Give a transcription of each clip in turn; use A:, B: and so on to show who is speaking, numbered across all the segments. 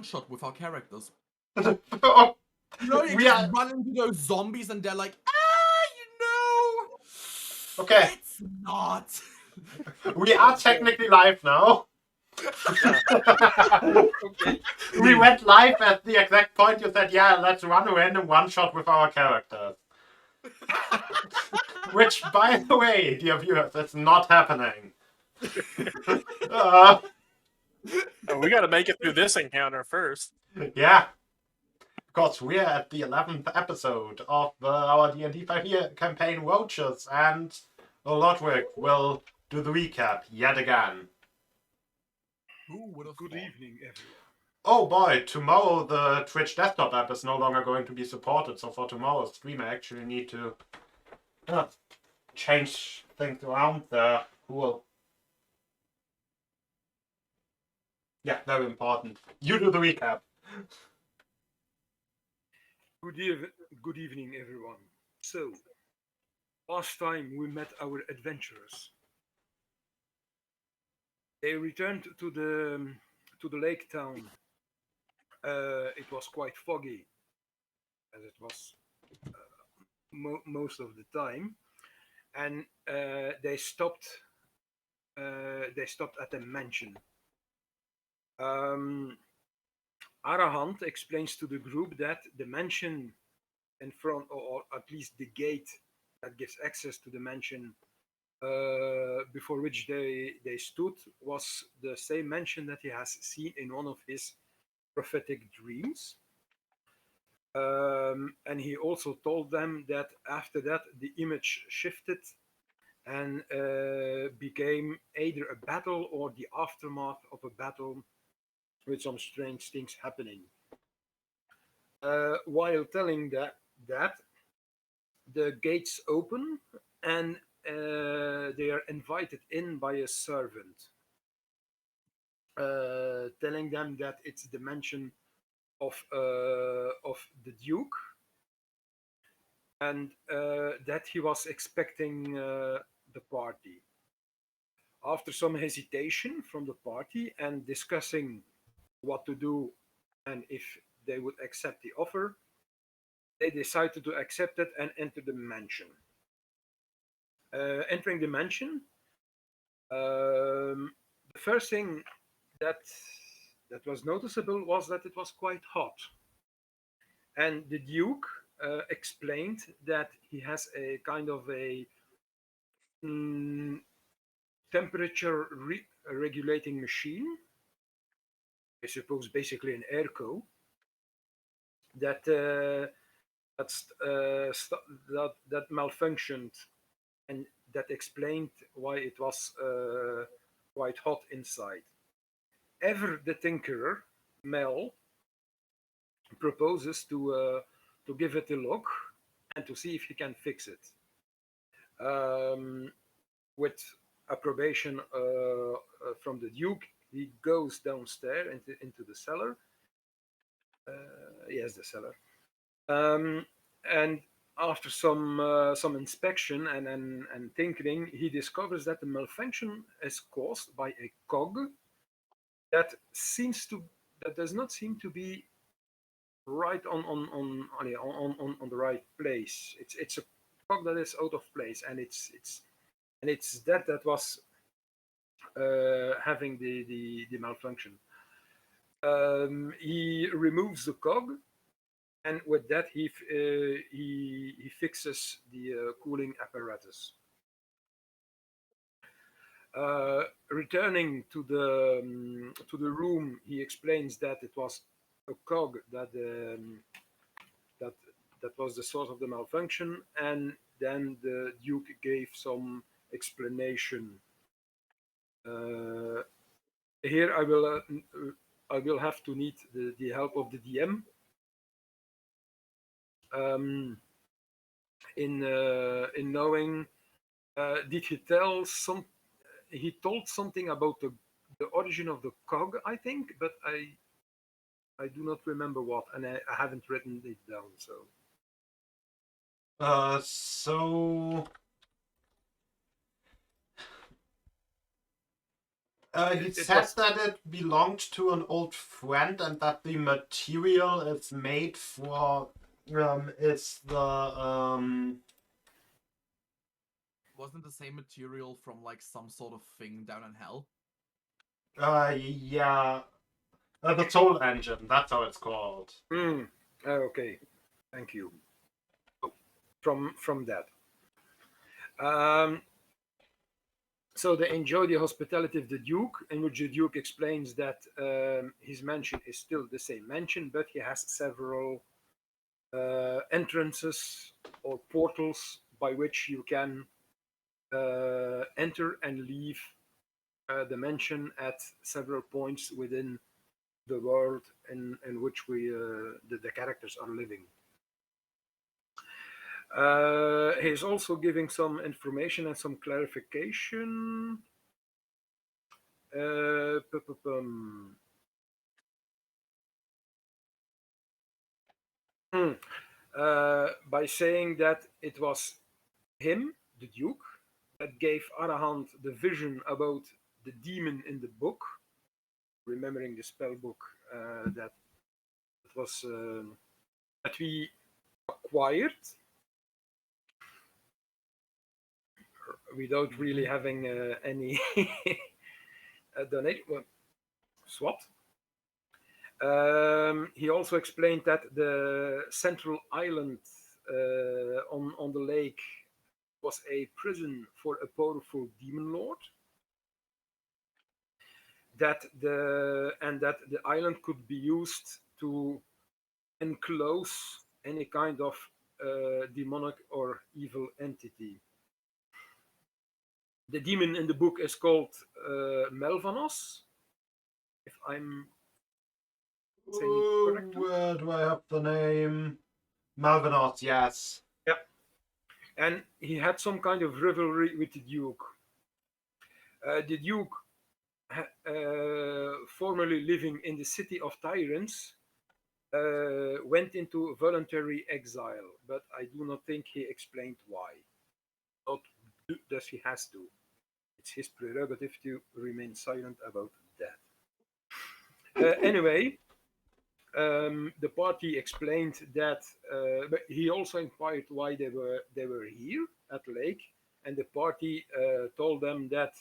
A: one-shot with our characters.
B: Oh,
A: You know, you
B: we
A: just
B: are
A: run into those zombies and they're like,
B: okay.
A: it's not.
B: We are technically live now.
C: Okay.
B: We went live at the exact point you said, yeah, let's run a random one-shot with our characters. Which, by the way, dear viewers, that's not happening.
C: We got to make it through this encounter first.
B: Yeah. Because we're at the 11th episode of our D&D 5-year campaign Roaches, and Lodwick will do the recap yet again.
D: Good evening, everyone.
B: Oh boy, tomorrow the Twitch desktop app is no longer going to be supported, so for tomorrow's stream I actually need to change things around there. Cool. Yeah, very important. You do the recap.
D: Good evening, everyone. So, last time we met our adventurers. They returned to the lake town. It was quite foggy, as it was most of the time, and they stopped. They stopped at a mansion. Arahant explains to the group that the mansion in front, or at least the gate that gives access to the mansion before which they stood, was the same mansion that he has seen in one of his prophetic dreams. And he also told them that after that the image shifted and became either a battle or the aftermath of a battle with some strange things happening. While telling that the gates open and they are invited in by a servant, telling them that it's the mansion of the Duke, and that he was expecting the party. After some hesitation from the party and discussing what to do and if they would accept the offer, they decided to accept it and enter the mansion. Entering the mansion, the first thing that was noticeable was that it was quite hot. And the Duke explained that he has a kind of a temperature regulating machine, I suppose basically an airco, that malfunctioned, and that explained why it was quite hot inside. Ever the Tinkerer, Mel, proposes to give it a look and to see if he can fix it. With approbation from the Duke, he goes downstairs into the cellar. Yes, the cellar. And after some inspection and tinkering, he discovers that the malfunction is caused by a cog that does not seem to be right on the right place. It's a cog that is out of place, and it's that was having the malfunction. He removes the cog, and with that he fixes the cooling apparatus. Returning to the room, he explains that it was a cog that was the source of the malfunction, and then the Duke gave some explanation. Here I will have to need the help of the DM in knowing. Did he tell some? He told something about the origin of the cog, I think, but I do not remember what, and I haven't written it down.
B: So He
D: It
B: said
D: was
B: that it belonged to an old friend and that the material it's made for is the
A: Wasn't the same material from like some sort of thing down in hell?
B: yeah, the soul engine, that's how it's called.
D: okay. Thank you. So, from that. So they enjoy the hospitality of the Duke, in which the Duke explains that his mansion is still the same mansion, but he has several entrances or portals by which you can enter and leave the mansion at several points within the world in which the characters are living. He's also giving some information and some clarification. By saying that it was him, the Duke, that gave Arahant the vision about the demon in the book, remembering the spell book that it was that we acquired without really having any donation. Well, swap. He also explained that the central island on the lake was a prison for a powerful demon lord. That the island could be used to enclose any kind of demonic or evil entity. The demon in the book is called Melvanos, if I'm saying it correctly.
B: Where do I have the name? Malvinoth, yes.
D: Yeah. And he had some kind of rivalry with the Duke. The Duke, formerly living in the city of Tyrants, went into voluntary exile, but I do not think he explained why. Not does he has to. It's his prerogative to remain silent about that. Anyway, the party explained that, but he also inquired why they were here at the lake, and the party told them that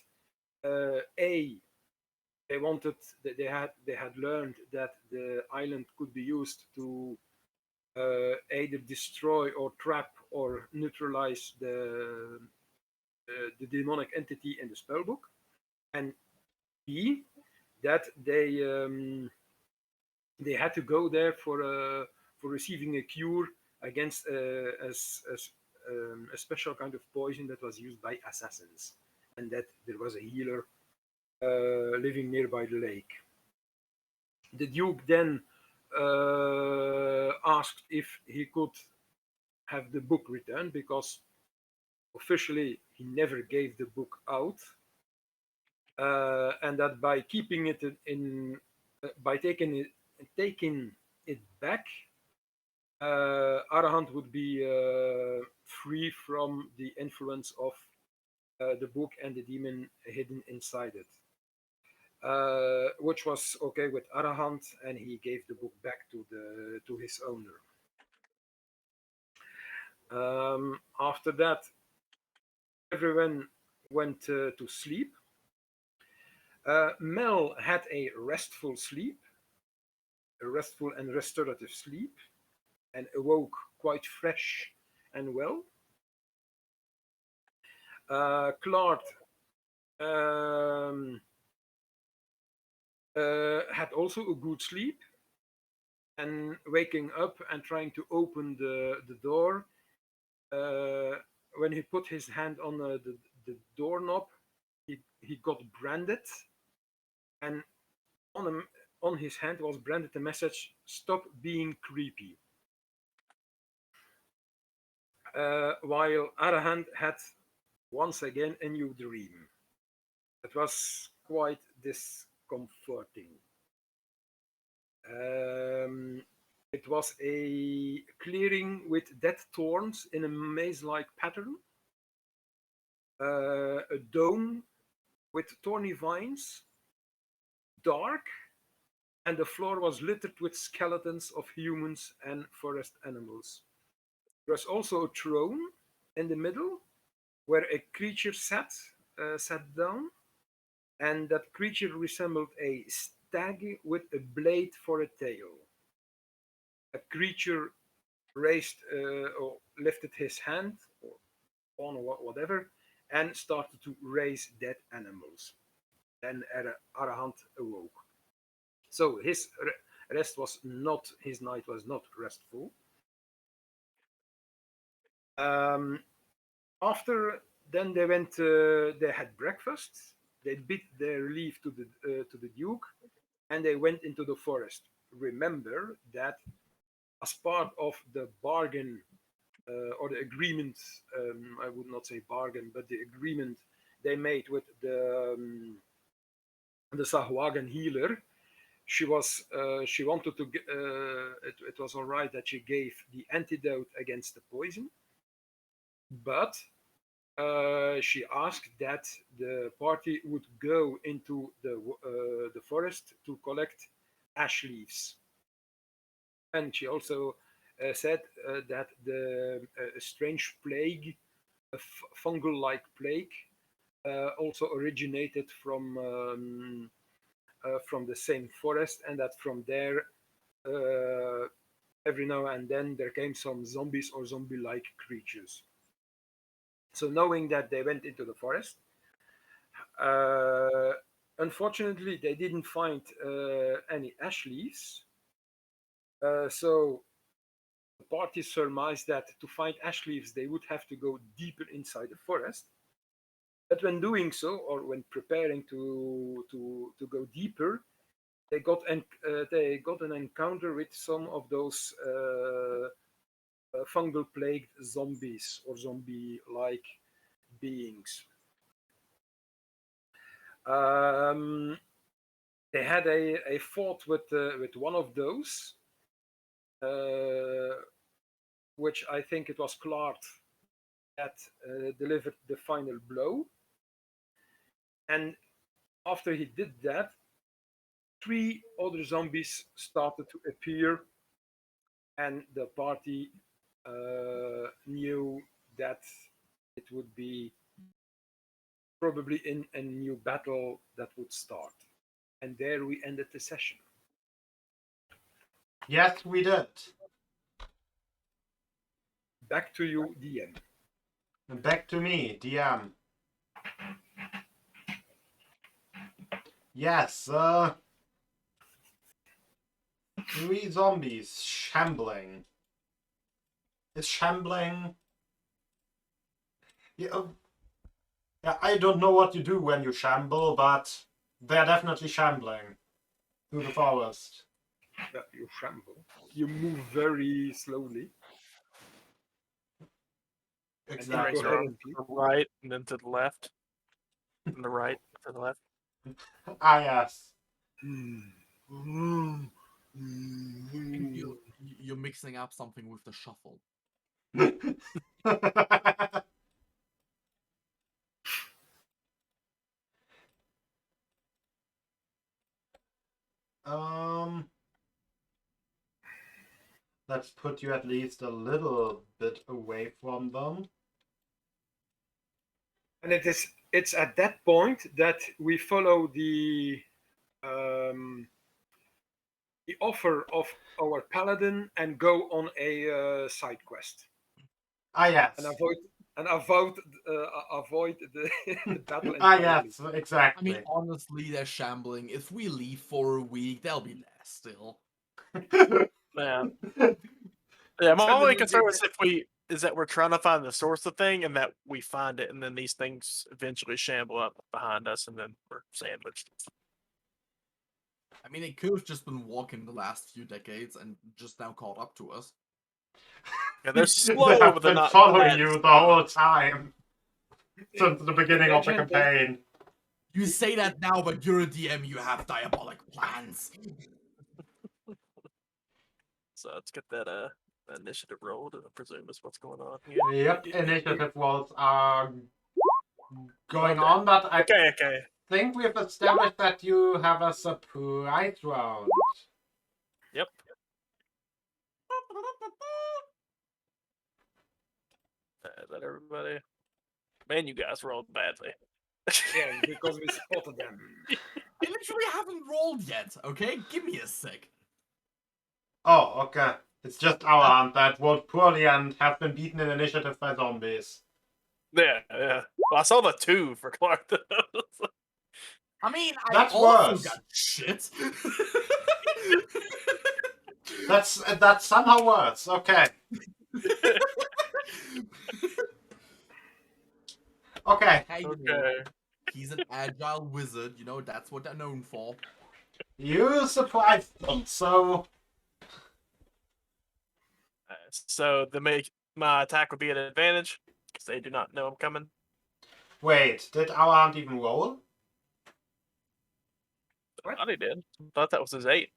D: they wanted they had learned that the island could be used to either destroy or trap or neutralize the demonic entity in the spellbook, and B, that they had to go there for receiving a cure against a special kind of poison that was used by assassins, and that there was a healer living nearby the lake. The Duke then asked if he could have the book returned, because officially he never gave the book out, and that by keeping it by taking it back, Arahant would be free from the influence of the book and the demon hidden inside it. Which was okay with Arahant, and he gave the book back to his owner. After that, everyone went to sleep. Mel had a restful sleep, a restful and restorative sleep, and awoke quite fresh and well. Clark had also a good sleep, and waking up and trying to open the door, when he put his hand on the doorknob, he got branded, and on his hand was branded the message, "Stop being creepy." While Arahant had once again a new dream. It was quite discomforting. It was a clearing with dead thorns in a maze-like pattern, a dome with thorny vines, dark, and the floor was littered with skeletons of humans and forest animals. There was also a throne in the middle where a creature sat down, and that creature resembled a stag with a blade for a tail. A creature raised or lifted his hand or on or whatever and started to raise dead animals. Then Arahant awoke. So his night was not restful. After then they went, they had breakfast. They bid their leave to the Duke, and they went into the forest. Remember that as part of the bargain or the agreement, I would not say bargain, but the agreement they made with the Sahuagin healer, she wanted to. It was all right that she gave the antidote against the poison, but she asked that the party would go into the forest to collect ash leaves, and she also said that the strange plague, a fungal-like plague, also originated from the same forest, and that from there, every now and then, there came some zombies or zombie-like creatures. So knowing that they went into the forest, unfortunately, they didn't find any ash leaves. So the party surmised that to find ash leaves, they would have to go deeper inside the forest. But when doing so, or when preparing to go deeper, they got an encounter with some of those fungal plagued zombies or zombie-like beings. They had a fought with one of those, which I think it was Clark that delivered the final blow. And after he did that, 3 other zombies started to appear, and the party knew that it would be probably in a new battle that would start. And there we ended the session.
B: Yes, we did.
D: Back to you, DM.
B: And back to me, DM. Yes, 3 zombies shambling. Is shambling... Yeah, I don't know what you do when you shamble, but they're definitely shambling through the forest.
D: Yeah, you shamble. You move very slowly.
B: Exactly.
C: To the right and then to the left. From the right to the left.
B: Ah, yes.
A: You're mixing up something with the shuffle.
B: Let's put you at least a little bit away from them.
D: And it's at that point that we follow the offer of our paladin and go on a side quest.
B: Ah, yes.
D: And avoid the battle.
B: Ah, yes, exactly.
A: I mean, honestly, they're shambling. If we leave for a week, they'll be there still.
C: Yeah. Yeah, my only concern is that we're trying to find the source of the thing and that we find it and then these things eventually shamble up behind us and then we're sandwiched.
A: I mean, it could have just been walking the last few decades and just now caught up to us.
C: Yeah, they're slow,
B: They have
C: but they're
B: been
C: not
B: following
C: bad.
B: you the whole time since the beginning of the campaign.
A: You say that now, but you're a DM. You have diabolic plans.
C: So let's get that initiative rolled. I presume is what's going on here.
B: Yep, initiative rolls are going on, but
C: Okay.
B: think we've established that you have a surprise round.
C: Yep. Is that everybody? Man, you guys rolled badly.
D: Yeah, because we spotted them.
A: I literally haven't rolled yet, okay? Give me a sec.
B: Oh, okay. It's just our hand that rolled poorly and have been beaten in initiative by zombies.
C: Yeah. Well, I saw the 2 for Clark.
A: I mean, I
B: That's
A: also
B: worse.
A: got shit.
B: That's somehow worse. Okay. Okay.
A: Hey,
C: Okay.
A: he's an agile wizard, you know, that's what they're known for.
B: You surprised them, so
C: So my attack would be at an advantage because they do not know I'm coming.
B: wait, did our hand even roll?
D: What?
C: I thought he did. I thought that was his 8.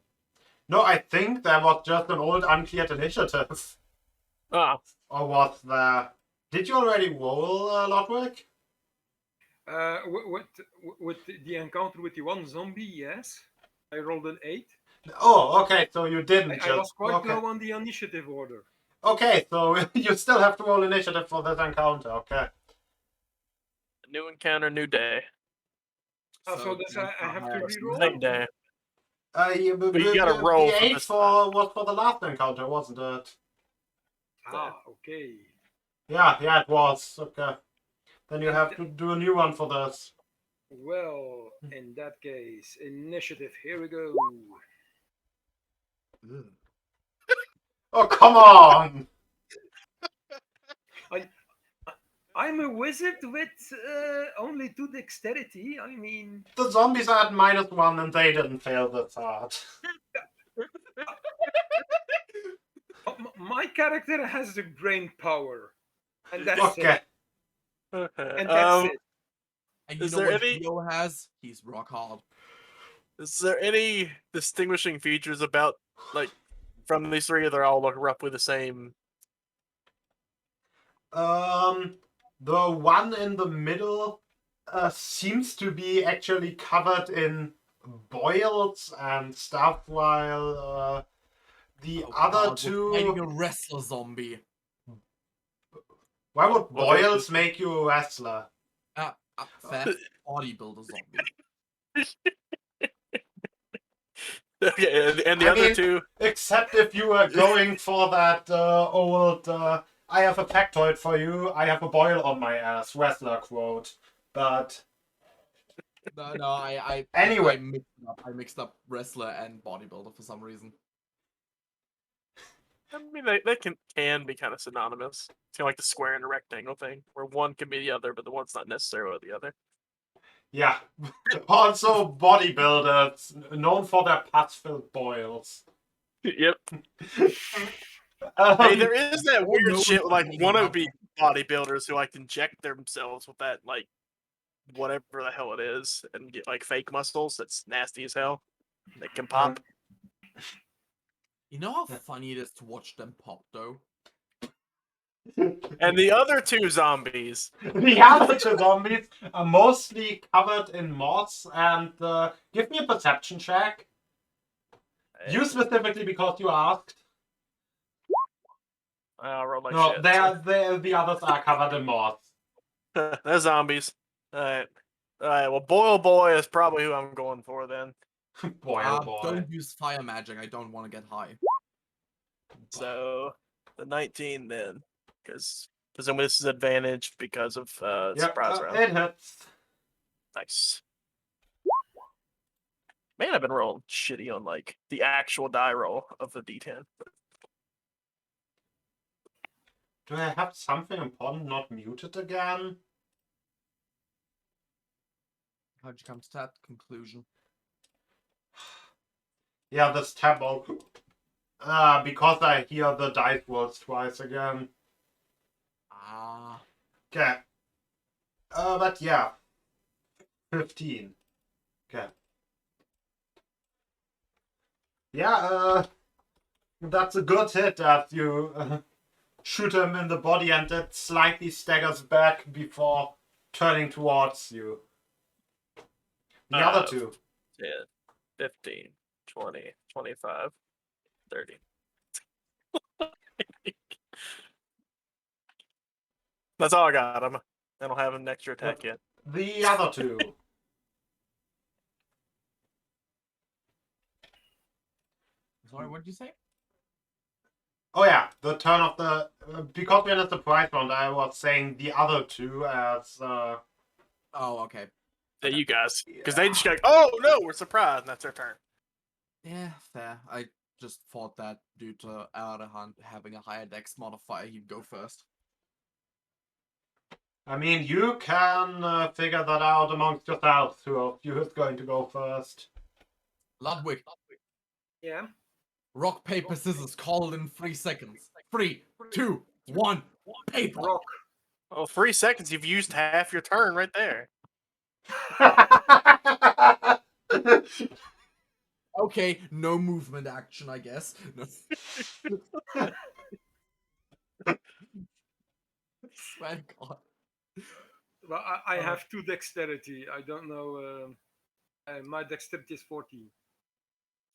B: No, I think there was just an old uncleared initiative.
C: Ah,
B: Or was there... Did you already roll, Lodwick?
D: With the encounter with the one zombie, yes. I rolled an 8.
B: Oh, okay, so you didn't
D: I was quite
B: okay.
D: low on the initiative order.
B: Okay, so you still have to roll initiative for this encounter, okay.
C: new encounter, new day.
D: So does I have to reroll?
C: Same day.
B: But
C: you gotta roll
B: the
C: for
B: 8
C: this
B: was for the last encounter, wasn't it?
D: Ah, okay.
B: Yeah, it was. Okay. Then you have to do a new one for this.
D: Well, in that case, initiative, here we go.
A: Ugh.
B: Oh, come on!
D: I'm a wizard with only 2 dexterity. I mean,
B: The zombies are at -1 and they didn't fail this hard.
D: my character has the brain power, and that's
B: Okay.
D: it. And that's it.
A: And you
C: Is
A: know
C: there
A: what
C: any-
A: Theo has? He's rock hard.
C: Is there any distinguishing features about, like, from these 3, or they're all look roughly the same?
B: The one in the middle seems to be actually covered in boils and stuff, while the
A: Oh
B: other
A: God, we're fighting
B: two...
A: a wrestler zombie.
B: Why would
C: Well, they-
B: boils make you a wrestler?
A: Fat bodybuilder zombie.
C: Okay, and the
B: I
C: other
B: mean-
C: 2?
B: Except if you were going for that old I have a factoid for you, I have a boil on my ass wrestler quote. But
A: No, I
B: Anyway.
A: I mixed up wrestler and bodybuilder for some reason.
C: I mean, they can be kind of synonymous. It's kind of like the square and the rectangle thing, where one can be the other, but the one's not necessarily the other.
B: yeah. Also bodybuilders known for their pus-filled boils.
C: Yep.
B: Um,
C: Hey, there is that
A: Oh,
C: weird
A: no,
C: shit with, like,
A: it's
C: wannabe bodybuilders who, like, inject themselves with that, like, whatever the hell it is, and get, like, fake muscles that's nasty as hell. That can pop.
A: You know how funny it is to watch them pop, though?
C: And the other 2 zombies.
B: The other two zombies are mostly covered in moss, and give me a perception check. You specifically because you asked.
C: I rolled like
B: No,
C: shit.
B: the others are covered in moss.
C: So. They're zombies. Alright. Alright, well, Boil Boy is probably who I'm going for then.
B: Boil boy.
A: Don't use fire magic. I don't want to get high.
C: So, the 19 then. Because presumably this is advantage because of
B: Yep,
C: surprise round.
B: it hits.
C: Nice. Man, I've been rolling shitty on, like, the actual die roll of the D10.
B: Do I have something important not muted again?
A: How'd you come to that conclusion?
B: Yeah, this tab all... because I hear the dice rolls twice again.
A: Ah.
B: Okay. But yeah. 15. Okay. Yeah, that's a good hit that you shoot him in the body and it slightly staggers back before turning towards you. The other two.
C: 10, 15, 20, 25, 30. That's all I got. I don't have an extra attack yet.
B: The other two.
A: Sorry, what did you say?
B: Oh yeah, the turn of the because we're in a surprise round. I was saying the other two as
A: Oh, okay.
C: Yeah, you guys. Because they just go, oh no, we're surprised, and that's their turn.
A: Yeah, fair. I just thought that due to Hunt having a higher dex modifier, he'd go first.
B: I mean, you can figure that out amongst yourselves. Who of you is going to go first?
A: Ludwig,
D: Yeah.
A: rock, paper, scissors, call in 3 seconds. 3, 2, 1, paper!
D: Rock.
C: Oh, 3 seconds. You've used half your turn right there.
A: Okay, no movement action, I guess. No. Swear to God.
D: Well, I have 2 dexterity. I don't know. My dexterity is 14.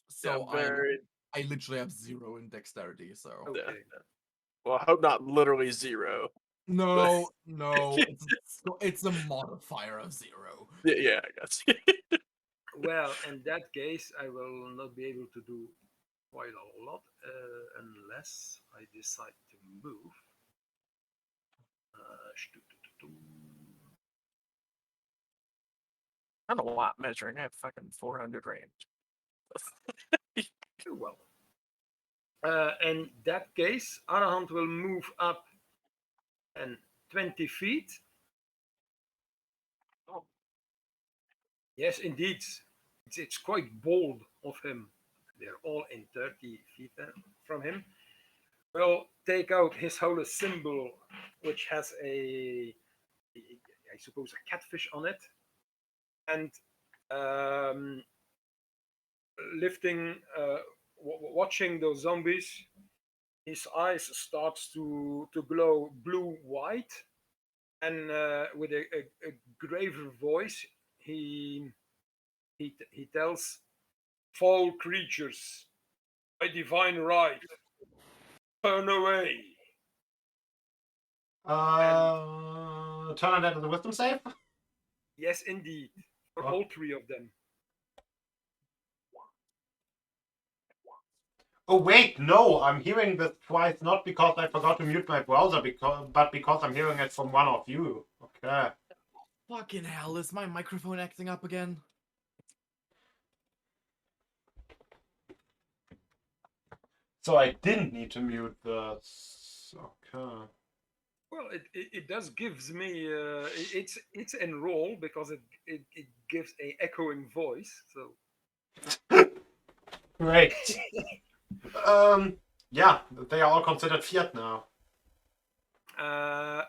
A: So
C: Yeah,
A: I literally have 0 in dexterity, so.
D: Okay.
C: Yeah. Well, I hope not literally 0.
A: No, no, it's a modifier of 0.
C: Yeah, I guess.
D: Well, in that case, I will not be able to do quite a lot unless I decide to move.
C: I don't know why I'm measuring. I have fucking 400 range.
D: Well, in that case, Arahant will move up and 20 feet.
C: Oh.
D: Yes, indeed. It's quite bold of him. They're all in 30 feet from him. Will take out his holy symbol, which has I suppose, a catfish on it, and lifting, watching those zombies, his eyes starts to glow blue-white, and with a graver voice, he tells, "Foul creatures, by divine right, turn away."
B: Turn that into the wisdom save.
D: Yes, indeed, for
B: Oh.
D: all 3 of them.
B: Oh wait, no, I'm hearing this twice, not because I forgot to mute my browser, but because I'm hearing it from one of you. Okay.
A: Fucking hell, is my microphone acting up again?
B: So I didn't need to mute this. Okay.
D: Well, it does gives me it's enroll because it gives a echoing voice. So
B: Great. Yeah, they are all considered feared now.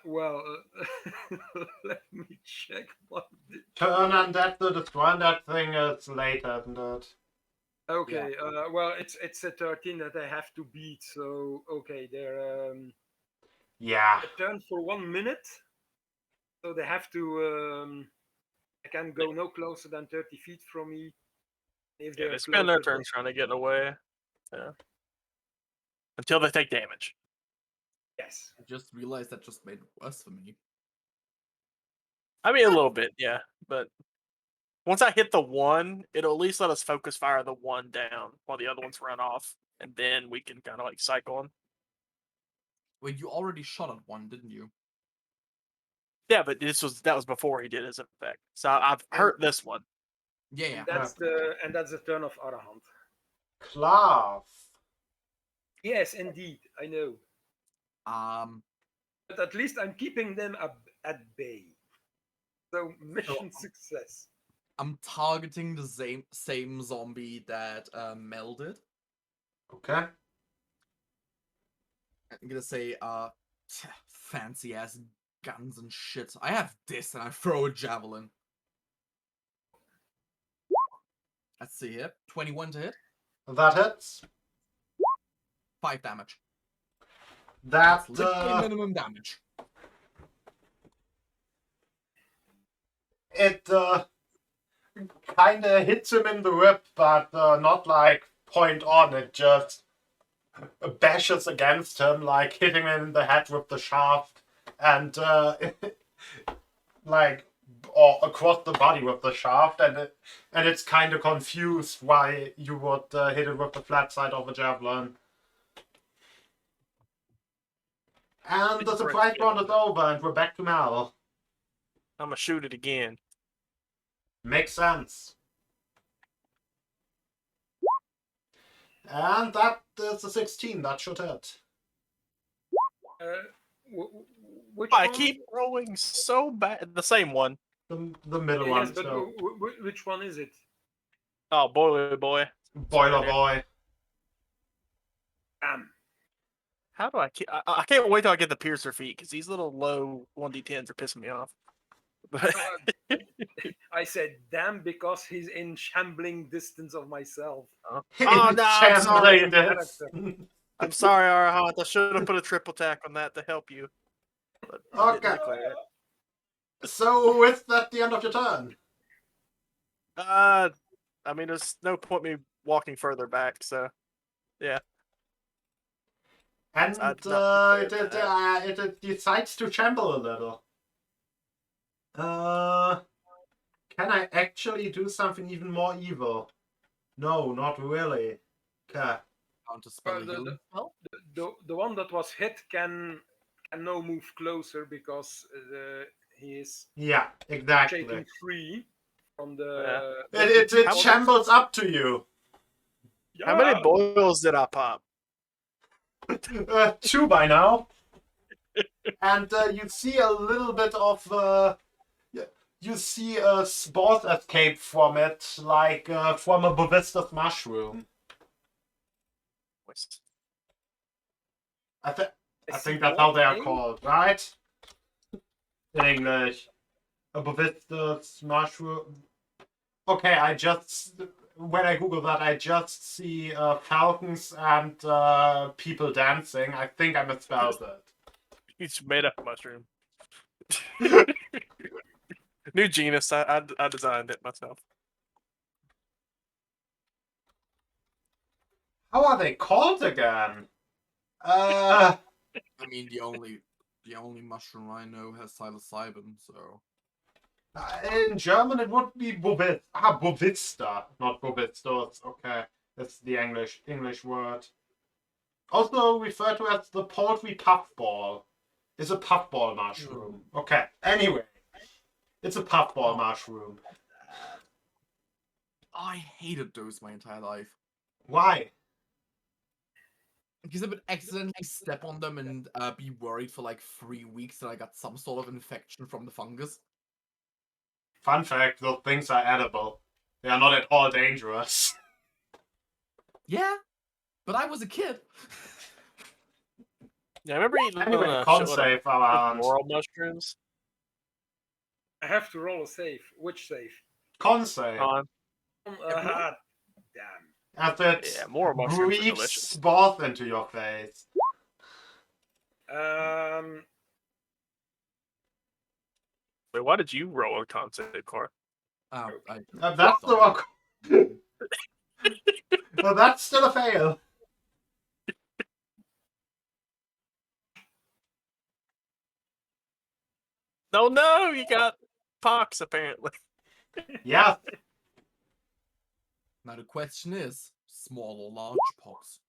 D: well, let me check what.
B: Turn and that the destroy that thing is later, isn't it?
D: Okay, well, it's a 13 that I have to beat. So okay, they're
B: Yeah.
D: a turn for 1 minute, so they have to. I can go no closer than 30 feet from me. If
C: Yeah,
D: they're
C: they spend their
D: closer,
C: turns trying to get away. Yeah. Until they take damage.
D: yes.
A: I just realized that just made it worse for me.
C: I mean, a little bit, yeah. But once I hit the 1, it'll at least let us focus fire the 1 down while the other ones run off. And then we can kind of like cycle them.
A: Wait, you already shot at 1, didn't you?
C: Yeah, but that was before he did his effect. So I've hurt this one.
A: Yeah.
D: And that's the turn of Arahant.
B: Class.
D: Yes, indeed, I know. But at least I'm keeping them at bay. So mission success.
A: I'm targeting the same zombie that Mel did.
B: Okay.
A: I'm gonna say, fancy ass guns and shit. I have this, and I throw a javelin. Let's see here. 21 to hit.
B: That hits.
A: 5 damage.
B: That's
A: literally minimum damage.
B: kinda hits him in the rib, but not like point on. It just bashes against him, like hitting him in the head with the shaft, and like or across the body with the shaft, and it's kind of confused why you would hit it with the flat side of a javelin. And the surprise round is over, and we're back to Mal.
C: I'm gonna shoot it again.
B: Makes sense. And that is a 16. That should hit.
D: Which
C: I
D: one?
C: keep rolling so bad. The same one.
B: The middle
D: Yes,
B: one.
D: but
B: So.
D: which one is it?
C: Oh, boiler boy.
B: Boiler boy.
D: Damn.
C: How do I keep? I can't wait till I get the piercer feet because these little low 1d10s are pissing me off.
D: I said damn because he's in shambling distance of myself.
C: Oh no! I'm sorry. I'm sorry, Arahant. I should have put a triple tack on that to help you. But I didn't
B: Okay.
C: declare it.
B: So is that the end of your turn?
C: I mean, there's no point me walking further back. So, yeah.
B: And it decides to tremble a little. Can I actually do something even more evil? No, not really. Okay.
D: The one that was hit can now move closer because he is
B: exactly.
D: shaking free from the.
B: It shambles up to you.
C: How many boils did I pop?
B: 2 by now. And you see a little bit of you see a spore escape from it, like from a Bovistus mushroom. I think that's how they are called, right? In English. A Bovistus mushroom. Okay, when I Google that, I just see falcons and people dancing. I think I misspelled it.
C: It's made up mushroom. New genus. I designed it myself.
B: How are they called again?
A: I mean, the only mushroom I know has psilocybin, so.
B: In German, it would be Bovista, not Bovistus. Okay, that's the English word. Also referred to as the poultry puffball. It's a puffball mushroom. Okay. Anyway, it's a puffball mushroom.
A: I hated those my entire life.
B: Why?
A: Because I would accidentally step on them and be worried for like 3 weeks that I got some sort of infection from the fungus.
B: Fun fact, those things are edible. They are not at all dangerous.
A: Yeah, but I was a kid.
C: Yeah, I remember eating
B: Anyway, con save around.
C: Moral mushrooms.
D: I have to roll a save. Which save?
B: Con save.
D: Damn.
B: As it
C: more mushrooms are
B: breathes
C: delicious.
B: spores into your face.
C: Wait, why did you roll a con save, Cora?
B: That's the one. Well, that's still a fail.
C: No, you got pox apparently.
B: Yeah.
A: Now the question is, small or large pox?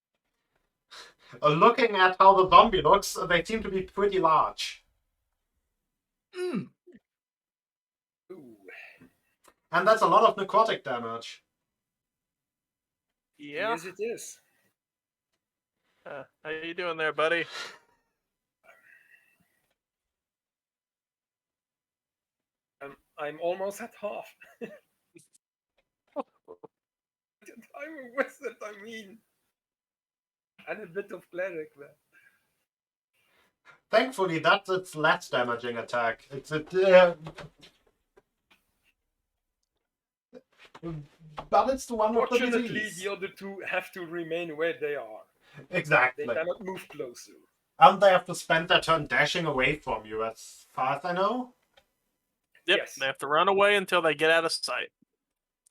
B: Looking at how the zombie looks, they seem to be pretty large.
A: Mm.
B: And that's a lot of necrotic damage.
C: Yeah.
D: Yes, it is.
C: How you doing there, buddy?
D: I'm almost at half. I'm a wizard, I mean. And a bit of cleric there.
B: Thankfully, that's its less damaging attack. But it's the one with the
D: Fortunately,
B: disease.
D: the other two have to remain where they are.
B: Exactly.
D: They cannot move closer.
B: And they have to spend their turn dashing away from you, as far as I know.
C: Yep,
D: Yes.
C: they have to run away until they get out of sight.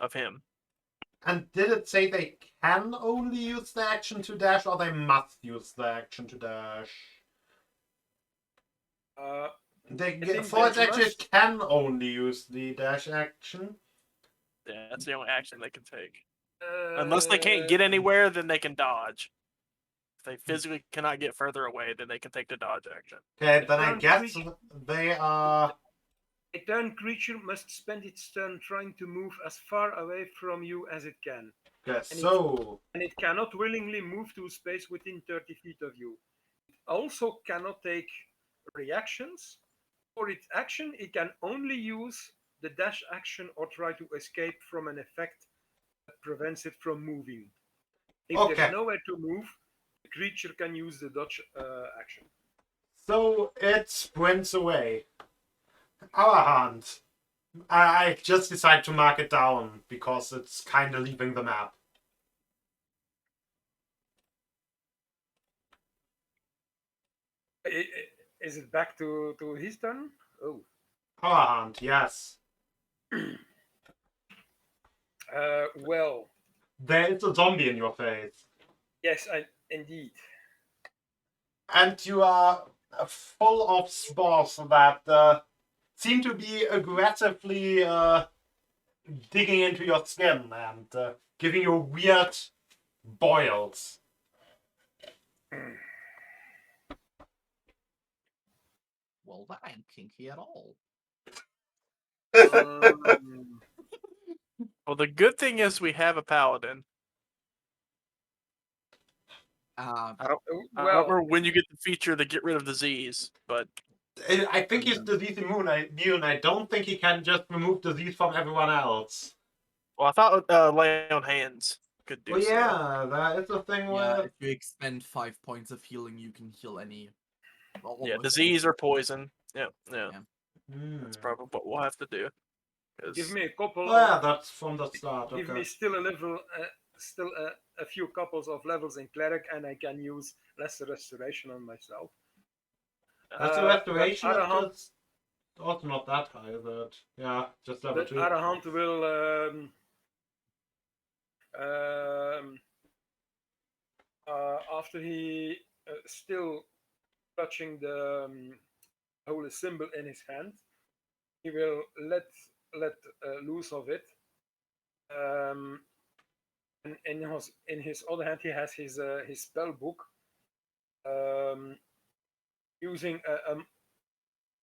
C: of him.
B: And did it say they can only use the action to dash, or they must use the action to dash?
D: think
B: For its
D: they
B: action,
D: must.
B: it can only use the dash action.
C: Yeah, that's the only action they can take. Unless they can't get anywhere, then they can dodge. If they physically cannot get further away, then they can take the dodge action.
B: Okay, then I
D: Turn
B: guess
D: creature-
B: they are.
D: A turn creature must spend its turn trying to move as far away from you as it can,
B: Okay, so
D: and it cannot willingly move to a space within 30 feet of you. It also cannot take reactions. For its action, it can only use the dash action or try to escape from an effect that prevents it from moving. If
B: Okay.
D: there's nowhere to move, the creature can use the dodge action.
B: So it sprints away. Our hand. I just decide to mark it down because it's kind of leaving the map.
D: Is it back to his turn? Oh.
B: Our hand, yes.
D: Well,
B: There is a zombie in your face.
D: yes, indeed.
B: And you are full of spores that seem to be aggressively digging into your skin and giving you weird boils.
A: Well, that ain't kinky at all.
D: Um,
C: Well, the good thing is we have a paladin.
A: Uh,
C: I don't
D: well,
C: remember when you get the feature to get rid of disease, but
B: I think he's disease immune. I don't think he can just remove disease from everyone else.
C: well, I thought lay on hands could do
B: Well,
C: so.
B: yeah, that is the thing
A: yeah,
B: with.
A: if you expend 5 points of healing, you can heal any.
C: Yeah,
A: almost
C: disease
A: anything.
C: or poison. Yeah.
A: Yeah.
C: That's probably what we'll have to do.
D: give me a couple.
B: Oh, yeah, that's from the start.
D: Give
B: Okay.
D: me still a level, still a few couples of levels in cleric, and I can use lesser restoration on myself.
B: That's the
D: But
B: restoration. It's
D: Arahant,
B: just also not that high, but yeah, just level
D: but
B: 2.
D: Arahant will um, after he still touching the holy symbol in his hand, he will let loose of it. And in his other hand, he has his spell book. Using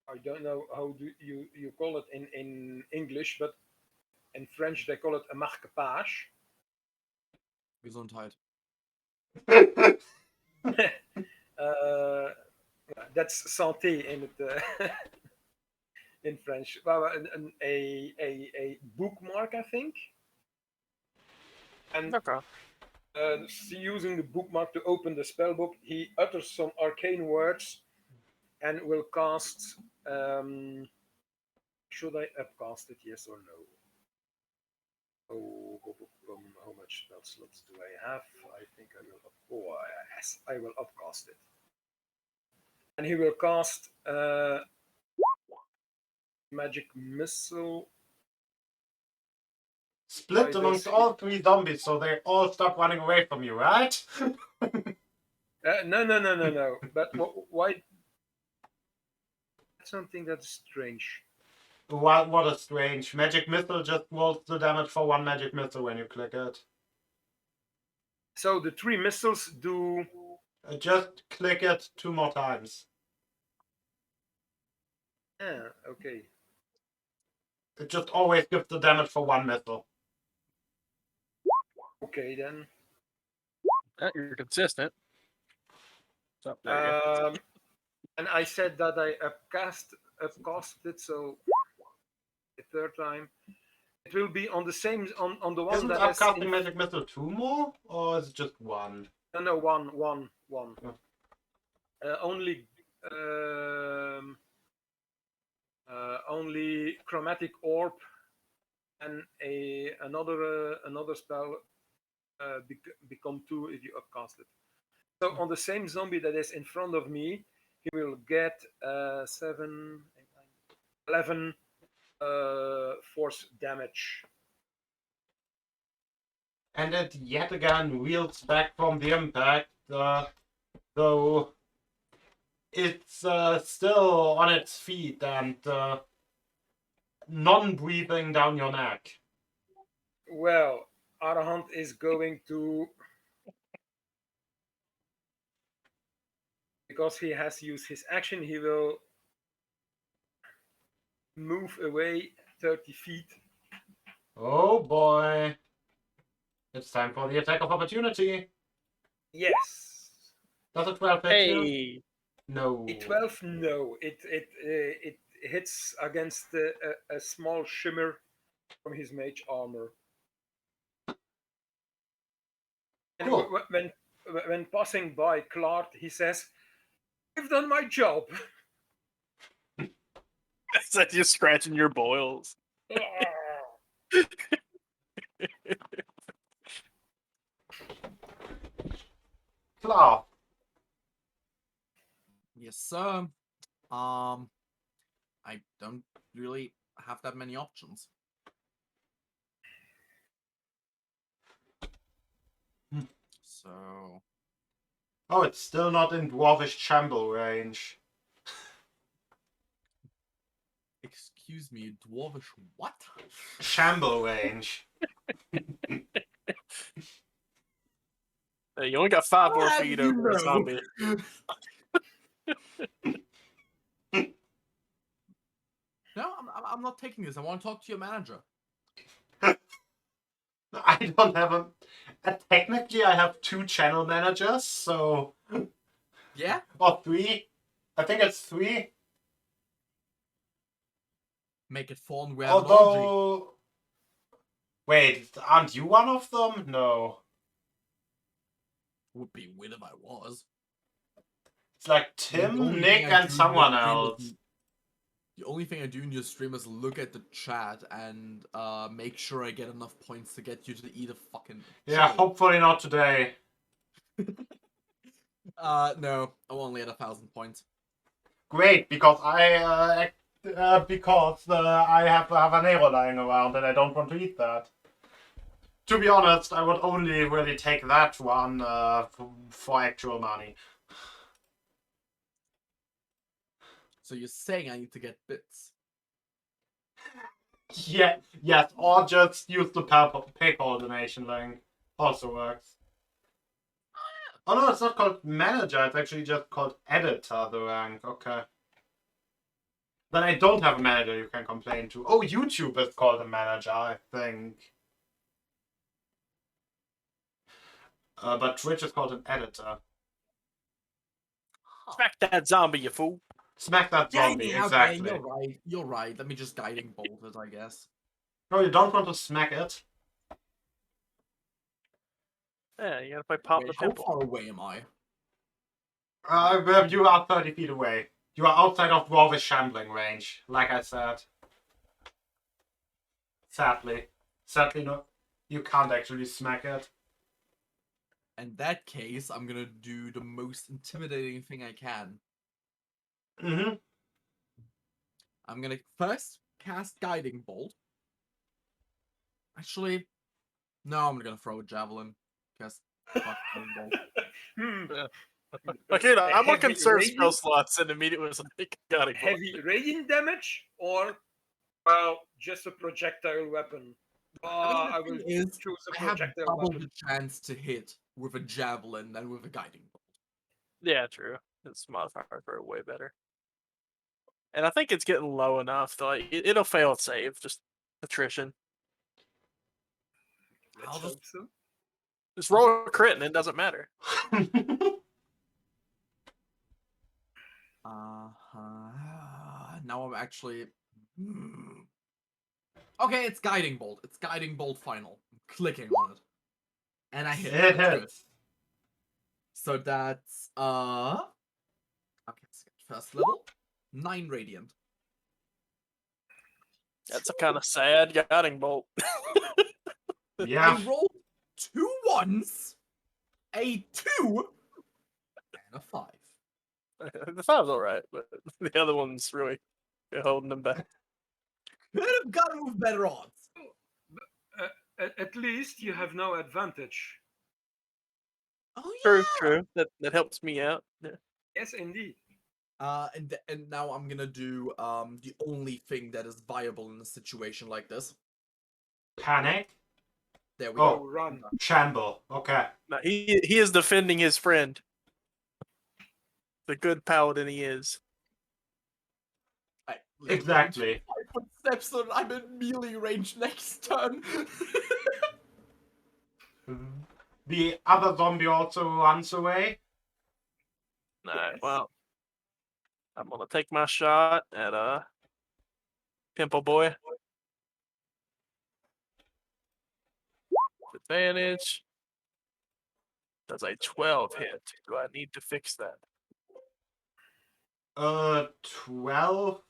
D: I don't know how do you call it in English, but in French they call it a marque-page.
A: Gesundheit.
D: That's santé in it in French. Well, a bookmark, I think. And
C: Okay.
D: using the bookmark to open the spell book, he utters some arcane words and will cast. Should I upcast it? Yes or no? Oh, how much spell slots do I have? I think I will. Oh, yes, I will upcast it. And he will cast magic missile.
B: Split amongst all 3 zombies so they all stop running away from you, right?
D: No. But why? That's something that's strange.
B: What a strange. Magic missile just rolls the damage for 1 magic missile when you click it.
D: So the 3 missiles do.
B: Just click it 2 more times.
D: Yeah, okay.
B: It just always gives the damage for 1 missile.
D: Okay then.
C: You're consistent. So, there you go.
D: And I said that I upcast it, so the third time it will be on the same on the one
B: Isn't
D: that
B: upcasting magic missile 2 more, or is it just 1?
D: No, one.
B: Oh.
D: Only only chromatic orb and another spell become 2 if you upcast it. So on the same zombie that is in front of me, he will get 7, 8, 9, 11 force damage.
B: and it yet again reels back from the impact, though it's still on its feet and non-breathing down your neck.
D: Well, Arahant is going to, because he has used his action, he will move away 30 feet.
B: Oh boy. It's time for the attack of opportunity.
D: Yes.
B: Does a 12 hit you?
C: Hey,
B: No.
D: A 12, no. It hits against a small shimmer from his mage armor. And
B: Cool.
D: when passing by Clark, he says, "I've done my job."
C: it's like you're scratching your boils.
B: Klar.
A: Yes, sir. I don't really have that many options. So
B: Oh, it's still not in Dwarvish Shamble range.
A: excuse me, dwarvish what?
B: Shamble range.
C: Hey, you only got 5 more
A: How
C: feet
A: do you
C: over a
A: know?
C: zombie.
A: No, I'm not taking this. I want to talk to your manager.
B: I don't have a... technically, I have 2 channel managers, so...
A: Yeah?
B: Or 3. I think it's 3.
A: Make it fun. We have an orgy.
B: Although... Wait, aren't you one of them? No.
A: Would be weird if I was.
B: It's like
A: The only
B: Tim,
A: thing
B: Nick,
A: I do in
B: and
A: your
B: someone
A: stream
B: else.
A: The only thing I do in your stream is look at the chat and make sure I get enough points to get you to eat a fucking
B: Yeah,
A: chili.
B: hopefully not today.
A: No, I'm only at 1,000 points.
B: Great, because I have a habanero lying around and I don't want to eat that. To be honest, I would only really take that one for actual money.
A: So you're saying I need to get bits?
B: Yeah, yes, or just use the PayPal donation link. Also works. Oh no, it's not called manager, it's actually just called editor, the rank. Okay. Then I don't have a manager you can complain to. Oh, YouTube is called a manager, I think. But Twitch is called an editor.
C: Smack that zombie, you fool.
B: Smack that zombie,
A: Yeah,
B: exactly.
A: okay, you're right. You're right. Let me just guiding bolt it, I guess.
B: No, you don't want to smack it.
C: Yeah, you gotta play pop
A: Wait,
C: the
A: how
C: pimple.
A: far away am I?
B: You are 30 feet away. You are outside of Dwarvish shambling range, like I said. Sadly. Sadly, no. You can't actually smack it.
A: In that case, I'm gonna do the most intimidating thing I can.
B: Mm-hmm.
A: I'm gonna first cast Guiding Bolt. Actually, no, I'm gonna throw a javelin. Cast fuck Guiding Bolt.
C: Okay, no, I'm gonna
D: Heavy
C: conserve spell
D: radiant?
C: slots and immediately was like, got it.
D: Heavy radiant damage, or well, just a projectile weapon. I
A: The
D: will
A: thing is,
D: choose a
A: I have
D: projectile
A: double
D: weapon.
A: the chance to hit with a javelin than with a Guiding Bolt.
C: Yeah, true. Its modifiers are way better. And I think it's getting low enough that like, it'll fail its save, just attrition.
A: I'll
D: Let's
A: just
D: hope so.
C: Just roll a crit and it doesn't matter.
A: Now I'm actually. Okay, it's Guiding Bolt. It's Guiding Bolt final. I'm clicking on it, and I hit.
B: It
A: That's good.
B: hits.
A: So that's Okay, first level, 9 radiant.
C: That's a kind of sad guiding bolt.
B: Yeah.
A: I rolled 2 1s, a 2, and a 5.
C: The 5's alright, but the other one's really holding them back.
A: Could have gotten with better odds.
D: At least you have no advantage.
A: Oh
C: True,
A: yeah.
C: true. That helps me out. Yeah.
D: Yes, indeed.
A: And now I'm gonna do the only thing that is viable in a situation like this.
B: Panic?
A: There we
B: Oh.
A: go.
D: Run.
B: Shamble. Okay.
C: No, he is defending his friend. The good paladin he is.
B: Exactly.
A: 5 foot steps, so I'm in melee range next turn.
B: The other zombie also runs away.
C: Alright,
D: Yes.
C: well. I'm gonna take my shot at Pimple Boy. Advantage. Does a 12 hit? Do I need to fix that?
B: 12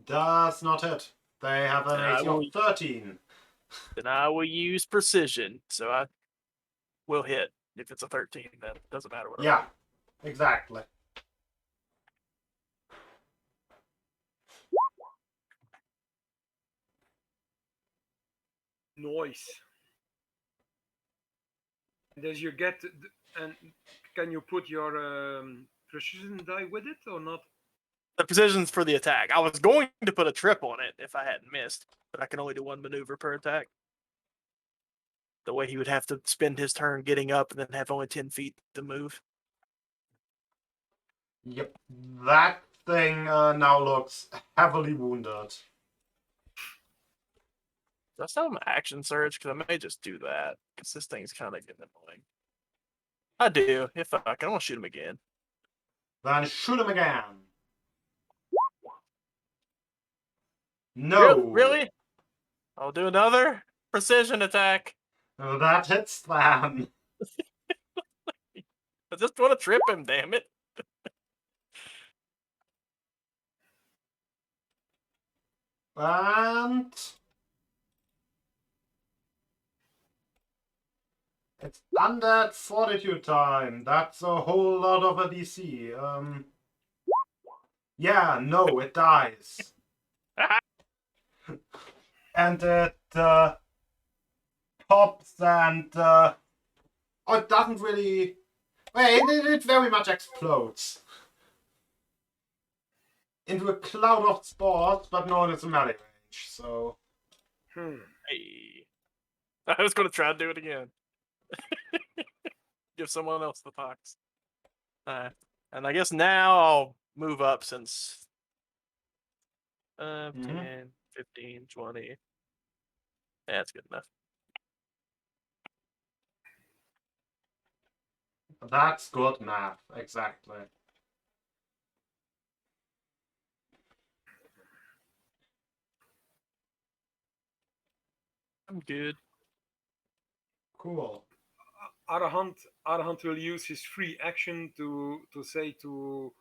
B: does not hit. They have an
C: Then I
B: AC
C: will-
B: of 13.
C: Then I will use precision, so I will hit. If it's a 13, then it doesn't matter what.
B: Yeah, exactly.
D: Noise. Does you get and can you put your precision die with it or not?
C: The precision's for the attack. I was going to put a trip on it if I hadn't missed, but I can only do one maneuver per attack. The way he would have to spend his turn getting up and then have only 10 feet to move.
B: Yep. That thing now looks heavily wounded.
C: Do I still have my action surge? Because I may just do that. Because this thing's kind of getting annoying. I do. If I can, I want to shoot him again.
B: Then shoot him again. No.
C: Really? I'll do another precision attack.
B: That hits them.
C: I just want to trip him, damn it.
B: And it's undead fortitude time. That's a whole lot of a DC. Yeah, no, it dies. And it pops and oh, it doesn't really. Wait, it very much explodes into a cloud of spores, but no one is in melee range. So
C: Hey. I was going to try to do it again. Give someone else the pox. And I guess now I'll move up since 10, 15, 20. Yeah, that's good enough.
B: that's good math, exactly.
C: I'm good.
B: Cool.
D: Arahant will use his free action to say to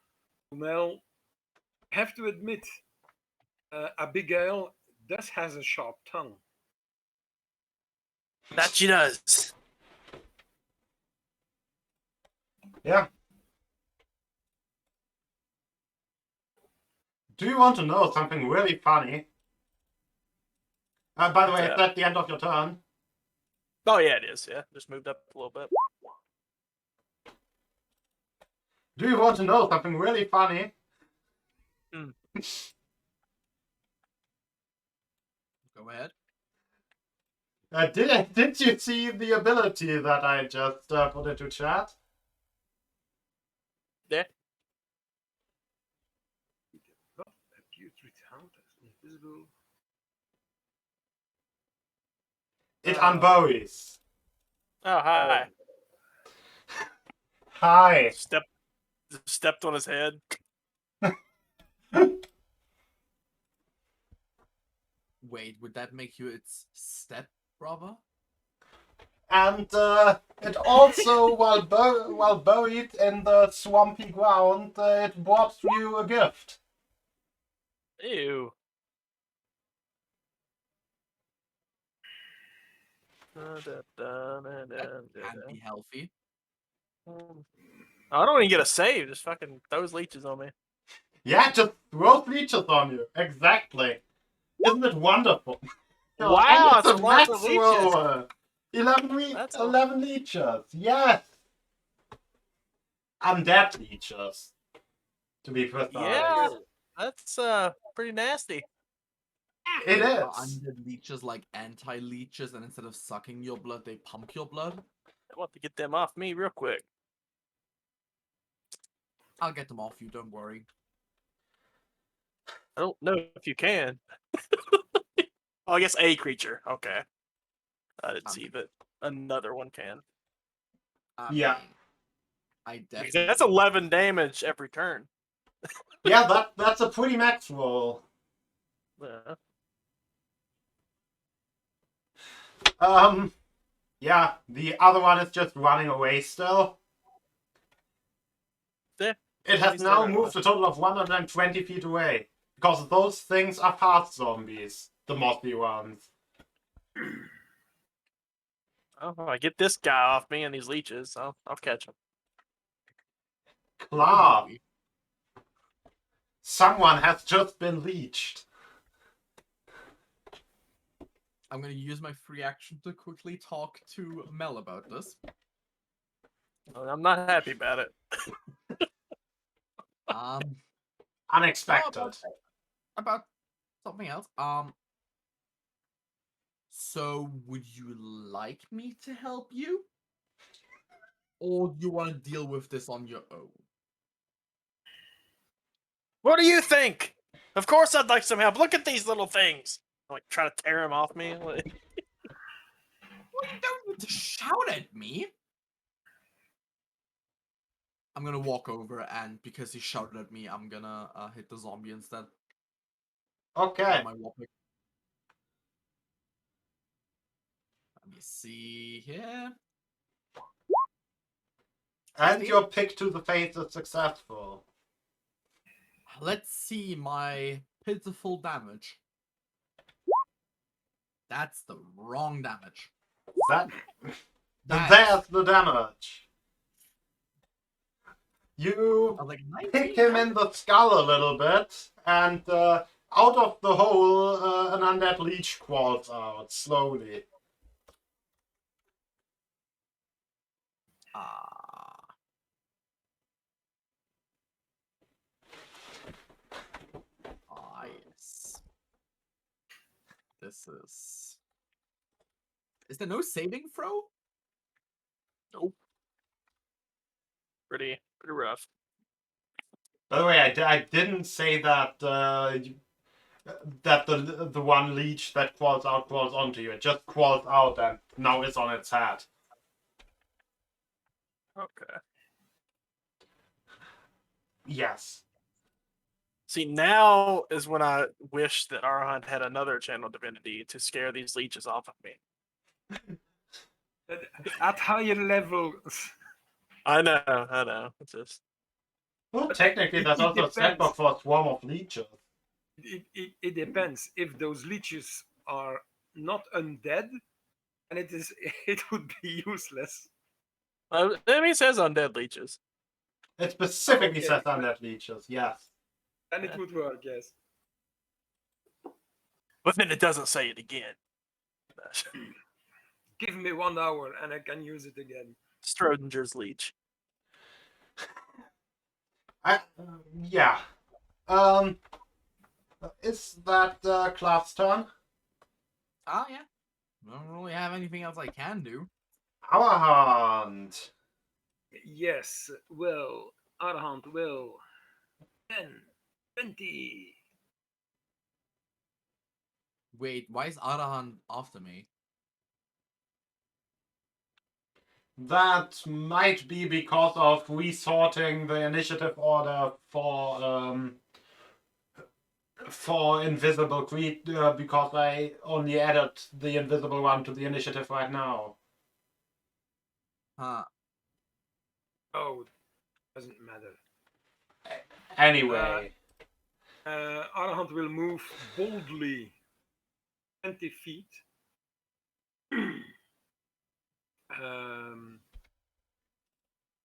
D: Mel, have to admit, Abigail does has a sharp tongue.
C: That she does.
B: Yeah. Do you want to know something really funny? By the way, is that the end of your turn?
C: Oh, yeah, it is. Yeah, just moved up a little bit.
B: Do you want to know something really funny?
A: Go ahead.
B: Did you see the ability that I just put into chat?
C: Yeah.
B: It unburies.
C: Oh, hi.
B: Hi.
C: Stepped on his head.
A: Wait, would that make you its step brother?
B: And it also, while buried in the swampy ground, it brought you a gift.
C: Ew.
A: That can be healthy.
C: I don't even get a save. Just fucking throws leeches on me.
B: Yeah, just throw leeches on you. Exactly. Isn't it wonderful? god,
C: Wow,
B: and it's
C: it's
B: a
C: lots of
B: maximum! 11,
C: That's a-
B: 11 leeches, yes! Undead leeches, to be precise.
C: Yeah, that's pretty nasty.
B: It
A: Wait,
B: is.
A: are undead leeches like anti-leeches, and instead of sucking your blood, they pump your blood?
C: I want to get them off me real quick.
A: I'll get them off you, don't worry.
C: I don't know if you can. Oh, I guess a creature. Okay. I didn't see that another one can.
B: Yeah.
A: Mean, I
C: Because
A: definitely.
C: that's 11 damage every turn.
B: Yeah, that's a pretty max roll.
C: Yeah.
B: Yeah, the other one is just running away still.
C: Yeah.
B: It has
C: He's
B: now
C: there,
B: moved a total of 120 feet away. Because those things are fast zombies, the mossy ones.
C: Oh, I get this guy off me and these leeches. I'll catch him.
B: Clark, someone has just been leeched.
A: I'm gonna use my free action to quickly talk to Mel about this.
C: I'm not happy about it.
B: Unexpected.
A: About something else. So would you like me to help you? Or do you want to deal with this on your own?
C: What do you think? Of course I'd like some help. Look at these little things. I'm like trying to tear them off me.
A: Well, you don't need to shout at me. I'm gonna walk over, and because he shouted at me, I'm gonna hit the zombie instead.
B: Okay.
A: With my war pick. Let me see here.
B: And
A: 16?
B: your pick to the face is successful.
A: Let's see my pitiful damage. That's the wrong damage.
B: There's the damage. You
A: I was like,
B: pick
A: 19
B: him in the skull a little bit, and out of the hole, an undead leech crawls out slowly.
A: Yes. This is. Is there no saving throw?
C: Nope. Pretty rough.
B: By the way, I didn't say that that the one leech that crawls out crawls onto you. It just crawls out and now it's on its head.
C: Okay.
B: Yes.
C: See, now is when I wish that Arahant had another channel divinity to scare these leeches off of me.
D: At higher levels.
C: I know. It's just
B: Well, technically, there's
D: It
B: also a stat book
D: depends.
B: for a swarm of leeches.
D: It depends. If those leeches are not undead, and it would be useless.
C: I mean, it says undead leeches.
B: It specifically
D: Okay.
B: says undead leeches, yes.
D: Then it would work, yes.
C: But then it doesn't say it again.
D: Give me 1 hour and I can use it again.
C: Schrodinger's leech.
B: Yeah. Is that Clark's turn?
A: Oh, yeah. I don't really have anything else I can do.
B: Arahant.
D: Yes, well, Arhant will. 10, 20.
A: Wait, why is Arahan after me?
B: That might be because of resorting the initiative order for invisible creature, because I only added the invisible one to the initiative right now.
A: Huh.
D: Oh, doesn't matter.
B: Anyway.
D: Arhant will move boldly 20 feet.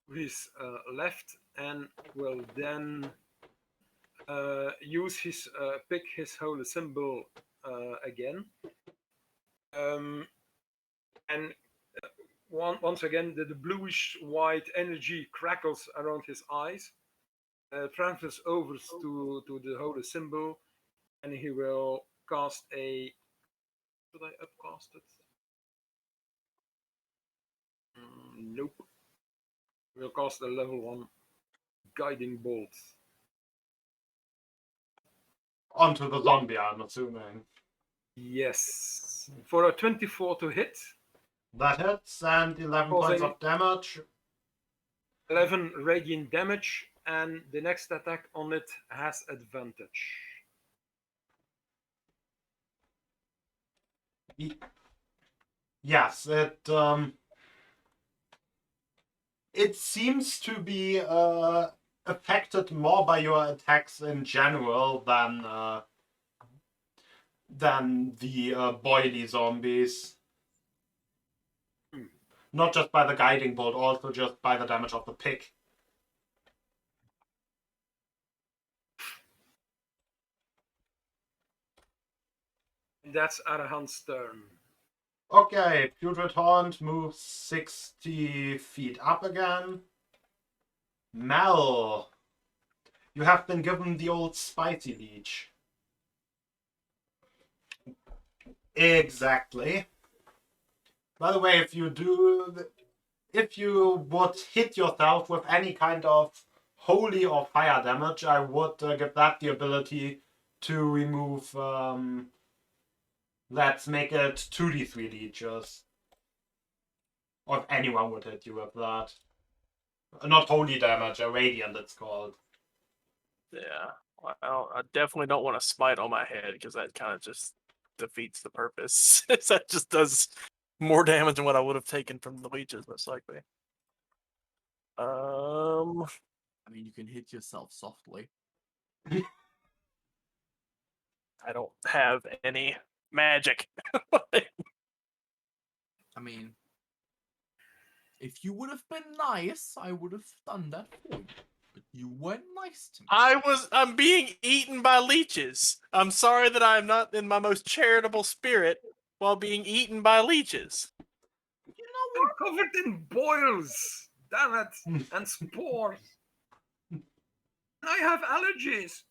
D: With his left and will then use his pick his holy symbol again And once again, the bluish white energy crackles around his eyes, transfers over to the holy symbol, and he will cast a. Should I upcast it? Nope. He will cast a level 1 guiding bolt.
B: Onto the zombie, I'm assuming.
D: Yes. For a 24 to hit.
B: That hits, and 11 points of damage.
D: 11 radiant damage, and the next attack on it has advantage.
B: Yes, it seems to be affected more by your attacks in general than the boily zombies. Not just by the guiding bolt, also just by the damage of the pick.
D: That's Arahan's turn.
B: Okay, Putrid Haunt moves 60 feet up again. Mel, you have been given the old spicy leech. Exactly. By the way, if you would hit yourself with any kind of holy or fire damage, I would give that the ability to remove, let's make it 2d3 leeches. Or if anyone would hit you with that. Not holy damage, a radiant it's called.
C: Yeah. Well, I definitely don't want to smite on my head because that kind of just defeats the purpose. That just does more damage than what I would have taken from the leeches, most likely.
A: I mean, you can hit yourself softly.
C: I don't have any magic.
A: I mean, if you would have been nice, I would have done that for you. But you weren't nice to me.
C: I'm being eaten by leeches. I'm sorry that I'm not in my most charitable spirit while being eaten by leeches.
A: You know
D: I'm covered in boils, damn it, and spores. I have allergies.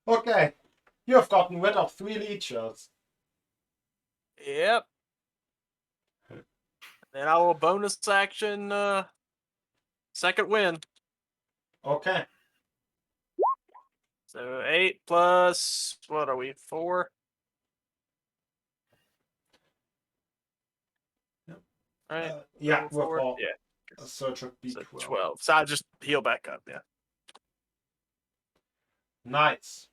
B: Okay, you have gotten rid of 3 leeches.
C: Yep. And I will bonus action second win.
B: Okay.
C: So 8 plus, what are we, 4?
B: Yep.
C: Right?
B: Yeah,
C: Level
B: we're
C: 4?
B: 4.
C: Yeah.
B: So it should be
C: So
B: 12.
C: 12. So I just heal back up, yeah.
B: Nice.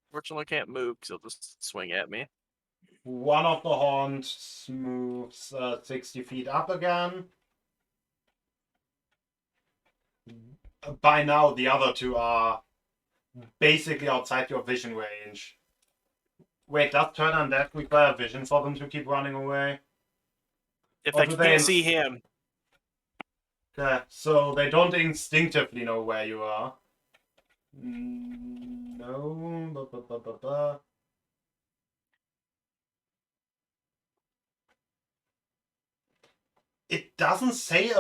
C: Fortunately, I can't move because he'll just swing at me.
B: One of the haunts moves 60 feet up again. By now, the other 2 are basically outside your vision range. Wait, does turn undead require vision for them to keep running away?
C: If
B: Or
C: I
B: do
C: can't
B: they-
C: see him,
B: Okay, so they don't instinctively know where you are. No. It doesn't say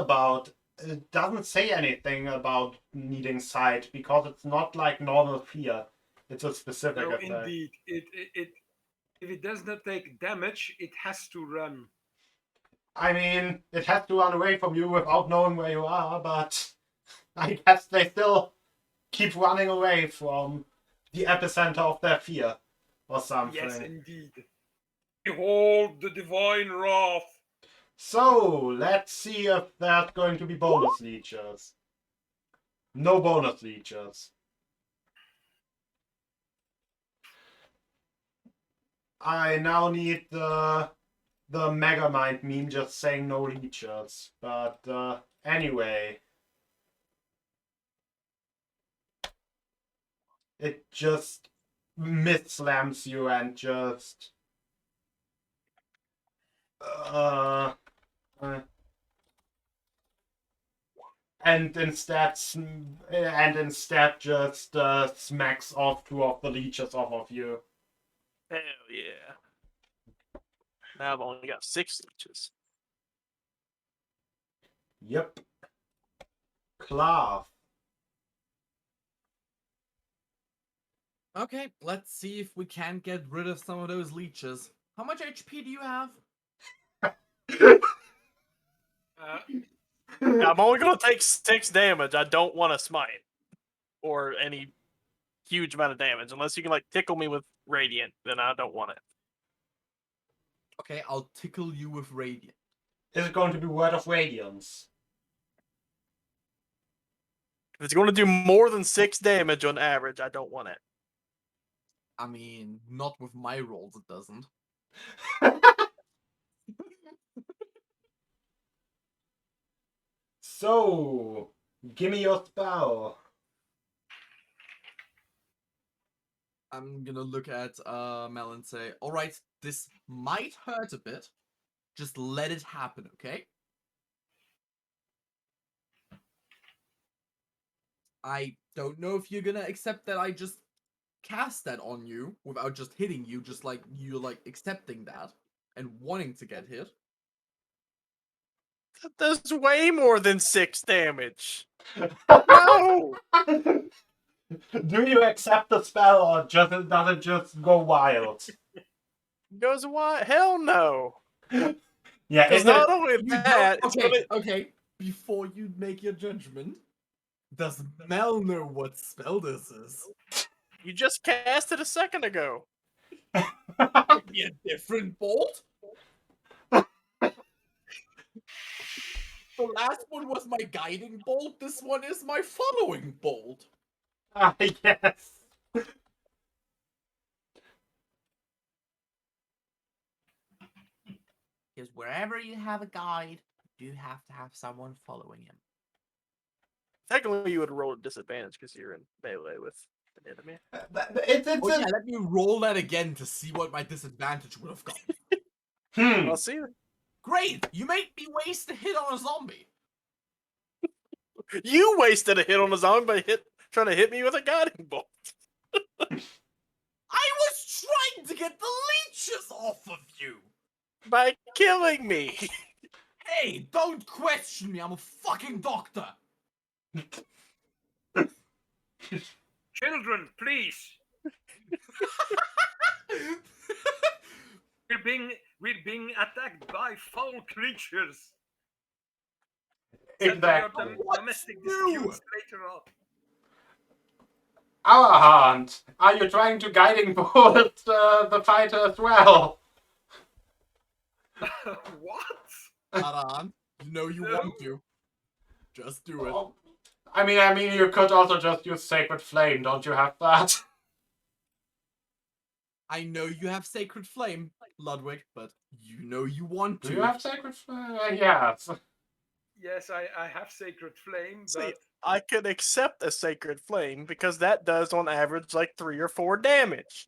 B: anything about needing sight because it's not like normal fear. It's a specific
D: No,
B: effect.
D: indeed. If it does not take damage, it has to run.
B: I mean, it has to run away from you without knowing where you are, but I guess they still keep running away from the epicenter of their fear or something.
D: Yes, indeed. Behold the divine wrath.
B: So, let's see if there's going to be bonus leeches. No bonus leeches. I now need the Megamind meme just saying no leeches. But anyway. It just mid-slams you and just... and instead just smacks off 2 of the leeches off of you.
C: Hell yeah. Now I've only got 6 leeches.
B: Yep. Clav.
A: Okay, let's see if we can get rid of some of those leeches. How much HP do you have?
C: I'm only going to take 6 damage. I don't want to smite. Or any huge amount of damage. Unless you can, like, tickle me with Radiant, then I don't want it.
A: Okay, I'll tickle you with Radiant.
B: Is it going to be Word of Radiance?
C: If it's going to do more than 6 damage on average, I don't want it.
A: I mean, not with my rolls, it doesn't.
B: So, give me your spell.
A: I'm gonna look at Mel and say, alright, this might hurt a bit. Just let it happen, okay? I don't know if you're gonna accept that I just cast that on you without just hitting you, just like you're like accepting that and wanting to get hit.
C: That does way more than 6 damage. No!
B: Do you accept the spell, or does it just go wild?
C: Goes what? Hell no.
B: Yeah,
C: Because
B: is
C: not
B: it?
C: only
A: You
C: that,
A: don't,
C: it's gonna,
A: okay. Before you make your judgment, does Mel know what spell this is?
C: you just cast it a second ago.
A: Be a different bolt? The last one was my guiding bolt. This one is my following bolt.
B: Yes.
A: Because wherever you have a guide, you do have to have someone following him.
C: Technically, you would roll a disadvantage because you're in melee with an enemy.
A: Oh yeah, let me roll that again to see what my disadvantage would have gotten.
C: I'll see.
A: Great! You made me waste a hit on a zombie.
C: You wasted a hit on a zombie by trying to hit me with a guiding bolt.
A: I was trying to get the leeches off of you.
C: By killing me.
A: Hey, don't question me. I'm a fucking doctor.
D: Children, please. We're being attacked by foul creatures. Settle your
B: Exactly.
D: domestic disputes later on.
B: Our hand. Are you trying to guiding bolt the fighter as well?
D: What?
A: Aran, you know you
D: No.
A: want to. Just do it.
B: Oh, I mean, you could also just use Sacred Flame. Don't you have that?
A: I know you have Sacred Flame, Ludwig, but you know you want to.
B: Do you have Sacred Flame? Yes.
D: Yes, I have Sacred Flame,
C: See,
D: but
C: I could accept a Sacred Flame because that does on average like 3 or 4 damage.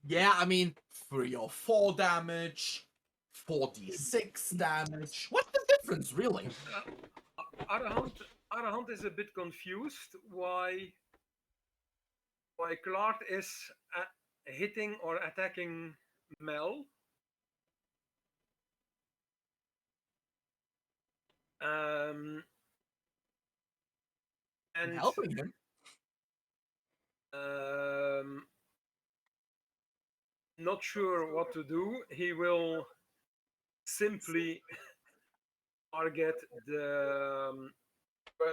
A: Yeah, I mean, 3 or 4 damage, 46 damage. What's the difference, really?
D: Arahant is a bit confused why Clark is hitting or attacking Mel. And
A: Helping him.
D: Not sure what to do. He will simply target the.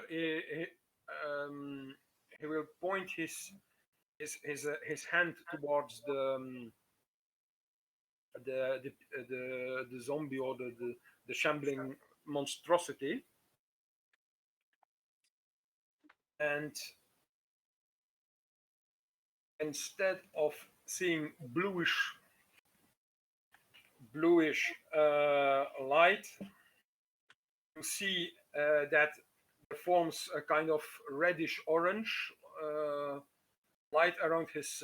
D: He will point his hand towards the zombie or the shambling monstrosity, and instead of seeing bluish light, you see that there forms a kind of reddish orange light around his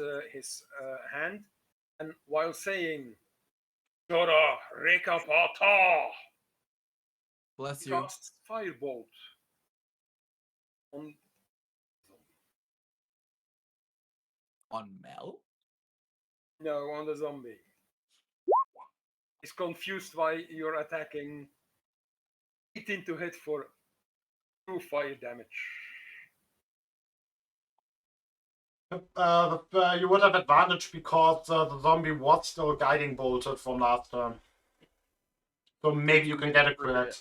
D: hand, and while saying "Jora Rekapata,"
A: Bless
D: He
A: you.
D: casts Firebolt on
A: On Mel?
D: no, on the zombie. He's confused why you're attacking. 18 to hit for 2 fire damage.
B: You would have advantage because the zombie was still guiding bolted from last turn. So maybe you can get a crit.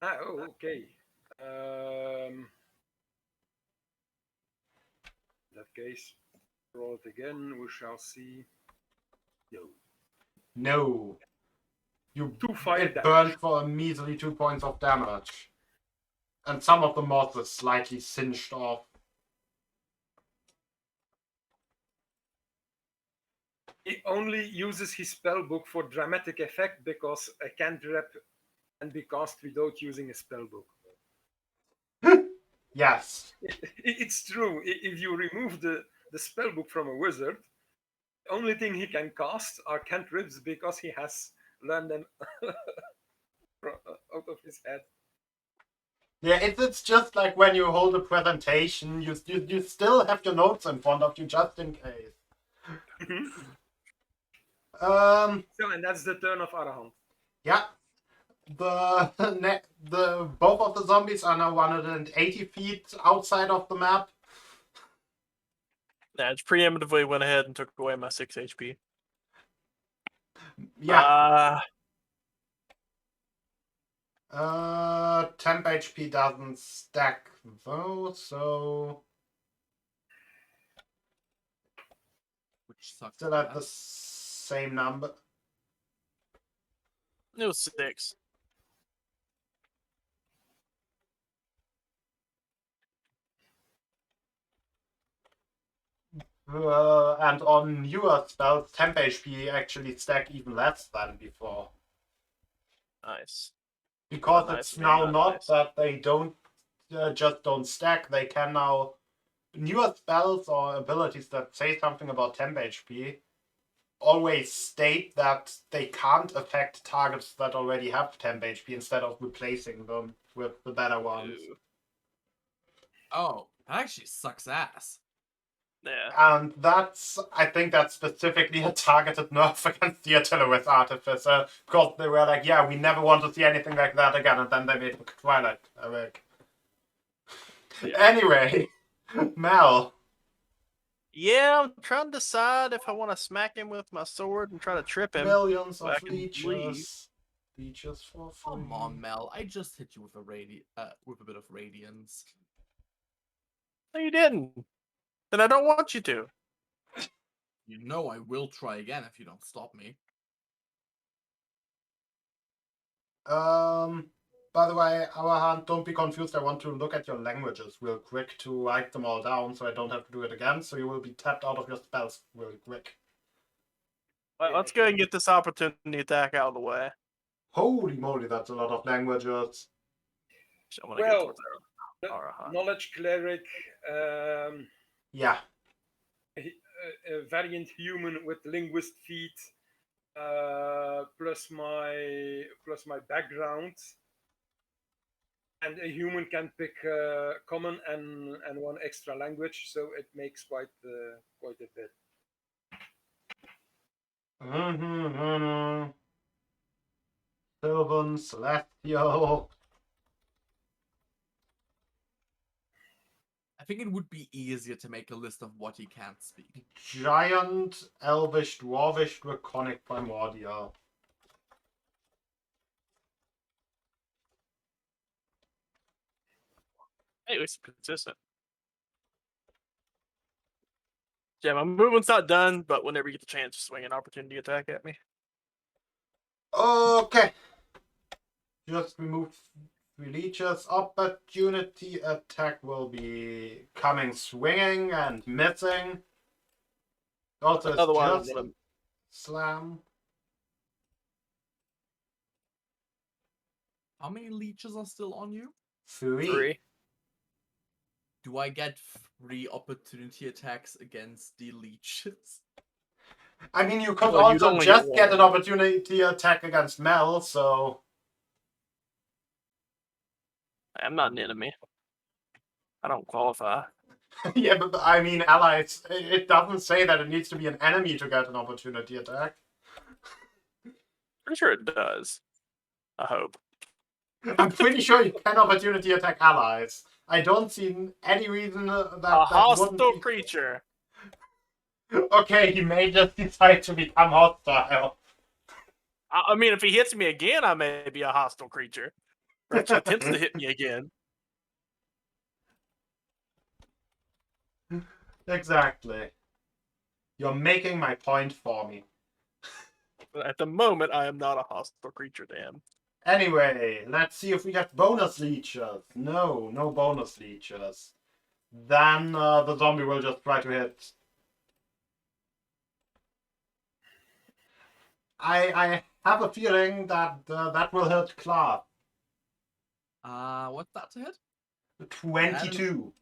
D: Ah, oh, okay. In that case, roll it again. We shall see. No.
B: No. You
D: 2 fire
B: it
D: damage.
B: burned for a measly 2 points of damage. And some of the moth is slightly singed off.
D: He only uses his spell book for dramatic effect because a cantrip can be cast without using a spell book.
B: Yes.
D: It's true. If you remove the spell book from a wizard, the only thing he can cast are cantrips because he has learned them out of his head.
B: Yeah, it's just like when you hold a presentation, you still have your notes in front of you just in case.
D: So, and that's the turn of Arahant.
B: Yeah. The both of the zombies are now 180 feet outside of the map.
C: Yeah, it preemptively went ahead and took away my 6 HP.
B: Yeah. Temp HP doesn't stack though, so
A: Which sucks.
B: still at the same number.
C: It was 6.
B: And on newer spells, temp HP actually stack even less than before.
C: Nice.
B: Because
C: Nice,
B: it's
C: man,
B: now
C: not
B: not
C: nice.
B: that they don't just don't stack. They can now newer spells or abilities that say something about temp HP always state that they can't affect targets that already have temp HP instead of replacing them with the better ones.
C: Ooh.
A: Oh, that actually sucks ass.
C: Yeah.
B: And I think that's specifically a targeted nerf against the Artillerist Artificer, because they were like, yeah, we never want to see anything like that again, and then they made Twilight Awake.
C: Yeah.
B: Anyway, Mel.
C: Yeah, I'm trying to decide if I want to smack him with my sword and try to trip him.
B: Millions
C: so I
B: of
C: can leave.
B: leeches. Leeches for free.
A: Come on, Mel. I just hit you with a bit of radiance.
C: No, you didn't. Then I don't want you to.
A: You know I will try again if you don't stop me.
B: By the way, Arahan, don't be confused. I want to look at your languages real quick to write them all down so I don't have to do it again. So you will be tapped out of your spells real quick.
C: Let's go and get this opportunity attack out of the way.
B: Holy moly, that's a lot of languages.
C: So I'm gonna
D: Well,
C: get towards Arahan.
D: Knowledge Cleric,
B: Yeah.
D: a variant human with linguist feat, plus my background, and a human can pick common and one extra language, so it makes quite a bit.
B: Sylvan, Celestial.
A: I think it would be easier to make a list of what he can't speak.
B: Giant, Elvish, Dwarvish, Draconic, Primordial.
C: Hey, at least it's consistent. Yeah, my movement's not done, but whenever you get the chance, swing an opportunity attack at me.
B: Okay. Just remove 3 leeches. Opportunity attack will be coming swinging and missing. Also, it's
C: Otherwise,
B: just
C: I'm gonna...
B: slam.
A: How many leeches are still on you?
B: 3.
A: Do I get 3 opportunity attacks against the leeches?
B: I mean, you could
C: Well, you'd
B: also
C: only
B: just
C: get
B: get an
C: one.
B: opportunity attack against Mel, so...
C: I'm not an enemy. I don't qualify.
B: Yeah, but I mean, allies. It doesn't say that it needs to be an enemy to get an opportunity attack.
C: Pretty sure it does. I hope.
B: I'm pretty sure you can opportunity attack allies. I don't see any reason that
C: A
B: that wouldn't
C: hostile
B: be.
C: creature.
B: Okay, he may just decide to become hostile.
C: I mean, if he hits me again, I may be a hostile creature. Or attempts to hit me again.
B: Exactly. You're making my point for me.
C: But at the moment, I am not a hostile creature to him.
B: Anyway, let's see if we get bonus leeches. No, no bonus leeches. Then the zombie will just try to hit. I have a feeling that that will hit Clark.
A: What's that to hit?
B: 22.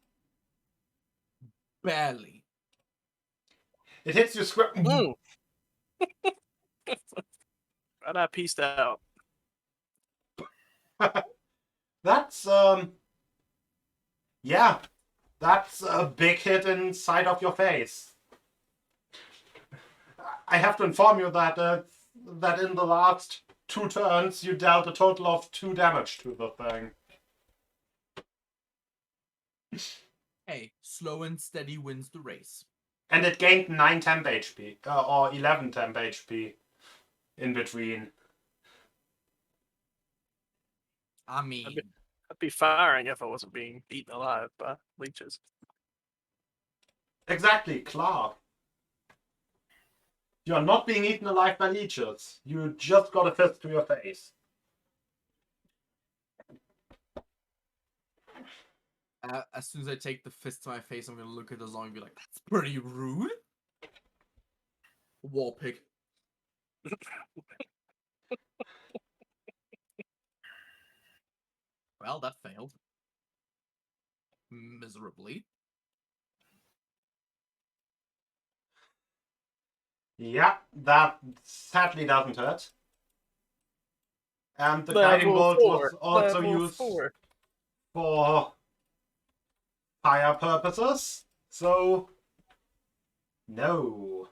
A: Barely.
B: It hits you square.
C: Mm. And I pieced out.
B: That's yeah, that's a big hit inside of your face. I have to inform you that that in the last 2 turns you dealt a total of 2 damage to the thing.
A: Hey, slow and steady wins the race.
B: And it gained 9 temp HP, or 11 temp HP in between.
A: I mean,
C: I'd be firing if I wasn't being eaten alive by leeches.
B: Exactly, Clark. You are not being eaten alive by leeches. You just got a fist to your face.
A: as soon as I take the fist to my face, I'm gonna look at the zombie and be like, "That's pretty rude." Wall pig. Well, that failed. Miserably.
B: Yeah, that sadly doesn't hurt. And the guiding bolt was also used for fire purposes. So, no.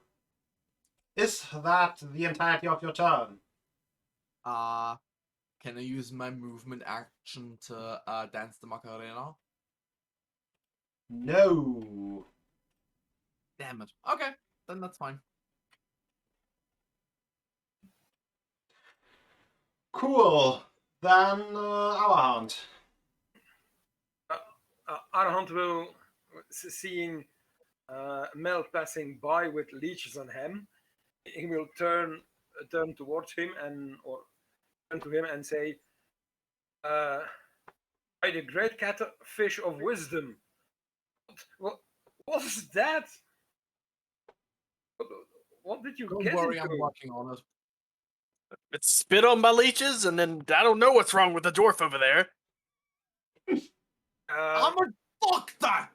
B: Is that the entirety of your turn?
A: Can I use my movement action to dance the Macarena?
B: No.
A: Damn it. Okay, then that's fine.
B: Cool. Then our hunt.
D: Arhant will, seeing Mel passing by with leeches on him, he will turn towards him or turn to him and say, "By the great catfish of wisdom, what was that? What did you
A: Don't
D: get
A: worry,
D: into?"
A: I'm working on it.
C: It's spit on my leeches, and then I don't know what's wrong with the dwarf over there.
A: I'm a doctor!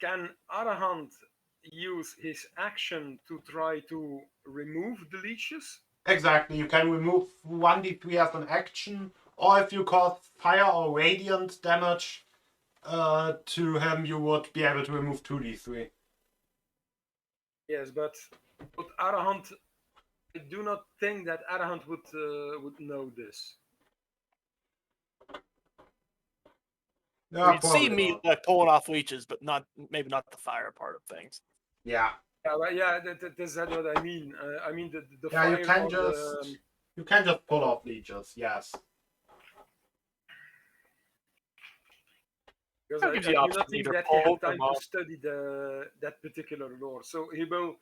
D: Can Arahant use his action to try to remove the leeches?
B: Exactly. You can remove 1d3 as an action, or if you cause fire or radiant damage to him, you would be able to remove 2d3.
D: Yes, but Arahant, I do not think that Arahant would know this.
B: Yeah,
C: You'd see
B: probably
C: me
B: not.
C: like pulling off leeches, but maybe not the fire part of things.
B: Yeah.
D: Yeah, well, yeah, that's what I mean. I mean the
B: Yeah,
D: fire
B: you can
D: or
B: just you can just pull off leeches. Yes.
D: because
C: That
D: I
C: gives
D: do
C: you the
D: not
C: option to
D: think
C: either
D: that he
C: pull
D: had time
C: them
D: to
C: off.
D: study that particular lore. So he will.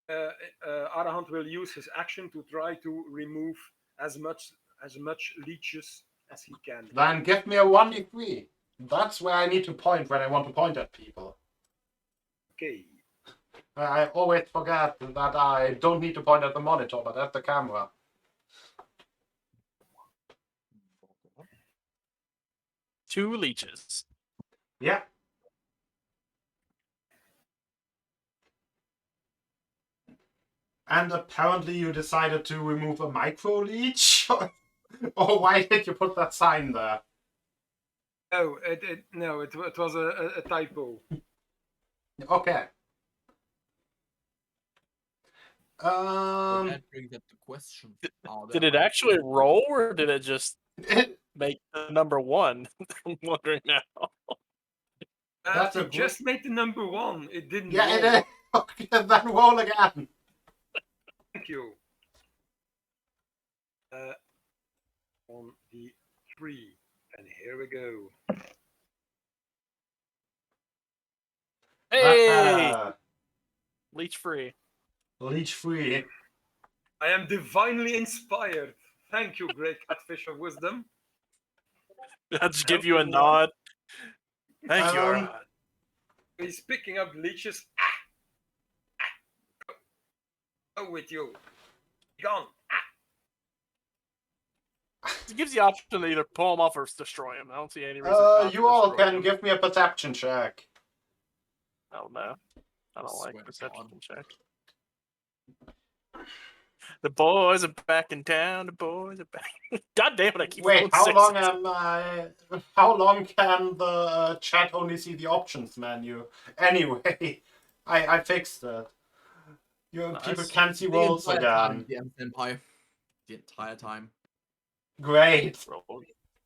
D: Arahant will use his action to try to remove as much leeches as he can.
B: Then give me a 1d3. That's where I need to point when I want to point at people.
D: Okay.
B: I always forget that I don't need to point at the monitor, but at the camera.
C: 2 leeches.
B: Yeah. And apparently you decided to remove a micro leech. Oh, why did you put that sign there?
D: Oh, it was a typo.
B: Okay.
A: So that brings up the question.
C: Did it actually roll, or did it just
B: it,
C: make the number 1? I'm wondering now.
B: That's a
D: It just made the number 1. It didn't
B: yeah,
D: roll.
B: it is. Okay, then roll again.
D: Thank you. On the 3. And here we go.
B: That's
C: Hey,
B: better.
C: leech free.
B: Leech free.
D: I am divinely inspired. Thank you, great catfish of wisdom.
C: I'll just give you a nod. Thank you,
B: Um,
C: Arhan.
D: He's picking up leeches. Go with you. Gone.
C: It gives you the option to either pull him off or destroy him. I don't see any reason not
B: you
C: to
B: all
C: destroy
B: can
C: him.
B: give me a perception check.
C: I don't know. I don't
A: Swear
C: like
A: to
C: perception
A: God.
C: check. The boys are back in town. The boys are back. God damn it! I keep
B: Wait,
C: rolling
B: how
C: sixes.
B: long am I? How long can the chat only see the options menu? Anyway, I fixed it. People
C: Nice.
B: can see
A: The
B: rolls
A: entire time,
B: again.
A: the Senpai. The entire time.
B: Great.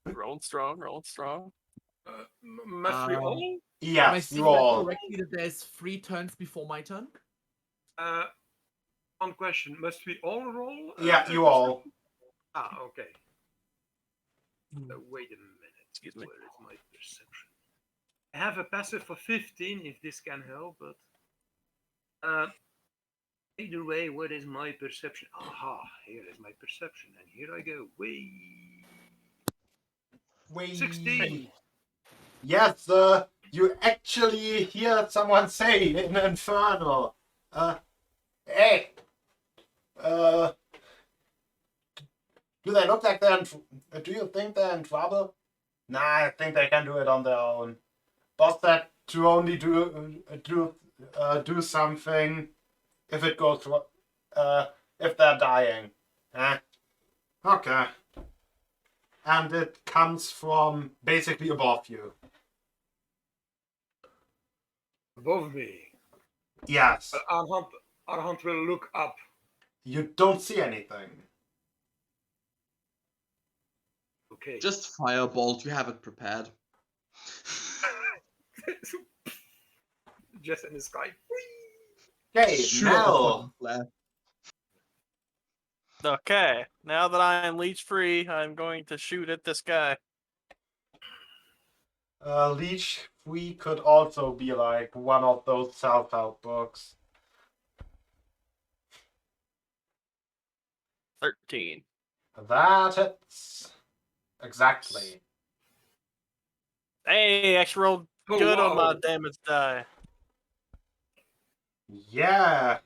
C: Rolling strong. Rolling strong.
D: Must we all?
A: Am I
B: Yes,
A: seeing
B: you
A: that
B: all.
A: correctly that there's 3 turns before my turn?
D: One question. Must we all roll?
B: Yeah, you all.
D: Okay. Wait a minute.
C: Excuse me.
D: Where is my perception? I have a passive for 15 if this can help, but either way, what is my perception? Aha, here is my perception, and here I go.
B: Wait.
D: 16.
B: Yes, you actually hear someone say in Infernal. Hey. Do they look like they're do you think they're in trouble? Nah, I think they can do it on their own. Boss said to only do something if it goes if they're dying. Okay. And it comes from basically above you.
D: Above me.
B: Yes.
D: Arhant will look up.
B: You don't see anything.
D: Okay.
E: Just firebolt, you have it prepared.
D: Just in the sky.
B: Okay,
E: Shoot at the
B: Mel.
E: fucking flare.
C: Okay. Now that I am leech free, I'm going to shoot at this guy.
B: Leech Free could also be like one of those self-help books.
C: 13.
B: That hits. Exactly.
C: Hey, actually rolled
D: Oh,
C: good on my
D: wow.
C: damage die.
B: Yeah.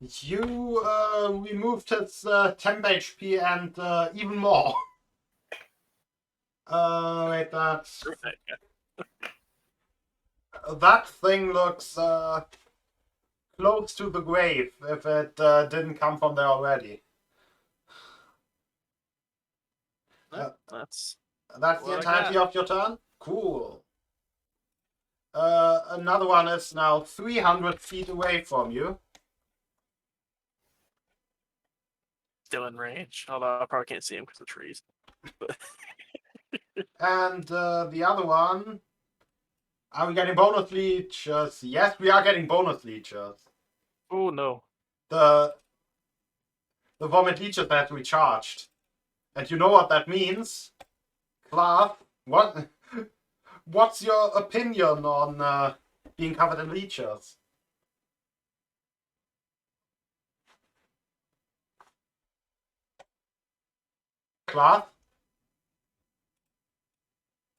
B: You removed its 10 HP and even more. Wait, that's...
C: Screw that guy.
B: That thing looks close to the grave if it didn't come from there already.
C: That's
B: That's the
C: what I
B: entirety
C: got.
B: of your turn? Cool. Another one is now 300 feet away from you.
C: Still in range. Although I probably can't see him because of trees. But
B: And the other one... Are we getting bonus leeches? Yes, we are getting bonus leeches.
C: oh no.
B: The vomit leeches have recharged. And you know what that means? Clav, what's your opinion on being covered in leeches? Clav?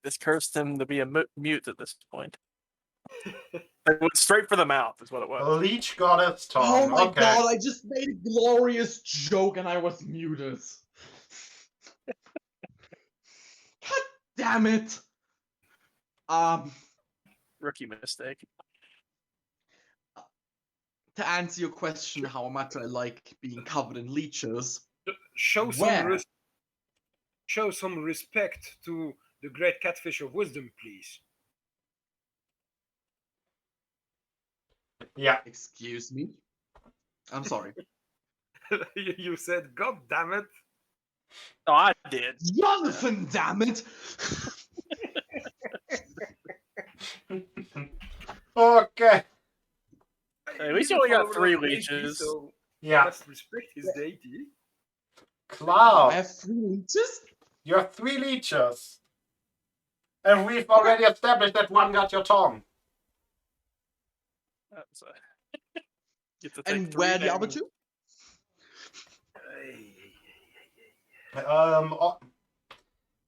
C: This cursed him to be a mute at this point. It went straight for the mouth, is what it
B: A
C: was.
B: leech got its tongue.
E: Oh my
B: Okay.
E: god, I just made a glorious joke and I was muted. God damn it.
C: Rookie mistake.
E: To answer your question how much I like being covered in leeches,
D: Show some
E: Where?
D: show some respect to the great catfish of wisdom, please.
B: Yeah.
E: Excuse me. I'm sorry.
D: You said, "God damn it!"
C: Oh, I did.
E: Jonathan, damn it!
B: Okay.
C: At least
D: He's
C: you
D: a
C: only got
D: follower
C: 3
D: of deity,
C: leeches.
D: so
B: Yeah.
D: must respect his deity.
E: I
B: Cloud,
E: have 3 leeches?
B: you have 3 leeches. And we've already established that one got your tongue.
C: That's get to take
E: And
C: 3
E: where are the other
C: damage.
E: 2?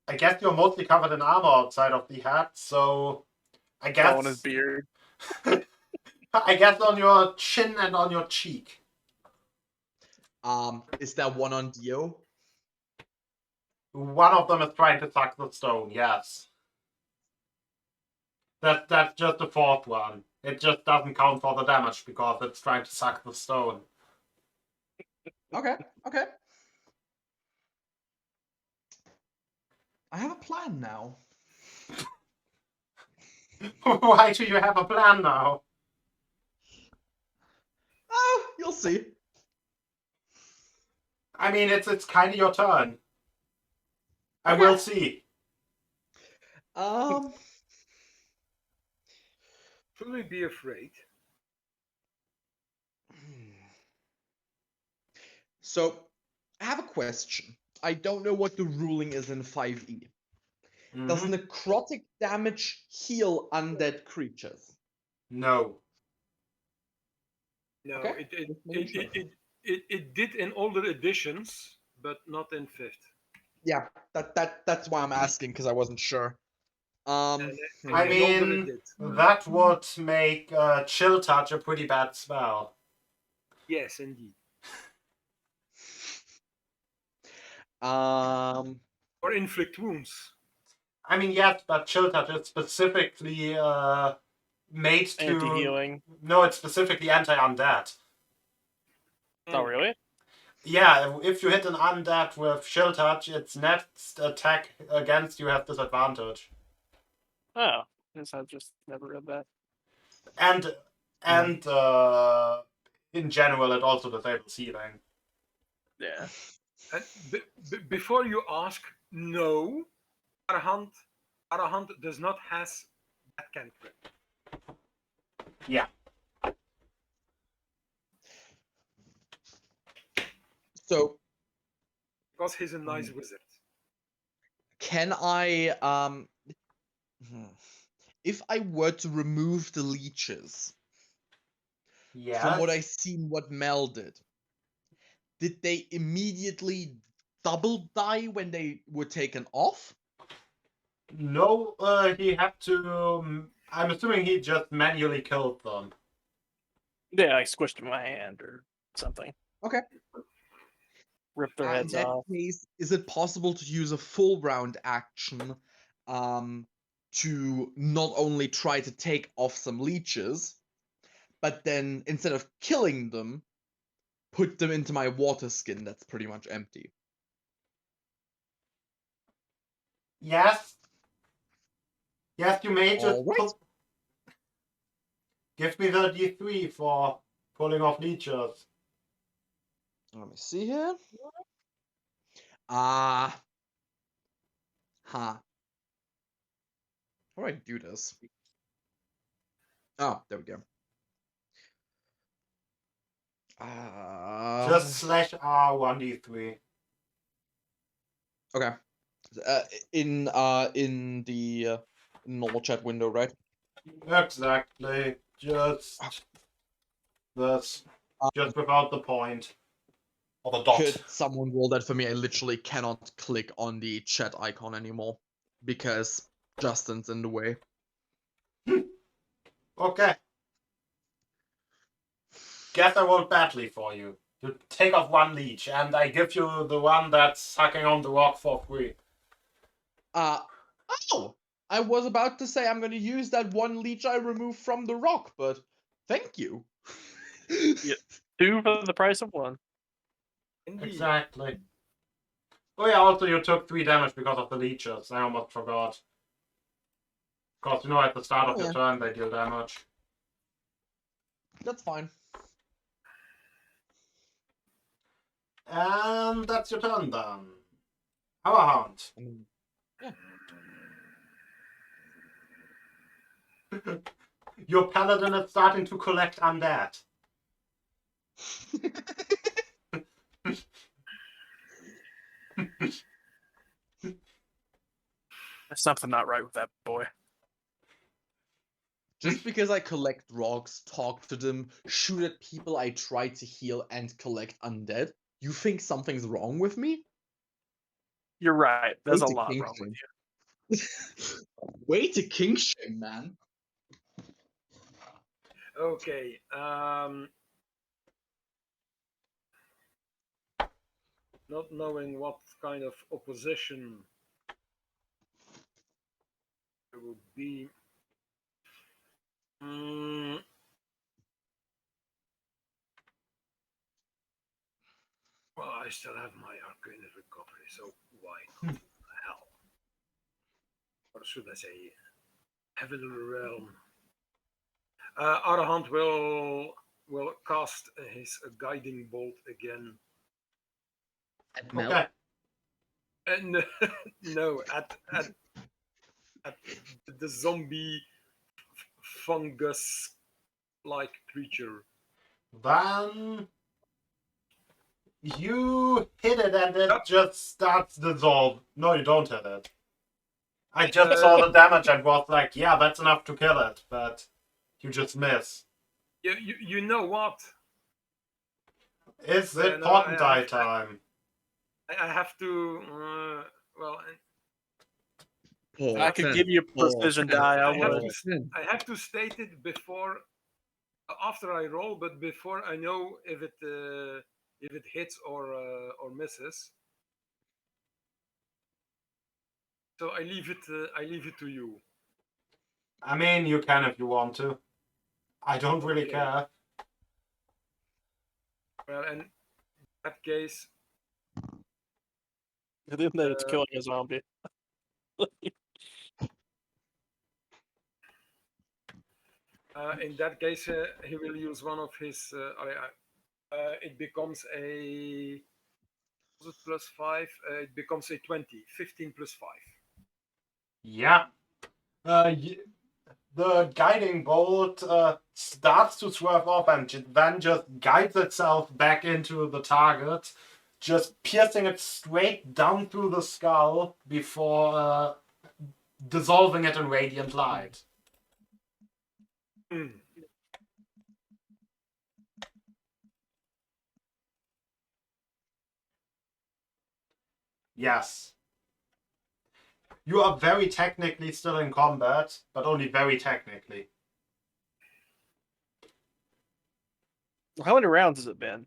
B: I guess you're mostly covered in armor outside of the hat, so I guess
C: On his beard.
B: I guess on your chin and on your cheek.
E: Is there one on Dio?
B: One of them is trying to suck the stone, yes. That's just the 4th one. It just doesn't count for the damage because it's trying to suck the stone.
E: Okay, okay. I have a plan now.
B: Why do you have a plan now?
E: Oh, you'll see.
B: I mean, it's kind of your turn. I
E: Okay.
B: will see.
D: Should we be afraid?
E: So, I have a question. I don't know what the ruling is in 5e. Does
B: Mhm.
E: necrotic damage heal undead creatures?
B: No.
D: No,
E: Okay.
D: it did in older editions, but not in 5th.
E: Yeah, that's why I'm asking, because I wasn't sure.
D: And
B: I
D: in older it
B: mean,
D: did.
B: that would make Chill Touch a pretty bad spell.
D: Yes, indeed. Or inflict wounds.
B: I mean, yes, but Chill Touch is specifically made to...
C: Anti-healing.
B: No, it's specifically anti-undead.
C: Oh, really?
B: Yeah, if you hit an undead with Chill Touch, its next attack against you has disadvantage.
C: Oh, guess I just never read that.
B: And in general, it also disables healing.
C: Yeah.
D: And before you ask, no, Arahant does not has that cantrip.
B: Yeah.
E: So,
D: Because he's a nice wizard.
E: can I, if I were to remove the leeches,
B: Yes.
E: from what I seen what Mel did they immediately double die when they were taken off?
B: No, he had to... I'm assuming he just manually killed them.
C: Yeah, I squished my hand or something.
E: Okay.
C: Ripped their
E: In
C: heads
E: that
C: off.
E: case, is it possible to use a full round action to not only try to take off some leeches, but then instead of killing them, put them into my water skin that's pretty much empty?
B: Yes. Yes, you may just
E: Alright.
B: Give me the D3 for pulling off leeches.
E: Let me see here. How do I do this? Oh, there we go.
B: Just /R 1D3.
E: Okay. In the normal chat window, right?
B: Exactly. Just this. Just without the point. Or the dot.
E: Could someone roll that for me? I literally cannot click on the chat icon anymore because Justin's in the way.
B: Okay. Guess I rolled badly for you. You take off one leech, and I give you the one that's sucking on the rock for free.
E: Oh! I was about to say I'm going to use that one leech I removed from the rock, but thank you.
C: Yeah. 2 for the price of 1.
D: Indeed.
B: Exactly. Oh yeah, also you took 3 damage because of the leeches. I almost forgot. Because you know at the start of
E: Oh,
B: your
E: yeah.
B: turn they deal damage.
E: That's fine.
B: And that's your turn then. Our hunt.
E: I mean, yeah.
B: Your paladin is starting to collect undead.
C: There's something not right with that boy.
E: Just because I collect rocks, talk to them, shoot at people I try to heal, and collect undead, you think something's wrong with me?
C: You're right. There's a
E: Way to
C: lot
E: king
C: wrong with
E: shame. Way to king shame, man.
D: Okay. Not knowing what kind of opposition there would be. Well, I still have my arcane recovery, so why not? Hell. Or should I say, Heavenly Realm. Arahant will cast his guiding bolt again.
E: At Mel?
B: Okay.
D: And no, at the zombie fungus-like creature.
B: Then you hit it and it
D: Yep.
B: just starts dissolve. No, you don't hit it. I just saw the damage and was like, yeah, that's enough to kill it, but you just miss.
D: You know what?
B: Is it
D: no,
B: Portentine time?
D: I have to. Well,
C: If I could give you a precision die, I would.
D: I have to state it before, after I roll, but before I know if it hits or misses. So I leave it to you.
B: I mean, you can if you want to. I don't really
D: Okay.
B: care.
D: Well, in that case,
C: Then it's killing a zombie.
D: in that case, he will use one of his. It becomes a. Was it +5? It becomes a 20. 15 +5.
B: Yeah. The guiding bolt starts to swerve off and then just guides itself back into the target, just piercing it straight down through the skull before dissolving it in radiant light.
D: Mm.
B: Yes. You are very technically still in combat, but only very technically.
C: How many rounds has it been?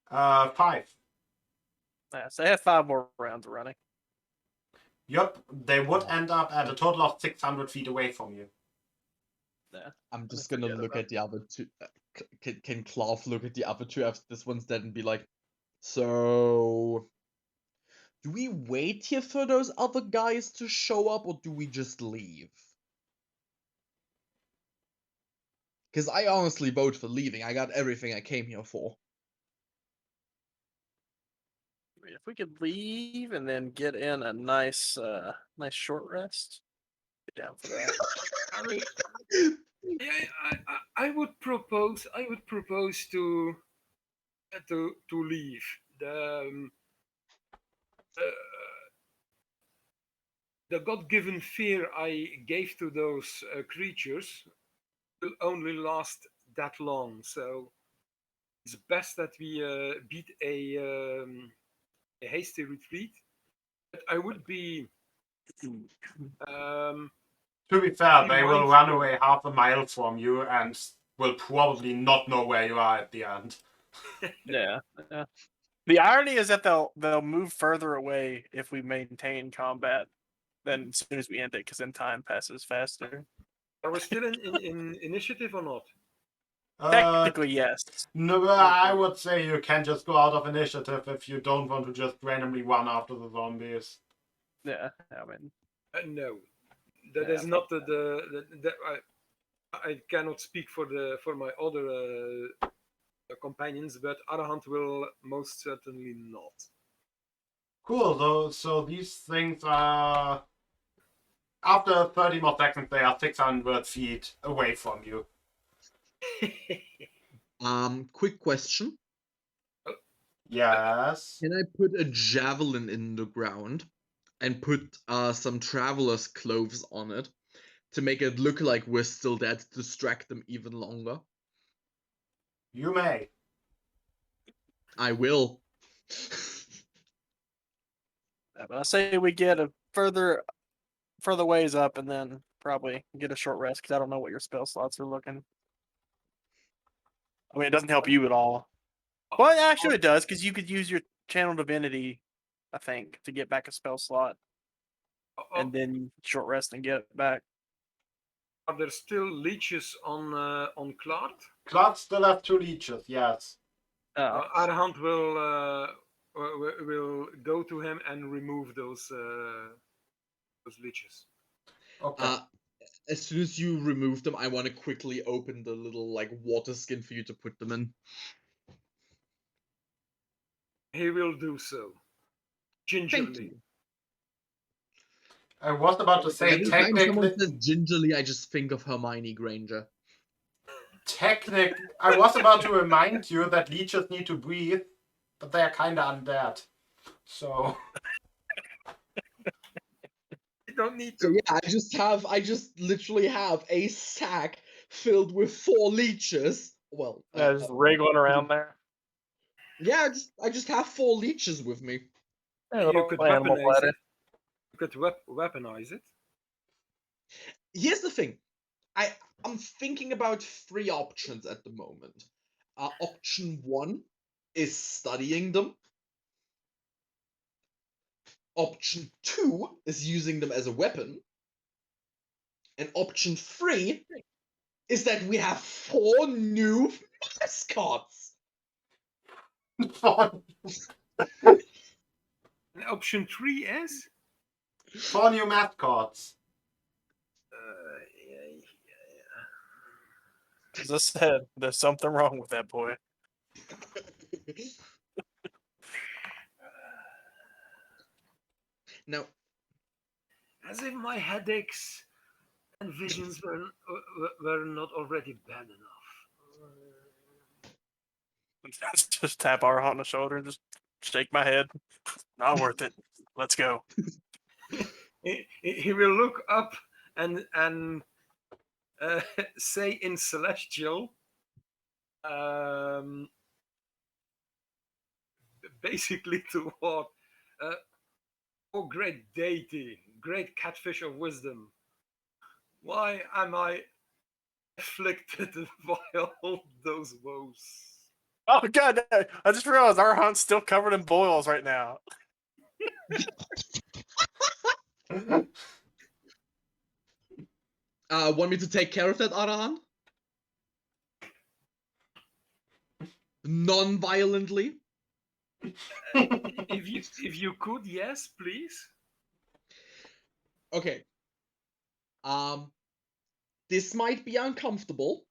B: 5.
C: Yeah, so I have 5 more rounds running.
B: Yep, they would end up at a total of 600 feet away from you.
C: Yeah.
E: I'm just gonna look at the other two. Can Cloth look at the other two after this one's dead and be like, so do we wait here for those other guys to show up or do we just leave? Because I honestly vote for leaving. I got everything I came here for.
C: If we could leave and then get in a nice short rest, get down for that.
D: I mean, I would propose to leave. The God-given fear I gave to those creatures will only last that long. So it's best that we beat a hasty retreat. But I would be.
B: To be fair,
D: Be
B: they will
D: mindful.
B: run away half a mile from you and will probably not know where you are at the end.
C: Yeah. The irony is that they'll move further away if we maintain combat than as soon as we end it, because then time passes faster.
D: Are we still in initiative or not?
C: Technically, yes.
B: No, I would say you can just go out of initiative if you don't want to just randomly run after the zombies.
C: Yeah, I mean,
D: No, that
C: Yeah,
D: is not the I cannot speak for my other companions, but Arahant will most certainly not.
B: Cool, so these things are... After 30 more seconds, they are 600 feet away from you.
E: Quick question.
B: Yes.
E: Can I put a javelin in the ground and put some traveler's clothes on it to make it look like we're still there to distract them even longer?
B: You may.
E: I will.
C: but I say we get a further ways up and then probably get a short rest because I don't know what your spell slots are looking. I mean, it doesn't help you at all. Well, actually, it does because you could use your channel divinity, I think, to get back a spell slot, and then short rest and get it back.
D: Are there still leeches on Clart?
B: Claude still have 2 leeches, yes.
D: Arahant will go to him and remove those leeches.
B: Okay.
E: As soon as you remove them, I want to quickly open the little like water skin for you to put them in.
D: He will do so. Gingerly.
B: I was about to say,
E: Every time someone
B: technically...
E: says gingerly, I just think of Hermione Granger.
B: I was about to remind you that leeches need to breathe, but they are kinda undead. So...
D: You don't need
E: So
D: to.
E: yeah, I just literally have a sack filled with 4 leeches. Well,
C: Yeah, just wriggling around there.
E: yeah, I just have 4 leeches with me.
C: Yeah,
D: You could
C: animal
D: weaponize
C: bladder.
D: it. You could weaponize it.
E: Here's the thing. I'm thinking about 3 options at the moment. Option 1 is studying them. Option 2 is using them as a weapon. And option 3 is that we have 4 new mascots.
D: And option 3 is?
B: 4 new mascots.
C: As I said, there's something wrong with that boy.
E: Now,
D: as if my headaches and visions were not already bad enough.
C: Just tap our on the shoulder and just shake my head. Not worth it. Let's go.
D: He will look up and say in Celestial, basically to what? Oh, great deity, great catfish of wisdom. Why am I afflicted by all those woes?
C: Oh god, I just realized our hunt's still covered in boils right now.
E: Want me to take care of that, Arahan? Non-violently?
D: If you could, yes, please.
E: Okay. This might be uncomfortable.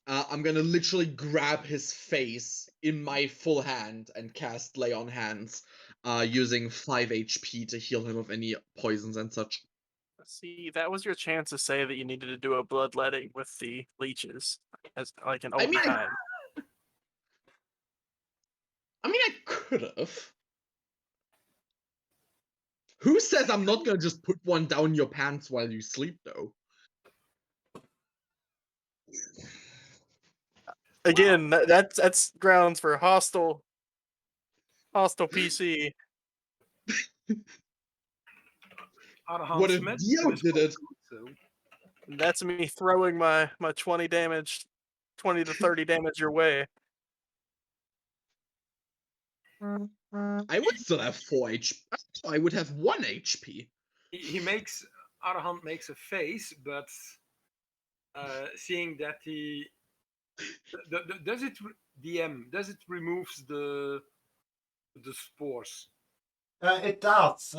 E: I'm gonna literally grab his face in my full hand and cast Lay on Hands, using 5 HP to heal him of any poisons and such.
C: See, that was your chance to say that you needed to do a bloodletting with the leeches, as like an old time.
E: I could have. Who says I'm not gonna just put one down your pants while you sleep, though?
C: Again, that's grounds for hostile PC.
E: What if Dio did it?
C: And that's me throwing my 20 to 30 damage your way.
E: I would still have 4 HP. I would have 1 HP.
D: Arahant makes a face, but seeing that he does it DM does it removes the spores.
B: It does.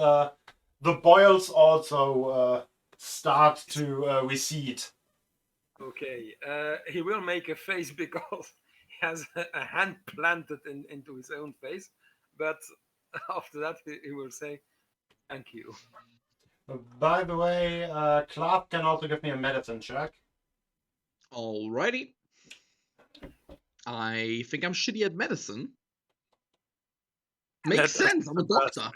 B: The boils also start to recede.
D: Okay, he will make a face because he has a hand planted into his own face, but after that he will say, "Thank you."
B: By the way, Clark can also give me a medicine check.
E: Alrighty. I think I'm shitty at medicine. Makes
C: That-
E: sense. I'm a doctor.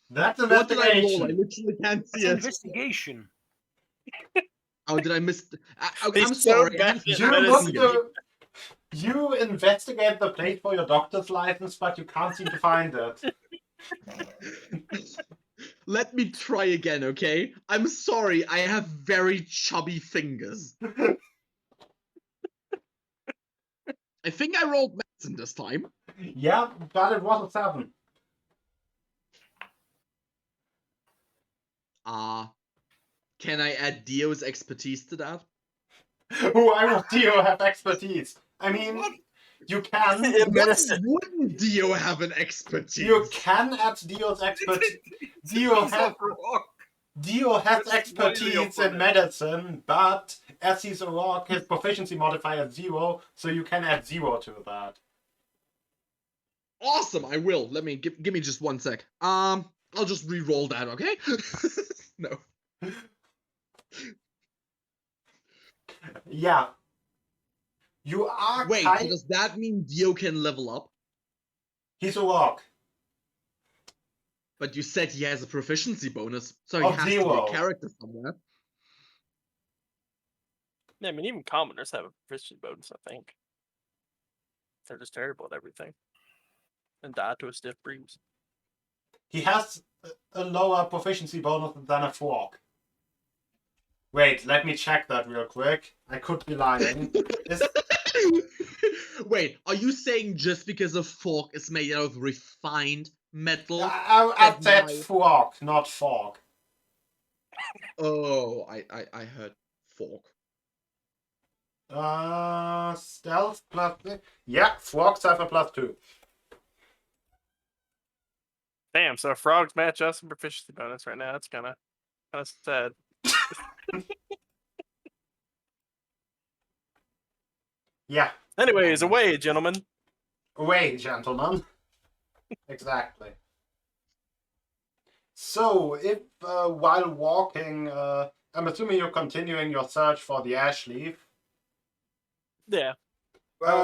B: That's
E: What did I roll? I
B: investigation.
E: literally can't see
D: It's
E: it.
D: investigation.
E: Oh, did I miss?
C: He's
E: I'm
C: so
E: sorry. I
C: bad
E: have
C: at
B: You
C: medicine.
B: look. You investigate the place for your doctor's license, but you can't seem to find it.
E: Let me try again, okay? I'm sorry. I have very chubby fingers. I think I rolled medicine this time.
B: Yeah, but it was a 7.
E: Can I add Dio's expertise to that?
B: Why would Dio have expertise? I mean,
E: What?
B: you can.
C: In
E: What
C: medicine.
E: wouldn't Dio have an expertise?
B: You can add Dio's expertise. Dio has expertise in medicine, but as he's a rock, his proficiency modifier is 0, so you can add 0 to that.
E: Awesome, I will. Let me give me just 1 sec. I'll just re-roll that, okay? No.
B: Yeah. You are
E: Wait, so does that mean Dio can level up?
B: He's a rock.
E: But you said he has a proficiency bonus, so he
B: Of
E: has to
B: 0.
E: be a character somewhere.
C: Yeah, I mean, even commoners have a proficiency bonus, I think. They're just terrible at everything. And die to a stiff breeze.
B: He has a lower proficiency bonus than a frog. Wait, let me check that real quick. I could be lying.
E: Wait, are you saying just because a fork is made out of refined metal?
B: I said frog, not fog.
E: Oh, I heard fork.
B: Stealth plus... Yeah, frogs have a +2.
C: Damn, so frogs match us in proficiency bonus right now. That's kind of sad.
B: Yeah.
C: Anyways, away, gentlemen.
B: Away, gentlemen. Exactly. So, if while walking, I'm assuming you're continuing your search for the ash leaf.
C: Yeah.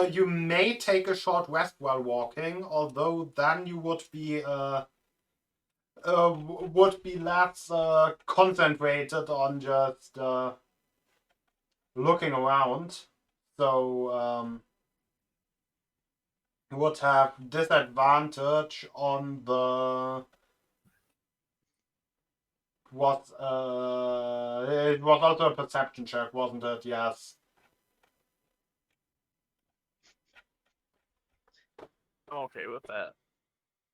B: You may take a short rest while walking, although then you would be less concentrated on just looking around. So you would have disadvantage on the it was also a perception check, wasn't it? Yes.
C: I'm okay with that.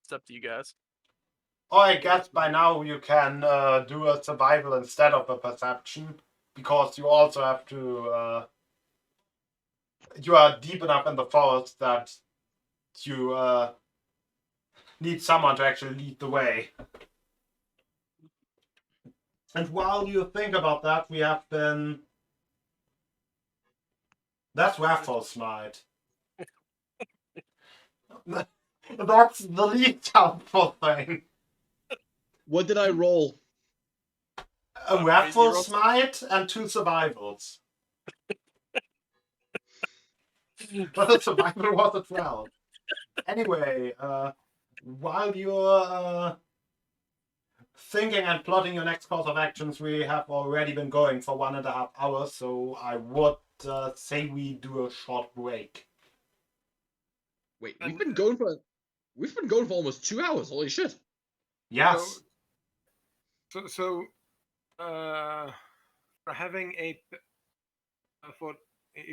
C: It's up to you guys.
B: Oh, I guess by now you can do a survival instead of a perception, because you also have to. You are deep enough in the forest that you need someone to actually lead the way. And while you think about that, we have been. That's Raffle Smite. That's the least helpful thing.
E: What did I roll?
B: A Raffle Smite and 2 survivals. But the survival was a 12. Anyway, while you're thinking and plotting your next course of actions, we have already been going for 1.5 hours, so I would say we do a short break.
E: Wait, we've been going for almost 2 hours. Holy shit!
B: Yes.
D: So for having if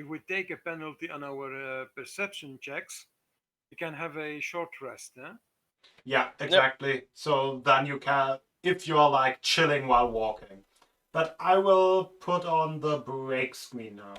D: we take a penalty on our perception checks, we can have a short rest, huh?
B: Yeah, exactly. Yep. So then you can. if you're like chilling while walking. But I will put on the break screen now.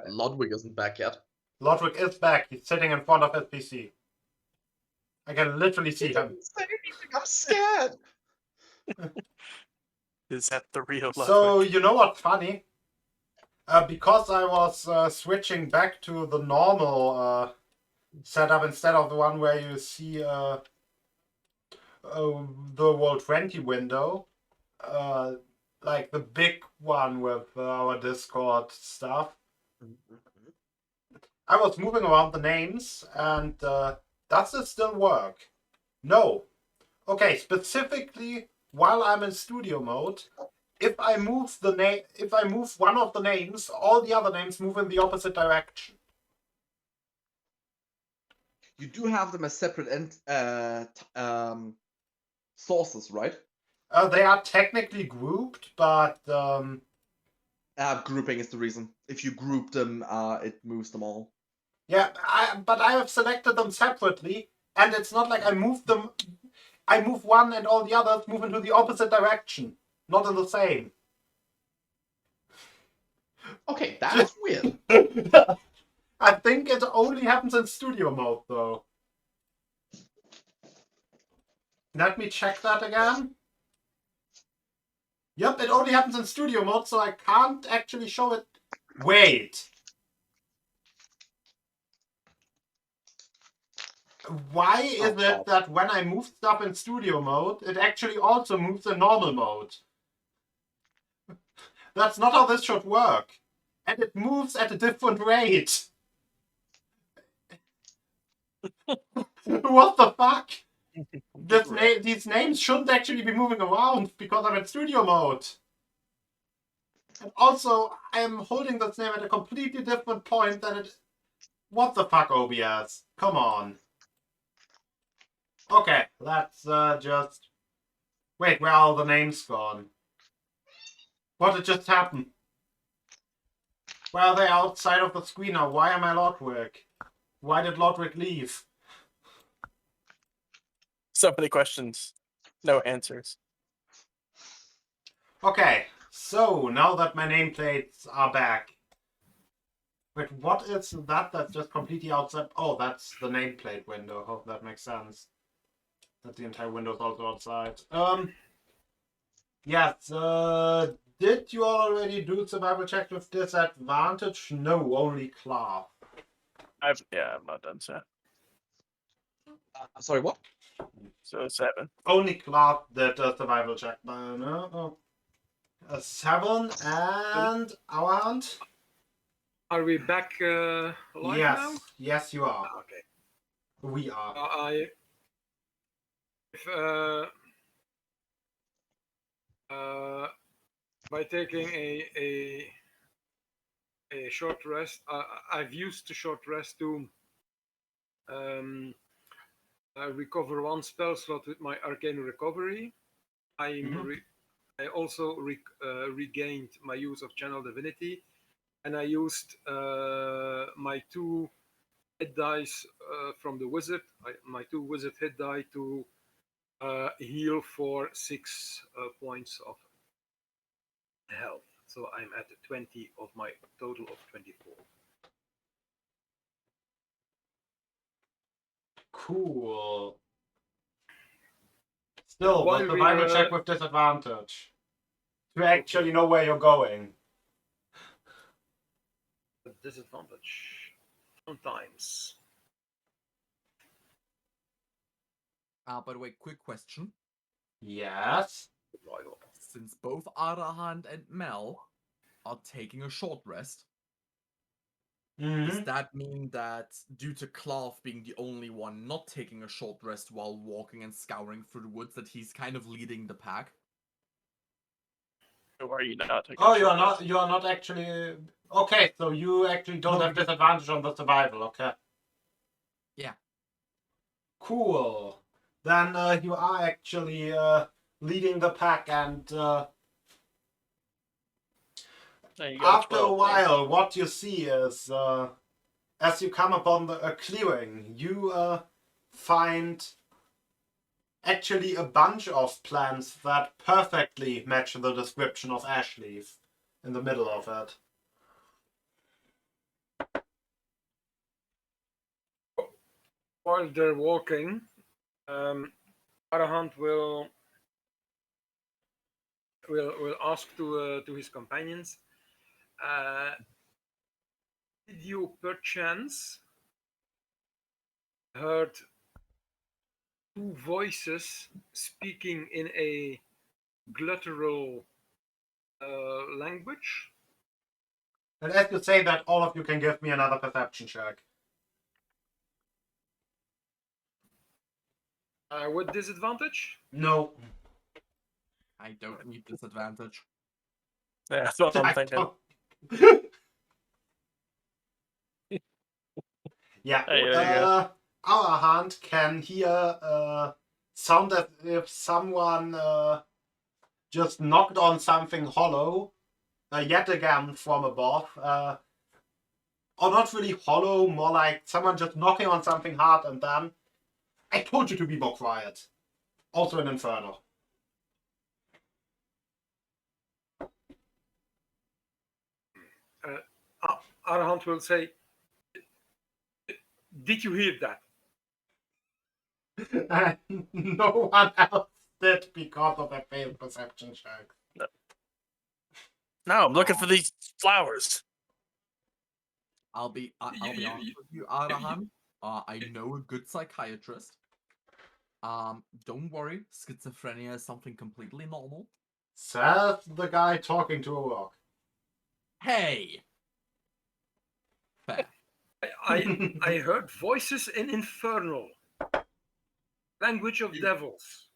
E: Ludwig isn't back yet.
B: Lodrick is back. He's sitting in front of his PC. I can literally see him.
E: I'm scared.
C: Is that the real
B: So,
C: Ludwig?
B: you know what's funny? Because I was switching back to the normal setup instead of the one where you see the Roll20 window, like the big one with our Discord stuff, I was moving around the names, and does it still work? No. Okay, specifically while I'm in studio mode, if I move one of the names, all the other names move in the opposite direction.
E: You do have them as separate sources, right?
B: They are technically grouped, but
E: Grouping is the reason. If you group them, it moves them all.
B: yeah, but I have selected them separately, and it's not like I move them. I move one and all the others move into the opposite direction, not in the same.
E: Okay, that's weird.
B: I think it only happens in studio mode, though. Let me check that again. Yep, it only happens in studio mode, so I can't actually show it. Wait. Why is it that when I move stuff in studio mode, it actually also moves in normal mode? That's not how this should work. And it moves at a different rate. What the fuck? These names shouldn't actually be moving around because I'm in studio mode. And also, I am holding this name at a completely different point than it... What the fuck, OBS? Come on. Okay, let's just... Wait, where are all the names gone? What did just happen? Why are they outside of the screen now? Why am I Lodwick? Why did Lodwick leave?
C: So many questions, no answers.
B: Okay, so now that my nameplates are back. Wait, what is that that's just completely outside? Oh, that's the nameplate window. Hope that makes sense. That the entire window is also outside. Yes, did you already do survival check with disadvantage? No, only Clark.
C: I've not done so.
E: Sorry, what?
C: So 7.
B: Only Clark did a survival check. No. A 7 and our hand.
D: Are we back live
B: Yes,
D: now?
B: yes, you are.
D: Okay.
B: We are.
D: By taking a short rest, I've used the short rest to recover one spell slot with my arcane recovery. I also regained my use of channel divinity, and I used my 2 hit dice from the wizard, my 2 wizard hit die to heal for 6 points of health. So I'm at 20 of my total of 24.
B: Cool. Still,
D: While
B: the survival check with disadvantage. To actually know where you're going.
D: Disadvantage. Sometimes.
A: By the way, quick question.
B: Yes.
A: Since both Arahant and Mel are taking a short rest, does that mean that due to Clark being the only one not taking a short rest while walking and scouring through the woods, that he's kind of leading the pack?
C: Or are you not taking
B: Oh, you are not actually... Okay, so you actually don't have disadvantage on the survival, okay.
A: Yeah.
B: Cool. Then you are actually leading the pack, and after a while, what you see is, as you come upon a clearing, you find actually a bunch of plants that perfectly match the description of ash leaf in the middle of it.
D: While they're walking, Arahant will ask to his companions, did you perchance heard two voices speaking in a gluttural language?
B: And as you say that, all of you can give me another perception check.
D: With disadvantage?
B: No.
A: I don't need disadvantage.
C: Yeah, that's what I'm
B: I
C: thinking.
B: don't. Yeah.
C: Hey, there you go.
B: Our hand can hear sound as if someone just knocked on something hollow, yet again from above. Or not really hollow, more like someone just knocking on something hard and then, I told you to be more quiet. Also an Inferno.
D: Arahant will say, did you hear that?
B: And no one else did because of a failed perception check.
C: No, I'm looking for these flowers.
A: I'll be honest with you, Arahan. I know a good psychiatrist. Don't worry, schizophrenia is something completely normal.
B: Says the guy talking to a rock.
A: Hey! Fair.
D: I heard voices in Infernal. Language of devils.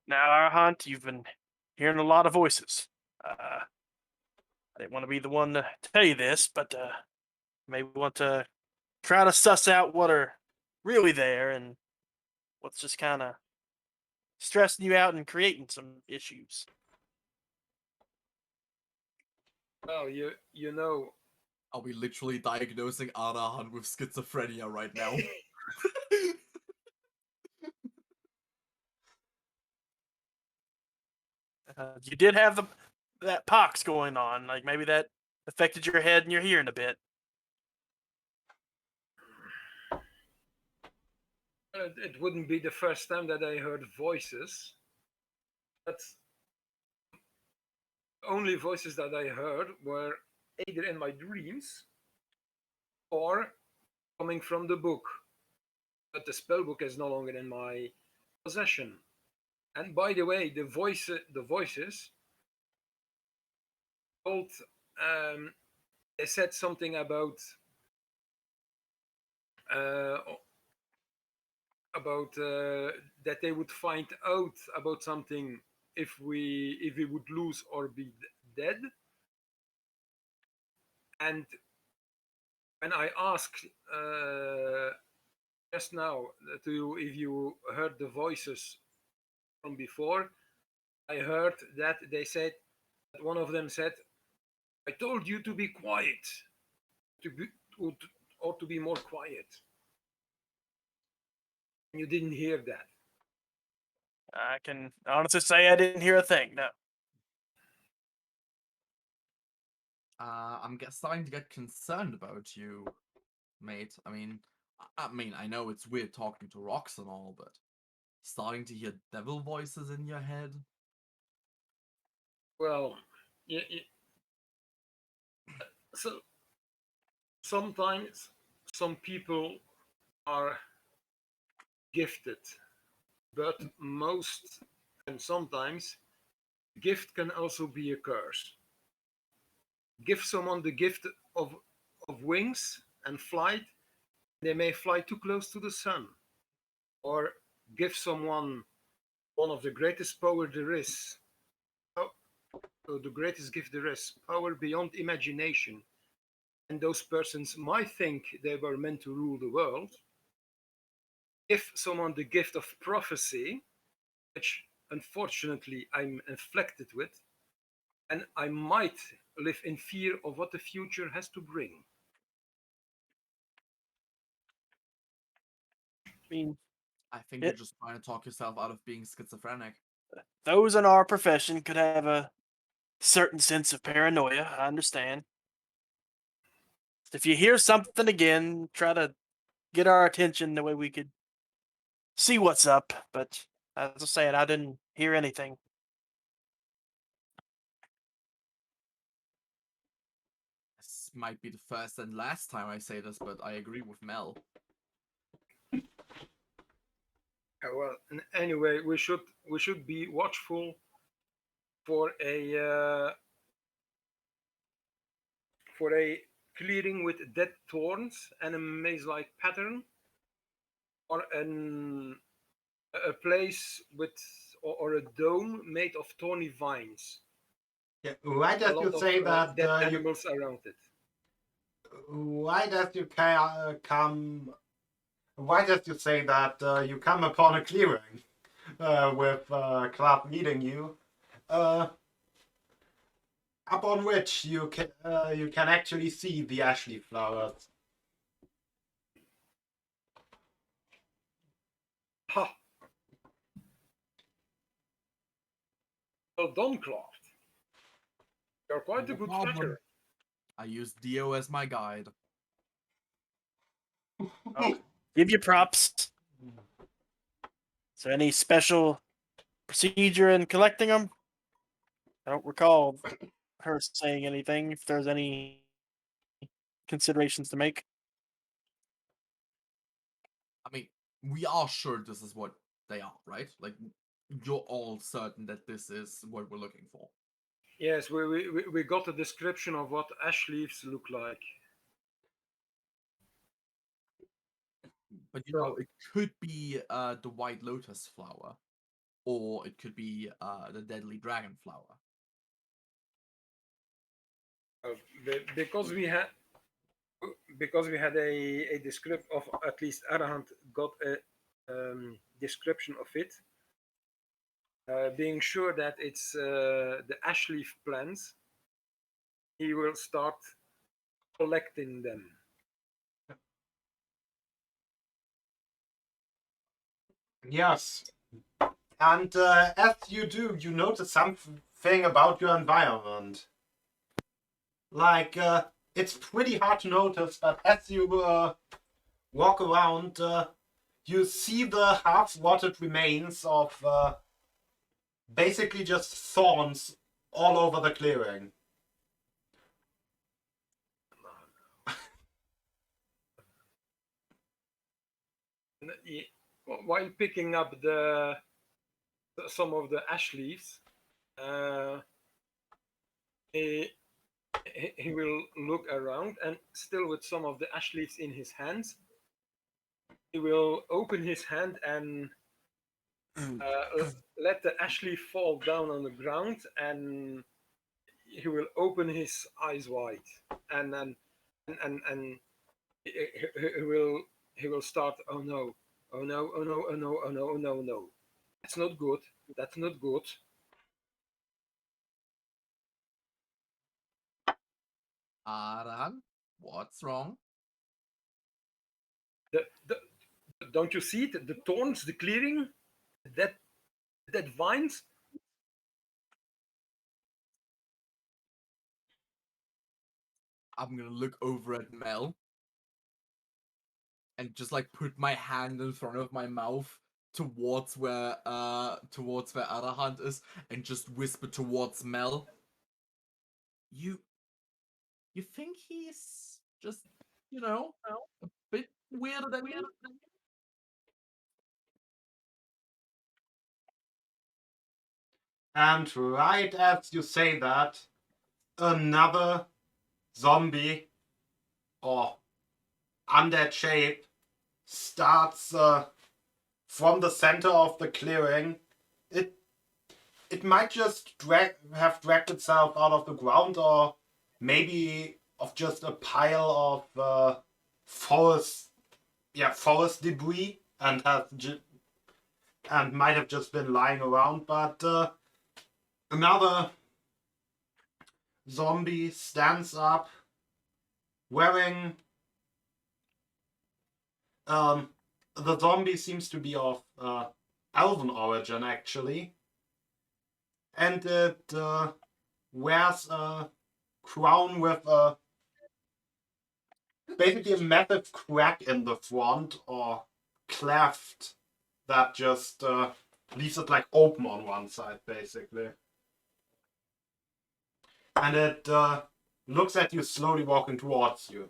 C: Now, Arahant, you've been hearing a lot of voices. I didn't want to be the one to tell you this, but maybe want to try to suss out what are really there and what's just kind of stressing you out and creating some issues.
D: Well, you know,
A: Are we literally diagnosing Arahan with schizophrenia right now?
C: You did have that pox going on. Like maybe that affected your head and your hearing a bit.
D: it wouldn't be the first time that I heard voices. That's only voices that I heard were either in my dreams or coming from the book. But the spell book is no longer in my possession. And by the way, the voices told, they said something about that they would find out about something if we would lose or be dead. And when I asked just now to you if you heard the voices from before, I heard that they said that one of them said, "I told you to be quiet, to be or to be more quiet." You didn't hear that.
C: I can honestly say I didn't hear a thing. No.
A: I'm starting to get concerned about you, mate. I mean, I know it's weird talking to rocks and all, but starting to hear devil voices in your head.
D: Well, so sometimes some people are gifted, but most and sometimes gift can also be a curse. Give someone the gift of wings and flight, they may fly too close to the sun. Or give someone one of the greatest power there is, the greatest gift there is, power beyond imagination. And those persons might think they were meant to rule the world. Give someone the gift of prophecy, which unfortunately I'm inflected with, and I might live in fear of what the future has to bring.
C: I mean,
A: I think you're just trying to talk yourself out of being schizophrenic.
C: those in our profession could have a certain sense of paranoia. I understand. If you hear something again, try to get our attention the way we could see what's up. But as I said, I didn't hear anything.
A: This might be the first and last time I say this, but I agree with Mel.
D: Well, anyway, we should be watchful for a clearing with dead thorns and a maze-like pattern, or a place with or a dome made of thorny vines.
B: Yeah, why
D: A
B: does
D: lot
B: you
D: of
B: say that
D: dead
B: you?
D: animals around it.
B: Why does you come? Why does you say that you come upon a clearing with Clark leading you, upon which you can actually see the Ashley flowers?
D: Ha! Well done, Clark. You're quite
A: No
D: a good
A: problem.
D: tracker.
A: I use Dio as my guide.
C: Oh, give you props. Is there any special procedure in collecting them? I don't recall her saying anything. If there's any considerations to make.
A: I mean, we are sure this is what they are, right? Like, you're all certain that this is what we're looking for.
D: Yes, we got a description of what ash leaves look like.
A: But you know, it could be the white lotus flower, or it could be the deadly dragon flower.
D: Because we had a description of, at least Arahant got a description of it, being sure that it's the ash leaf plants, he will start collecting them.
B: Yes. And as you do, you notice something about your environment. Like, it's pretty hard to notice, but as you walk around, you see the half-rotted remains of basically just thorns all over the clearing.
D: While picking up some of the ash leaves, he will look around, and still with some of the ash leaves in his hands, he will open his hand and let the ash leaf fall down on the ground, and he will open his eyes wide, and then and he will start. Oh no! Oh no! Oh no! Oh no! Oh no! Oh no! No! That's not good. That's not good.
A: Aran, what's wrong?
D: The don't you see it? The thorns, the clearing, that vines.
A: I'm gonna look over at Mel and just like put my hand in front of my mouth towards where Arahant is, and just whisper towards Mel. You think he's just, a bit weirder than me?
B: And right as you say that, another zombie or undead shape starts from the center of the clearing. It might just have dragged itself out of the ground, or maybe of just a pile of forest debris, and and might have just been lying around. But another zombie stands up, wearing the zombie seems to be of elven origin, actually, and it wears a crown with a basically a massive crack in the front or cleft that just leaves it like open on one side, basically. And it looks at you slowly walking towards you.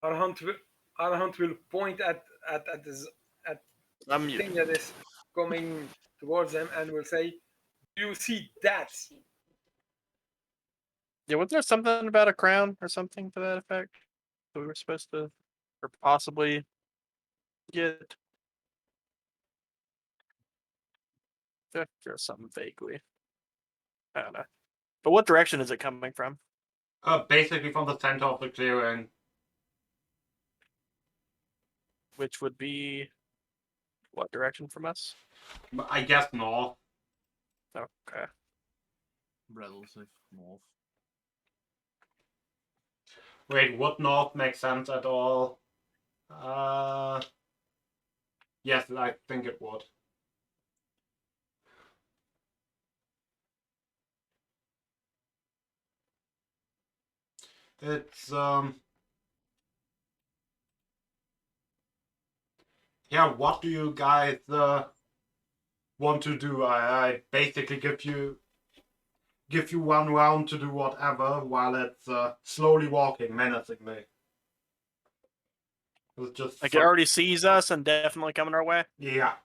D: Arahant will point at this at
C: I'm
D: the thing that is coming towards them and will say, "Do you see that?"
C: Yeah, wasn't there something about a crown or something to that effect that we were supposed to, or possibly get? There's something vaguely. I don't know. But what direction is it coming from?
B: Basically from the center of the clearing.
C: Which would be what direction from us?
B: I guess north.
C: Okay.
A: Relative north.
B: Wait, would north make sense at all? Yes, I think it would. It's yeah, what do you guys want to do? I basically give you one round to do whatever while it's slowly walking menacingly. It's just
C: Like it already sees us and definitely coming our way?
B: yeah.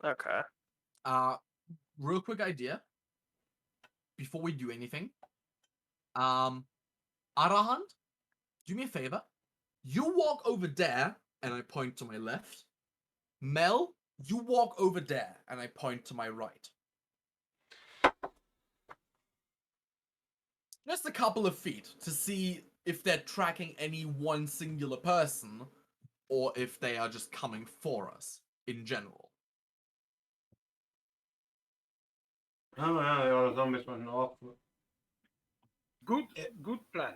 C: Okay.
A: Real quick idea. Before we do anything. Arahant, do me a favor. You walk over there, and I point to my left. Mel, you walk over there, and I point to my right. Just a couple of feet to see if they're tracking any one singular person, or if they are just coming for us in general.
B: Oh yeah, the zombies went north.
D: Good plan.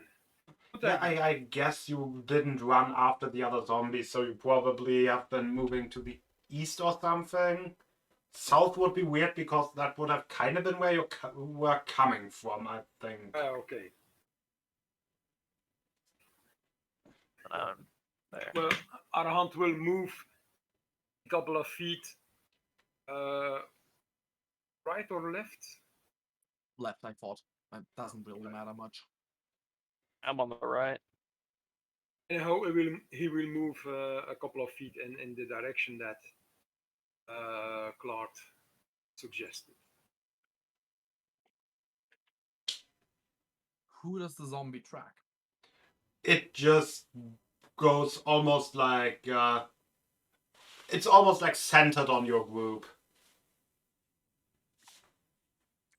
D: Good
B: Yeah,
D: idea.
B: I guess you didn't run after the other zombies, so you probably have been moving to the east or something. South would be weird because that would have kind of been where you were coming from, I think.
D: Okay.
C: There.
D: Well, Arahant will move a couple of feet, right or left.
A: Left, I thought. It doesn't really matter much.
C: I'm on the right.
D: Anyhow, he will move a couple of feet in the direction that Claude suggested.
A: Who does the zombie track?
B: It just goes almost like it's almost like centered on your group.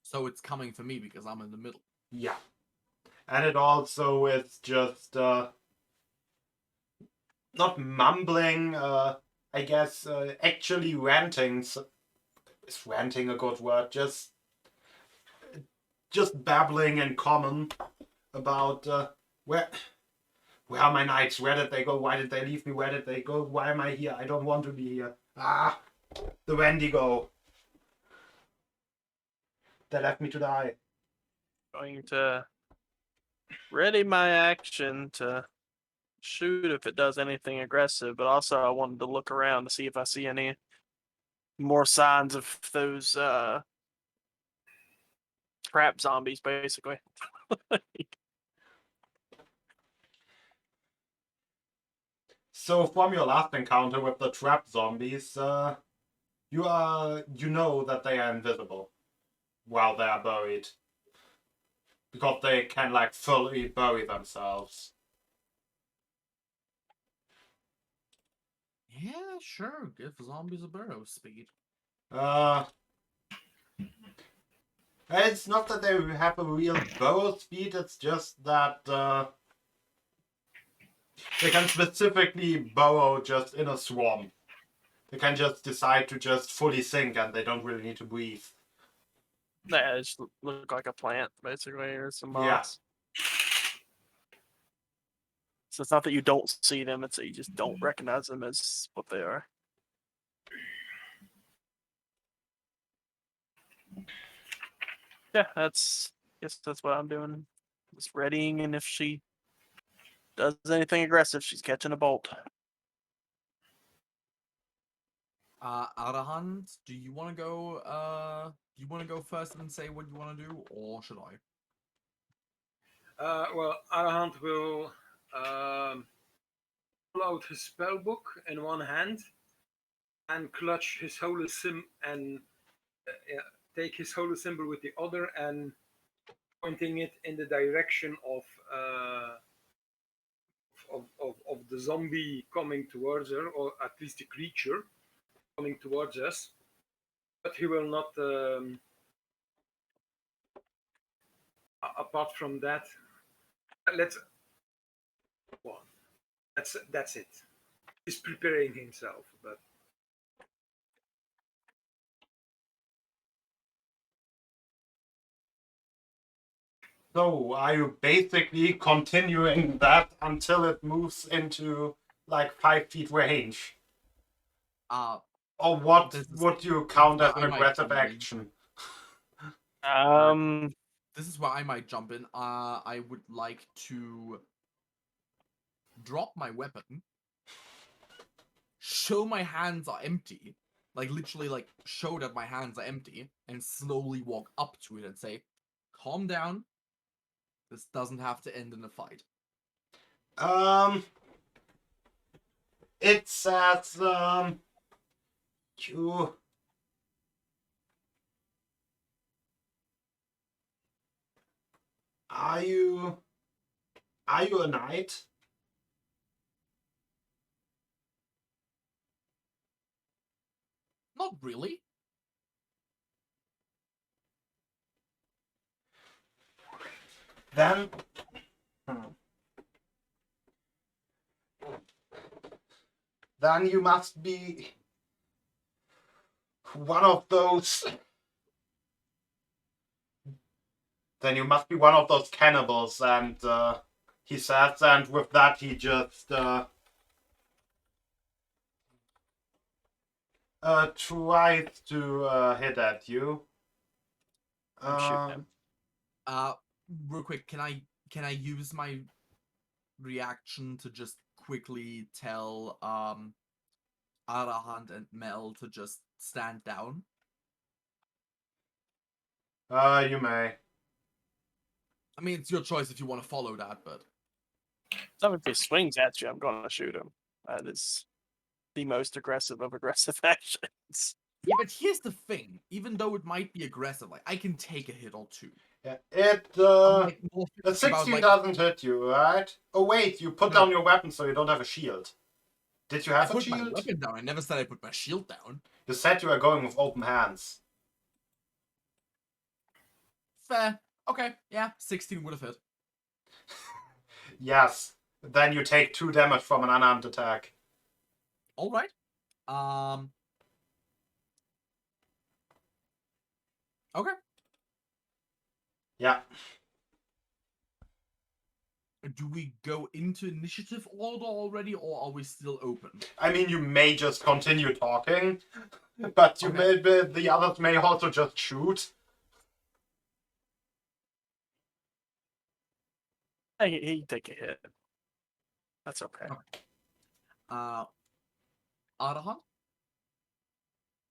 A: So it's coming for me because I'm in the middle.
B: Yeah. And it also is just not mumbling, I guess actually ranting. Is ranting a good word? Just babbling in common about where are my knights? Where did they go? Why did they leave me? Where did they go? Why am I here? I don't want to be here. Ah, the Wendigo. They left me to die.
C: Going to ready my action to shoot if it does anything aggressive, but also I wanted to look around to see if I see any more signs of those trap zombies, basically.
B: So from your last encounter with the trap zombies, you know that they are invisible while they are buried. Because they can like fully bury themselves.
A: Yeah, sure. Give zombies a burrow speed.
B: It's not that they have a real burrow speed, it's just that they can specifically burrow just in a swamp. They can just decide to just fully sink and they don't really need to breathe.
C: Yeah, it just look like a plant, basically, or some
B: Yeah.
C: moss. So it's not that you don't see them; it's that you just don't recognize them as what they are. Yeah, guess that's what I'm doing. Just readying, and if she does anything aggressive, she's catching a bolt.
A: Arahant, do you want to go? Do you want to go first and say what you want to do, or should I?
D: Well, Arahant will pull out his spell book in one hand and clutch his holy and take his holy symbol with the other and pointing it in the direction of the zombie coming towards her, or at least the creature coming towards us. But he will not. Apart from that, let's. Well, that's it. He's preparing himself, but.
B: So, are you basically continuing that until it moves into like 5 feet range? Or what
A: This is-
B: would you count as
A: I
B: an
A: might
B: aggressive
A: jump in.
B: action?
A: This is where I might jump in. I would like to drop my weapon, show my hands are empty, like literally like show that my hands are empty, and slowly walk up to it and say, calm down. This doesn't have to end in a fight.
B: It says, you... Are you a knight?
A: Not really.
B: Then... Then you must be one of those... Then you must be one of those cannibals, and he says, and with that he just tries to hit at you.
C: I'm shooting him.
A: Real quick, can I use my reaction to just quickly tell Arahant and Mel to just stand down?
B: You may.
A: I mean, it's your choice if you want to follow that, but
C: So if he swings at you, I'm going to shoot him. That is the most aggressive of aggressive actions.
A: yeah. But here's the thing: even though it might be aggressive, like I can take a hit or two.
B: Yeah, it
A: I'm, like, more
B: the
A: thinking about,
B: 16
A: like,
B: doesn't hit you, right? Oh wait, you put
A: No.
B: down your weapon so you don't have a shield. Did you
A: I
B: have a
A: put my
B: shield?
A: weapon down. I never said I put my shield down.
B: You said you were going with open hands.
A: Fair. Okay. Yeah, 16 would have hit.
B: Yes. Then you take 2 damage from an unarmed attack.
A: All right. Okay.
B: Yeah.
A: Do we go into initiative order already, or are we still open?
B: I mean, you may just continue talking, but you
A: Okay.
B: the others may also just shoot.
C: He take a hit. That's okay.
A: Arahant,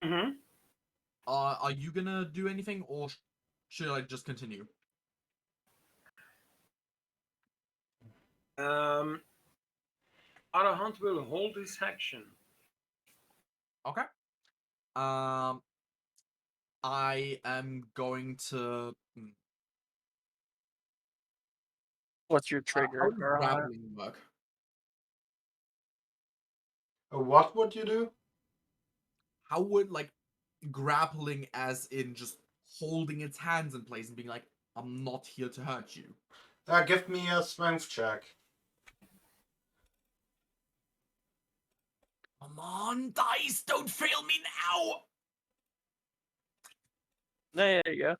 D: Mm-hmm.
A: are you gonna do anything, or should I just continue?
D: Arahant will hold his action.
A: Okay. I am going to.
C: What's your
A: How
C: trigger?
A: does grappling work?
B: What would you do?
A: How would, like, grappling as in just holding its hands in place and being like, I'm not here to hurt you?
B: Give me a strength check.
A: Come on, dice, don't fail me now!
C: There you go.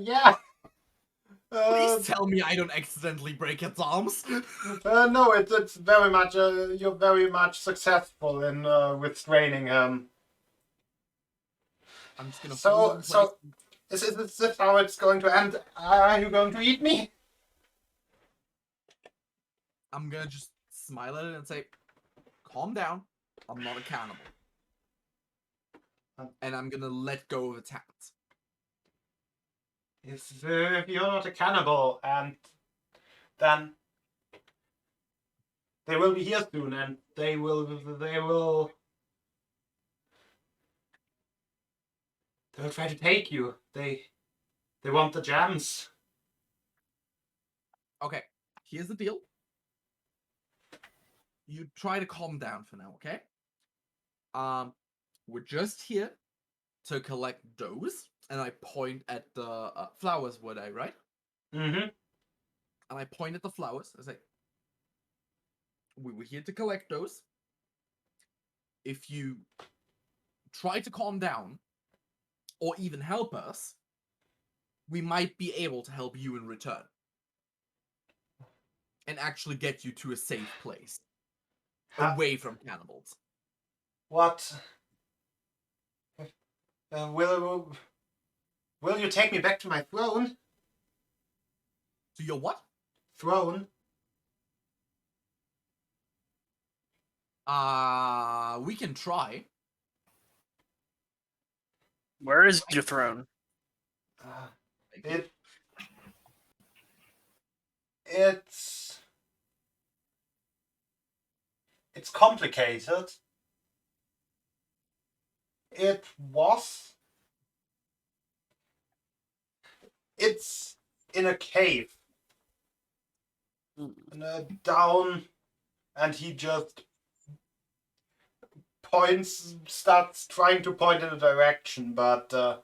B: Yeah.
A: Please tell me I don't accidentally break its arms.
B: No, it's very much. You're very much successful in restraining him.
A: I'm just gonna hold him in place.
B: Is this how it's going to end? Are you going to eat me?
A: I'm gonna just smile at it and say, calm down. I'm not a cannibal. And I'm gonna let go of its hands.
B: If you're not a cannibal, and then they will be here soon, and they will try to take you. They want the gems.
A: Okay, here's the deal. You try to calm down for now, okay? We're just here to collect those, and I point at the flowers. Would I, right?
B: Mm-hmm.
A: And I point at the flowers. I say, we were here to collect those. If you try to calm down, or even help us, we might be able to help you in return. And actually get you to a safe place. Away from cannibals.
B: What? Will you take me back to my throne?
A: To your what?
B: Throne?
A: We can try.
C: Where is your throne?
B: It's complicated. It's in a cave. Down, and he just starts trying to point in a direction, but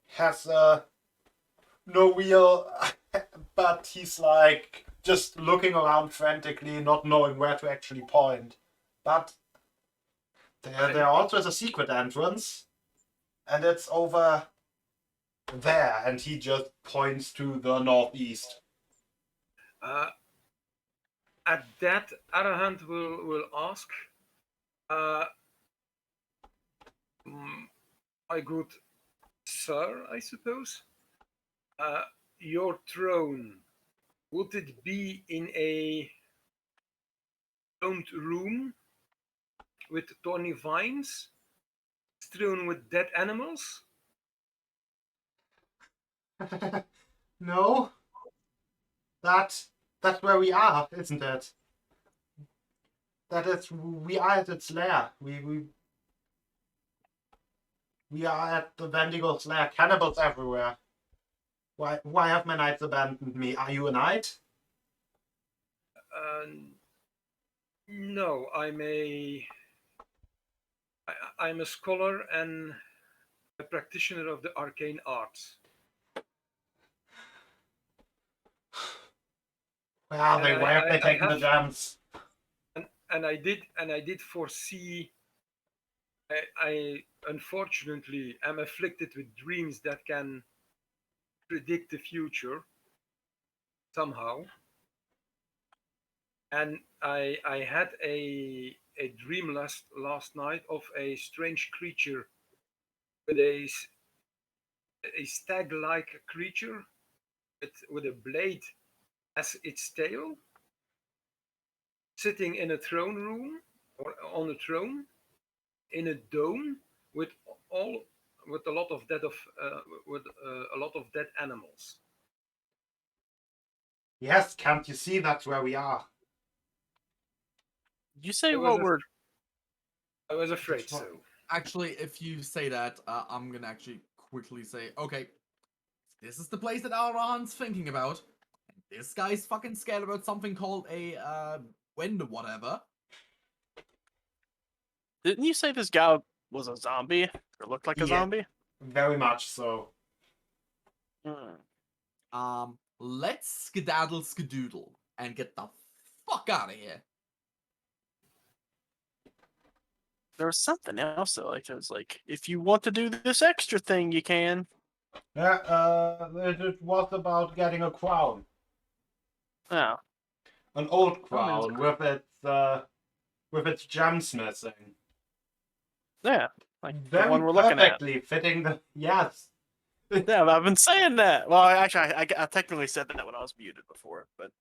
B: has no real. But he's like just looking around frantically, not knowing where to actually point. But there also is a secret entrance, and it's over there, and he just points to the northeast.
D: At that, Arahant will ask, my good sir, I suppose, your throne, would it be in a domed room with thorny vines, strewn with dead animals?
B: No. That's where we are, isn't it? We are at its lair. We are at the Wendigo's lair. Cannibals everywhere. Why have my knights abandoned me? Are you a knight?
D: No, I'm a scholar and a practitioner of the arcane arts.
B: Where are they? Why have they taken the gems?
D: And I did foresee. I unfortunately am afflicted with dreams that can predict the future somehow. And I had a dream last night of a strange creature with a stag-like creature with a blade as its tail, sitting in a throne room or on a throne in a dome with a lot of dead animals.
B: Yes, can't you see that's where we are?
C: You say what word?
D: I was afraid so.
A: Actually, if you say that, I'm gonna actually quickly say, okay, this is the place that Arahan's thinking about. This guy's fucking scared about something called a wind or whatever.
C: Didn't you say this guy was a zombie or looked like a zombie?
B: Very much so.
A: Let's skedaddle skedoodle and get the fuck out of here.
C: There was something else though, like it was like, if you want to do this extra thing, you can.
B: It was about getting a crown.
C: Oh,
B: An old
C: That means-
B: crown with its gems missing.
C: yeah, like
B: Very
C: the one we're looking at.
B: perfectly fitting the yes.
C: Yeah, I've been saying that. Well, actually, I technically said that when I was muted before, but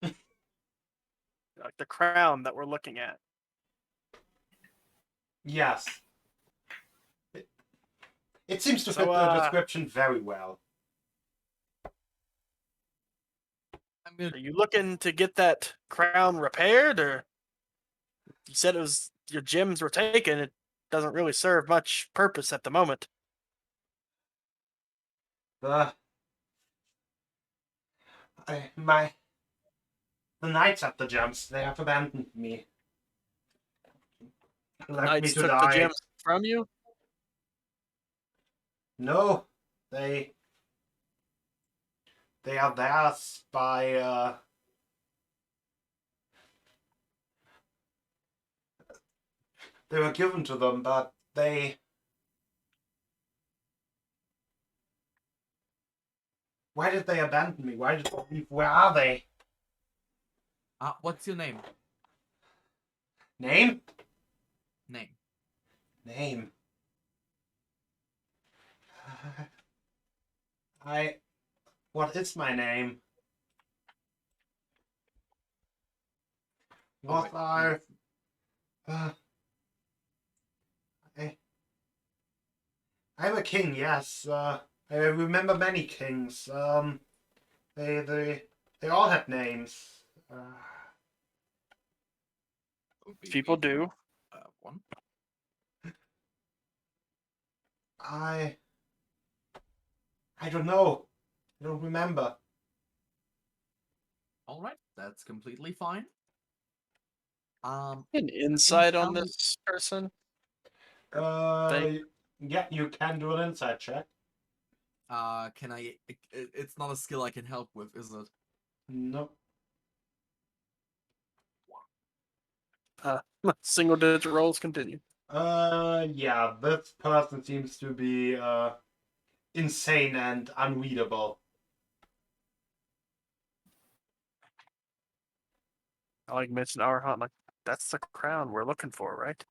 C: like the crown that we're looking at.
B: Yes. It seems to
C: So,
B: fit the description very well.
A: I'm gonna
C: Are you looking to get that crown repaired, or you said it was your gems were taken? It doesn't really serve much purpose at the moment.
B: The knights at the gems, they have abandoned me. Left me
C: Knights
B: to
C: took the
B: die.
C: gems from you.
B: No, they are theirs by they were given to them, but why did they abandon me? Why did they leave? Where are they?
A: what's your name?
B: Name?
A: Name.
B: Name. What is my name?
A: Oh,
B: What
A: wait,
B: are I'm a king, yes. I remember many kings. They all had names.
C: People do.
A: One.
B: I don't know. I don't remember.
A: All right, that's completely fine.
C: An insight on
A: tell me-
C: this person.
B: Yeah, you can do an insight check.
A: Can I? It's not a skill I can help with, is it?
B: Nope.
C: Single digit rolls continue.
B: Yeah, this person seems to be insane and unreadable.
C: I like mentioned our hunt. Like that's the crown we're looking for, right?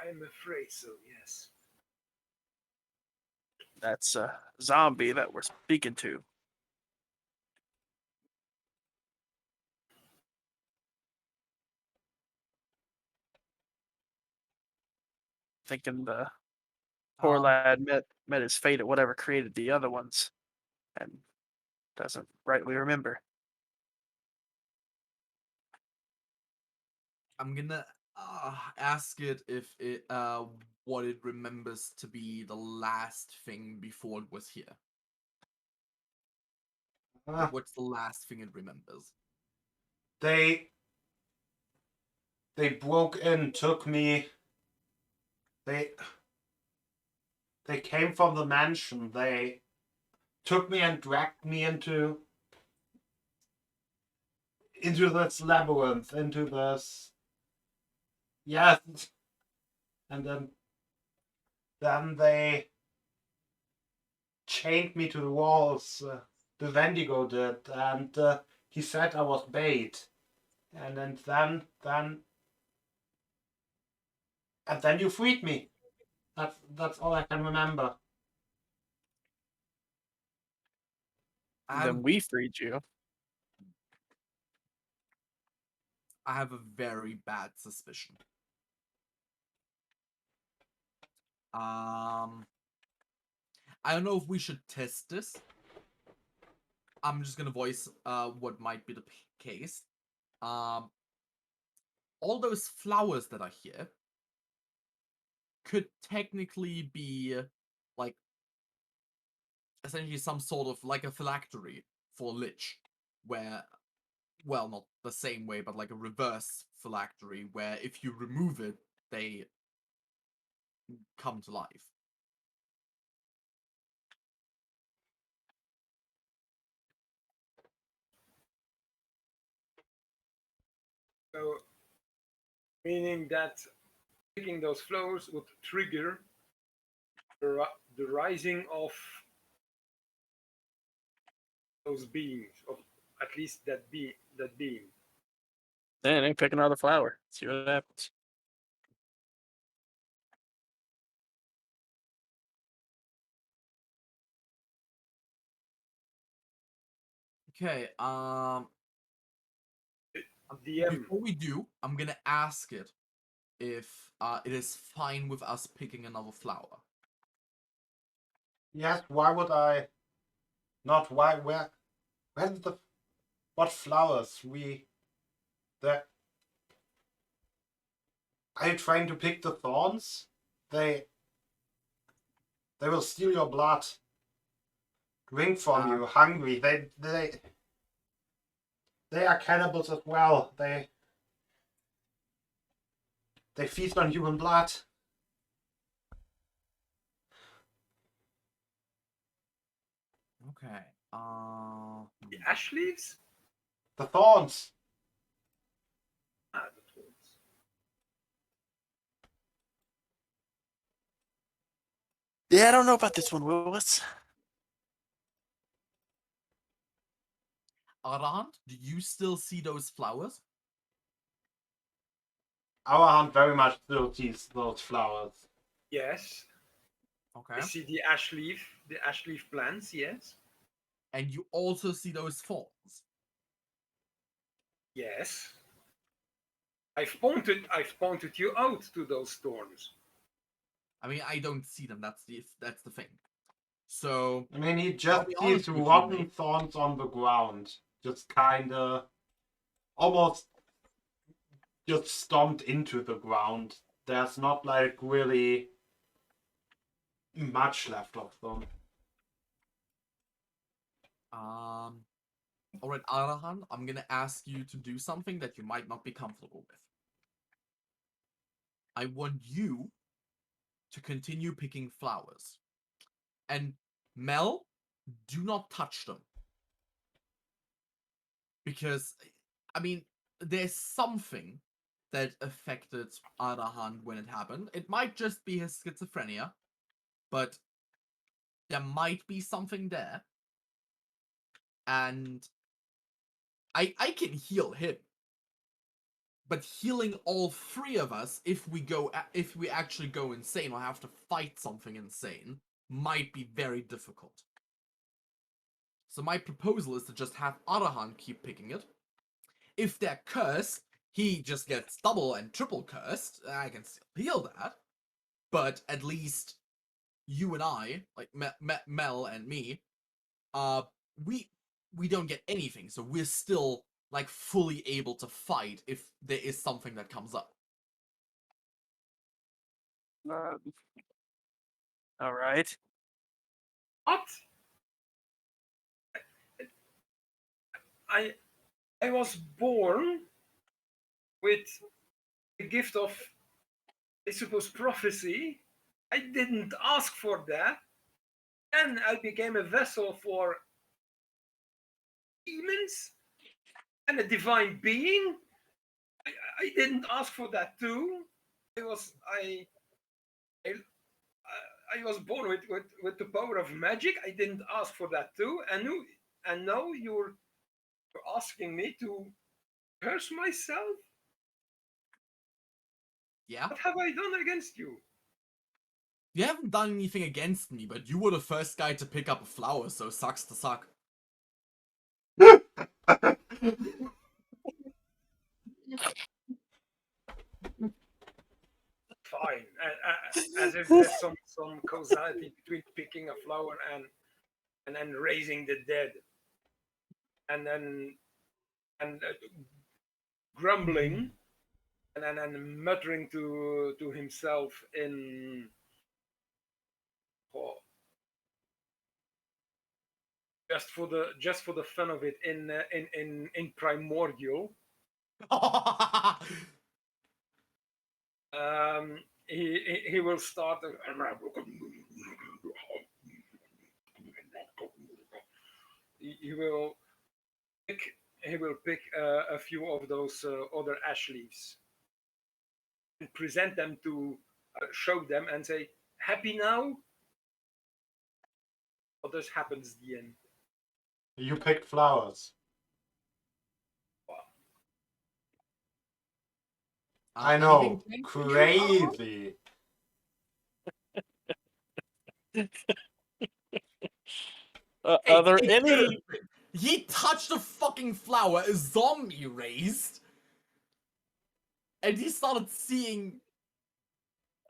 D: I'm afraid so, yes.
C: That's a zombie that we're speaking to. Thinking the poor lad met his fate at whatever created the other ones, and doesn't rightly remember.
A: I'm gonna ask it if it what it remembers to be the last thing before it was here.
B: Ah,
A: What's the last thing it remembers?
B: they broke in, took me. They came from the mansion. They took me and dragged me into this labyrinth, into this. Yes, and then they chained me to the walls. The Wendigo did, and he said I was bait, and then you freed me. That's all I can remember.
A: I
C: And
A: have,
C: then we freed you.
A: I have a very bad suspicion. I don't know if we should test this. I'm just gonna voice what might be the case. All those flowers that are here could technically be like essentially some sort of like a phylactery for Lich, where, well, not the same way, but like a reverse phylactery, where if you remove it, they come to life.
D: So, meaning that picking those flowers would trigger the rising of those beings, of at least that being.
C: Then I pick another flower. See what happens.
A: Okay.
D: DM.
A: Before we do, I'm gonna ask it if it is fine with us picking another flower.
B: Yes, why would I not? Why? Where's the. What flowers? That. Are you trying to pick the thorns? They will steal your blood. Drink from you, hungry. They are cannibals as well. They feast on human blood.
A: Okay.
D: The ash leaves?
B: The thorns.
D: Ah, the thorns.
C: Yeah, I don't know about this one, Willis.
A: Arahant, do you still see those flowers?
B: Our hunt very much still sees those flowers.
D: Yes.
A: Okay.
D: I see the ash leaf plants, yes.
A: And you also see those thorns.
D: Yes. I've pointed you out to those thorns.
A: I mean, I don't see them. That's the thing. So
B: I mean, he
A: I'll
B: just
A: be
B: sees
A: honest with you,
B: rotten
A: mate.
B: thorns on the ground. Just kinda. Almost. Just stomped into the ground. There's not like really. Much left of them.
A: All right, Arahan, I'm gonna ask you to do something that you might not be comfortable with. I want you to continue picking flowers. And Mel, do not touch them. Because, I mean, there's something that affected Arahan when it happened. It might just be his schizophrenia, but there might be something there. And I can heal him. But healing all three of us, if we actually go insane or have to fight something insane, might be very difficult. So my proposal is to just have Arahan keep picking it. If they're cursed, he just gets double and triple cursed. I can still heal that. But at least you and I, like Mel and me, we don't get anything. So we're still like fully able to fight if there is something that comes up.
C: All right.
D: What? I was born with the gift of, I suppose, prophecy. I didn't ask for that. Then I became a vessel for demons and a divine being. I didn't ask for that too. I was born with the power of magic. I didn't ask for that too. And now you're asking me to curse myself?
A: Yeah?
D: What have I done against you?
A: You haven't done anything against me, but you were the first guy to pick up a flower, so sucks to suck.
D: Fine. As if there's some causality between picking a flower and then raising the dead. And then grumbling and muttering to himself in just for the fun of it in primordial. He will start. He will pick. He will pick a few of those other ash leaves. and present them to show them and say, "Happy now?" What does happens at the end?
B: You picked flowers. I know.
A: Anything changed for you, Arahant?
B: Crazy.
C: Are there
A: It
C: any?
A: could've been. He touched a fucking flower, a zombie raised, and he started seeing.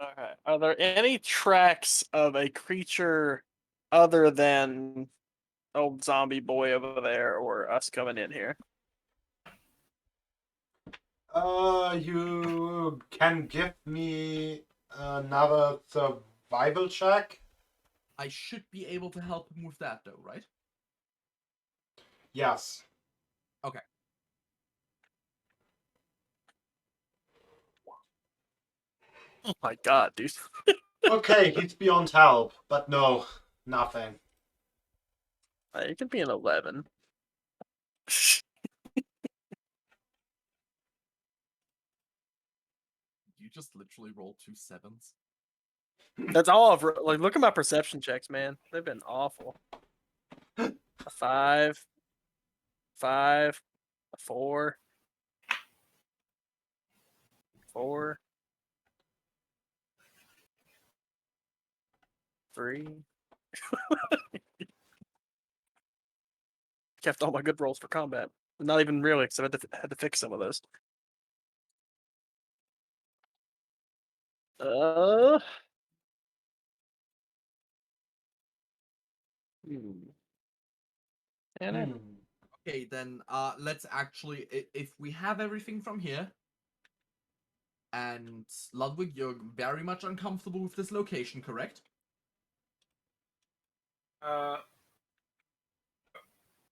C: Okay. Are there any tracks of a creature other than old zombie boy over there or us coming in here?
B: You can give me another survival check.
A: I should be able to help him with that, though, right?
B: Yes.
A: Okay.
C: Oh my god, dude.
B: Okay, he's beyond help, but no, nothing.
C: It could be an 11.
A: You just literally rolled 2 7s.
C: That's all I've like. Look at my perception checks, man. They've been awful. A 5, 5, a 4, 4, 3. Kept all my good rolls for combat. Not even really, because I had to fix some of those. And it.
A: Okay, then let's actually, if we have everything from here, and Ludwig, you're very much uncomfortable with this location, correct?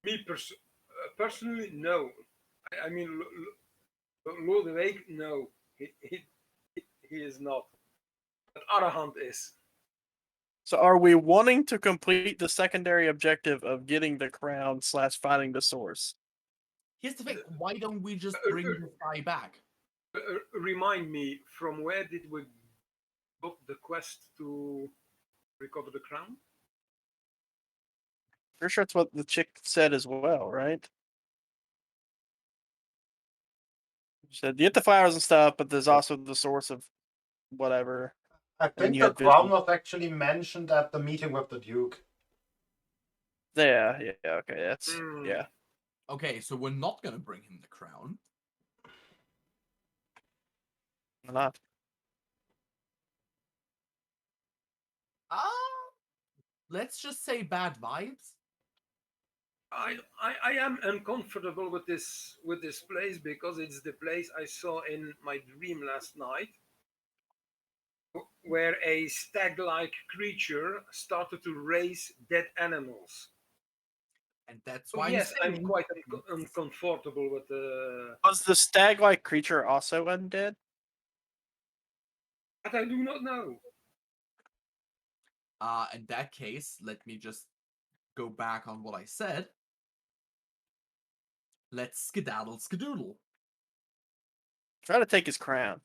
D: Me personally, no. I mean, Lord Wake, no. He is not. But Arahant is.
C: So are we wanting to complete the secondary objective of getting the crown / finding the source?
A: Here's the thing, why don't we just bring this guy back?
D: Remind me, from where did we got the quest to recover the crown?
C: Pretty sure that's what the chick said as well, right? She said you get the flowers and stuff, but there's also the source of whatever.
B: I
C: then
B: think
C: you
B: the
C: had
B: crown
C: vision.
B: was actually mentioned at the meeting with the Duke.
C: Yeah, okay, that's yeah.
A: Okay, so we're not gonna bring him the crown.
C: Why not?
A: Let's just say bad vibes.
D: I am uncomfortable with this place because it's the place I saw in my dream last night, where a stag-like creature started to raise dead animals.
A: And that's
D: So
A: why
D: yes, I'm
A: saying,
D: quite uncomfortable with the.
C: Was the stag-like creature also undead?
D: But I do not know.
A: In that case, let me just go back on what I said. Let's skedaddle skedoodle.
C: Try to take his crown.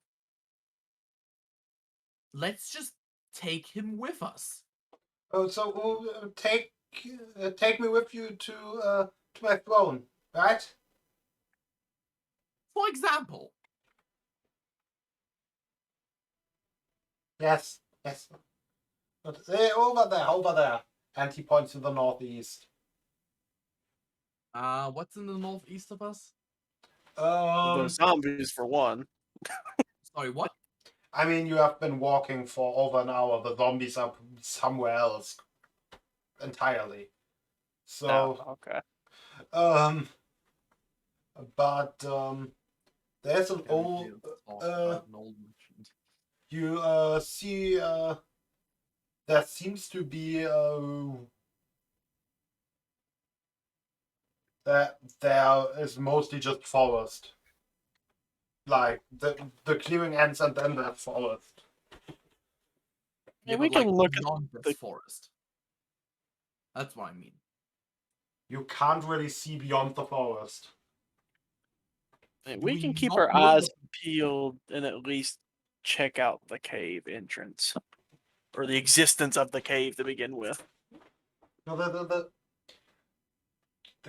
A: Let's just take him with us.
B: Oh, so take me with you to my throne, right?
A: For example.
B: Yes. But over there. And he points to the northeast.
A: What's in the northeast of us?
C: The zombies for one.
A: Sorry, what?
B: I mean, you have been walking for over an hour. The zombies are somewhere else entirely. So,
C: okay.
B: but there's an old. You see, there seems to be there is mostly just forest. Like the clearing ends and then there's forest.
C: Yeah, we can look
A: beyond
C: at
A: this
C: the
A: forest. That's what I mean.
B: You can't really see beyond the forest.
C: we can keep
A: not
C: our
A: know
C: eyes
A: what-
C: peeled and at least check out the cave entrance or the existence of the cave to begin with.
B: No, the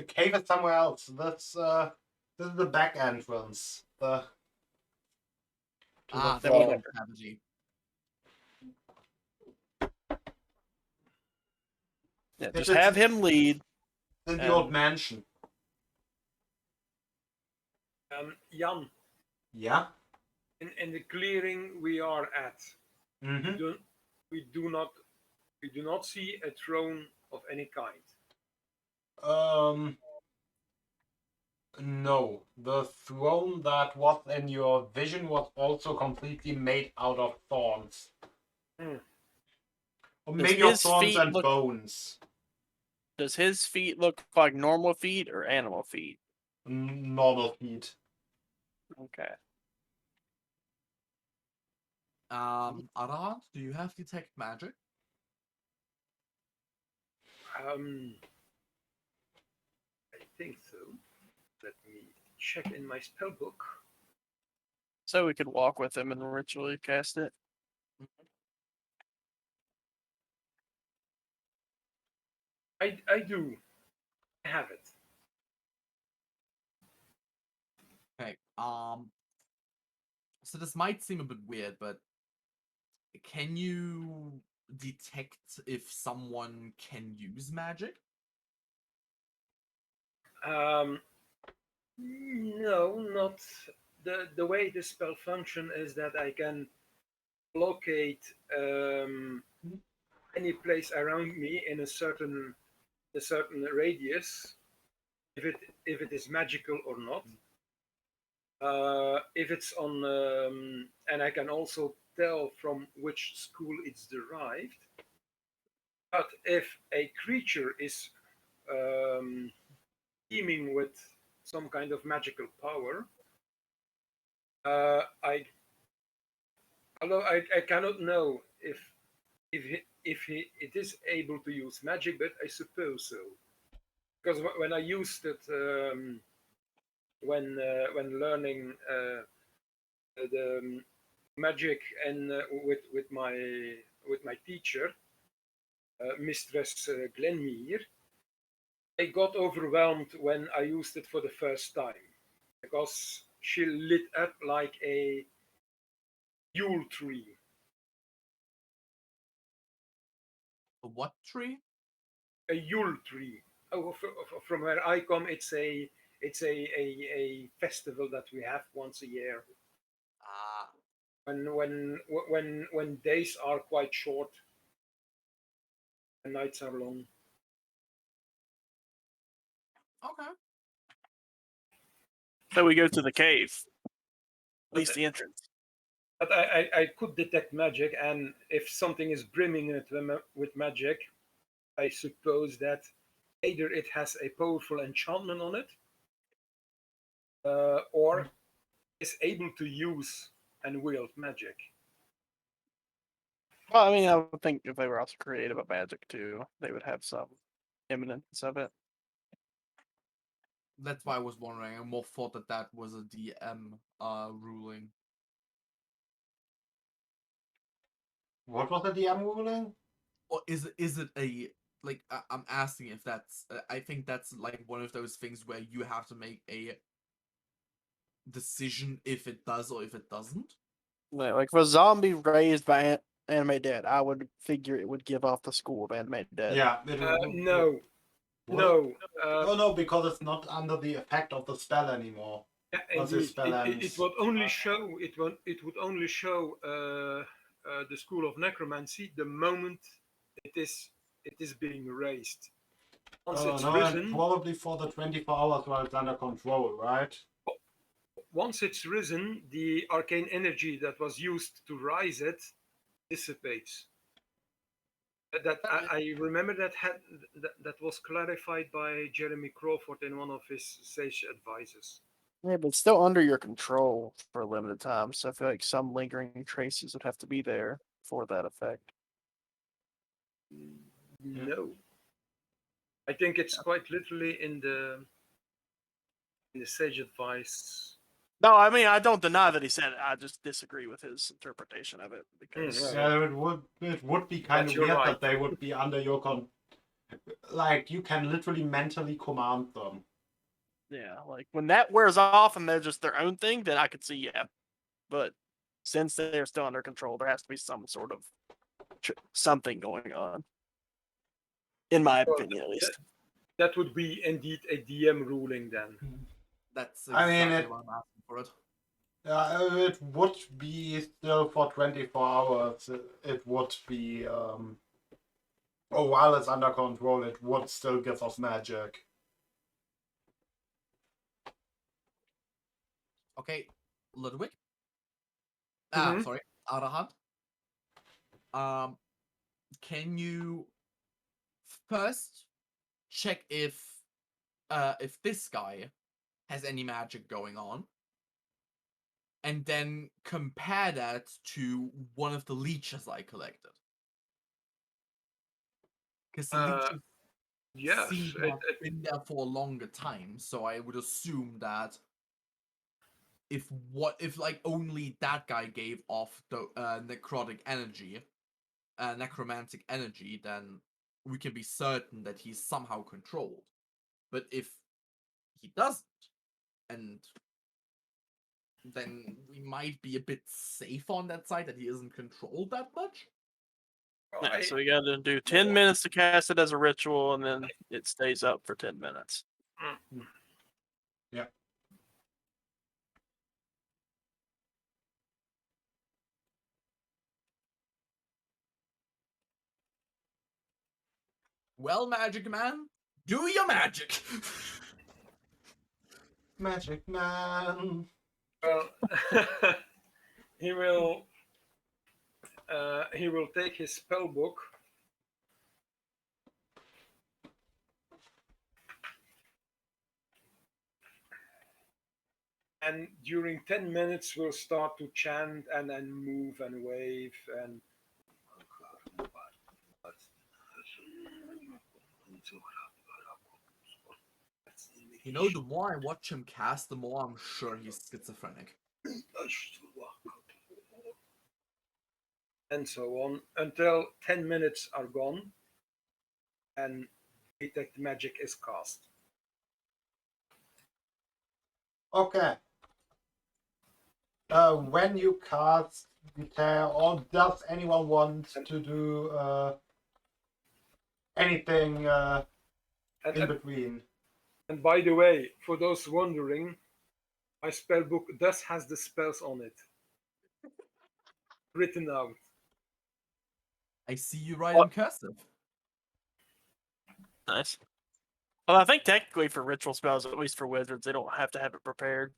B: cave is somewhere else. This is the back entrance. The
A: Ah,
C: the
A: the
C: one
A: main
C: after.
A: cavity.
C: Yeah,
B: It's-
C: just have him lead.
B: in the old
C: And-
B: mansion.
D: Jan,
B: Yeah.
D: in the clearing we are at,
B: Mm-hmm.
D: we do not see a throne of any kind.
B: No. The throne that was in your vision was also completely made out of thorns. Or
C: Does
B: maybe of
C: his
B: thorns
C: feet
B: and
C: look-
B: bones.
C: Does his feet look like normal feet or animal feet?
B: Normal feet.
C: Okay.
A: Arahant, do you have detect magic?
D: I think so. Let me check in my spell book.
C: So we could walk with him and ritually cast it.
D: I do. I have it.
A: Okay. So this might seem a bit weird, but can you detect if someone can use magic?
D: No, not the way the spell function is that I can locate any place around me in a certain radius, if it is magical or not. If it's on, and I can also tell from which school it's derived. But if a creature is teeming with some kind of magical power, although I cannot know if it is able to use magic, but I suppose so, because when I used it when learning the magic and with my teacher, Mistress Glenmere, I got overwhelmed when I used it for the first time, because she lit up like a Yule tree.
A: A what tree?
D: A Yule tree. Oh, from where I come, it's a festival that we have once a year.
A: Ah,
D: When days are quite short and nights are long.
A: okay.
C: So we go to the cave. At least the entrance.
D: But I could detect magic, and if something is brimming it with magic, I suppose that either it has a powerful enchantment on it, or is able to use and wield magic.
C: Well, I mean, I would think if they were also creative about magic too, they would have some eminence of it.
A: That's why I was wondering. I more thought that was a DM ruling.
B: What was the DM ruling?
A: Or is it a like I'm asking if that's I think that's like one of those things where you have to make a decision if it does or if it doesn't.
C: Like for a zombie raised by anime dead, I would figure it would give off the school of anime dead.
B: Yeah.
D: No.
B: What?
D: No.
B: Oh no, because it's not under the effect of the spell anymore. Once the
D: Indeed,
B: spell
D: it
B: ends.
D: would only show it would only show the school of necromancy the moment it is being raised. Once
B: Oh
D: it's
B: no, and
D: risen,
B: probably for the 24 hours while it's under control, right?
D: the arcane energy that was used to rise it dissipates. That I remember that was clarified by Jeremy Crawford in one of his sage advices.
C: Yeah, but it's still under your control for a limited time, so I feel like some lingering traces would have to be there for that effect.
D: No, I think it's quite literally in the sage advice
C: No, I mean I don't deny that he said it. I just disagree with his interpretation of it because
D: yeah.
B: Yeah, it would be kind
D: That's
B: of
D: your
B: weird
D: right.
B: that they would be under your like you can literally mentally command them.
C: yeah, like when that wears off and they're just their own thing, then I could see yeah. But since they're still under control, there has to be some sort of something going on, in my
D: Well,
C: opinion, at least.
D: that would be indeed a DM ruling then.
A: That's
B: I mean,
A: exactly
B: it-
A: why I'm asking for it.
B: It would be still for 24 hours. It would be while it's under control, it would still give off magic.
A: Okay, Ludwig.
D: Mhm.
A: Sorry, Arahant. Can you first check if this guy has any magic going on, and then compare that to one of the leeches I collected? Because the leeches
D: Yes,
A: seem to have been there for a longer time, so I would assume that if like only that guy gave off the necrotic energy, necromantic energy, then we can be certain that he's somehow controlled. But if he doesn't, and then we might be a bit safe on that side that he isn't controlled that much.
C: Yeah, so we got to do 10 minutes to cast it as a ritual, and then it stays up for 10 minutes.
B: Yeah.
A: Well, Magic Man, do your magic.
B: Magic Man.
D: Well, he will take his spell book and during 10 minutes will start to chant and then move and wave and
A: You know, the more I watch him cast, the more I'm sure he's schizophrenic.
D: and so on until 10 minutes are gone and detect magic is cast.
B: Okay. When you cast Detect, or does anyone want to do anything
D: And,
B: in
D: and,
B: between?
D: and by the way, for those wondering, my spell book does has the spells on it written out.
A: I see you write
C: What?
A: in cursive.
C: Nice. Well, I think technically for ritual spells, at least for wizards, they don't have to have it prepared.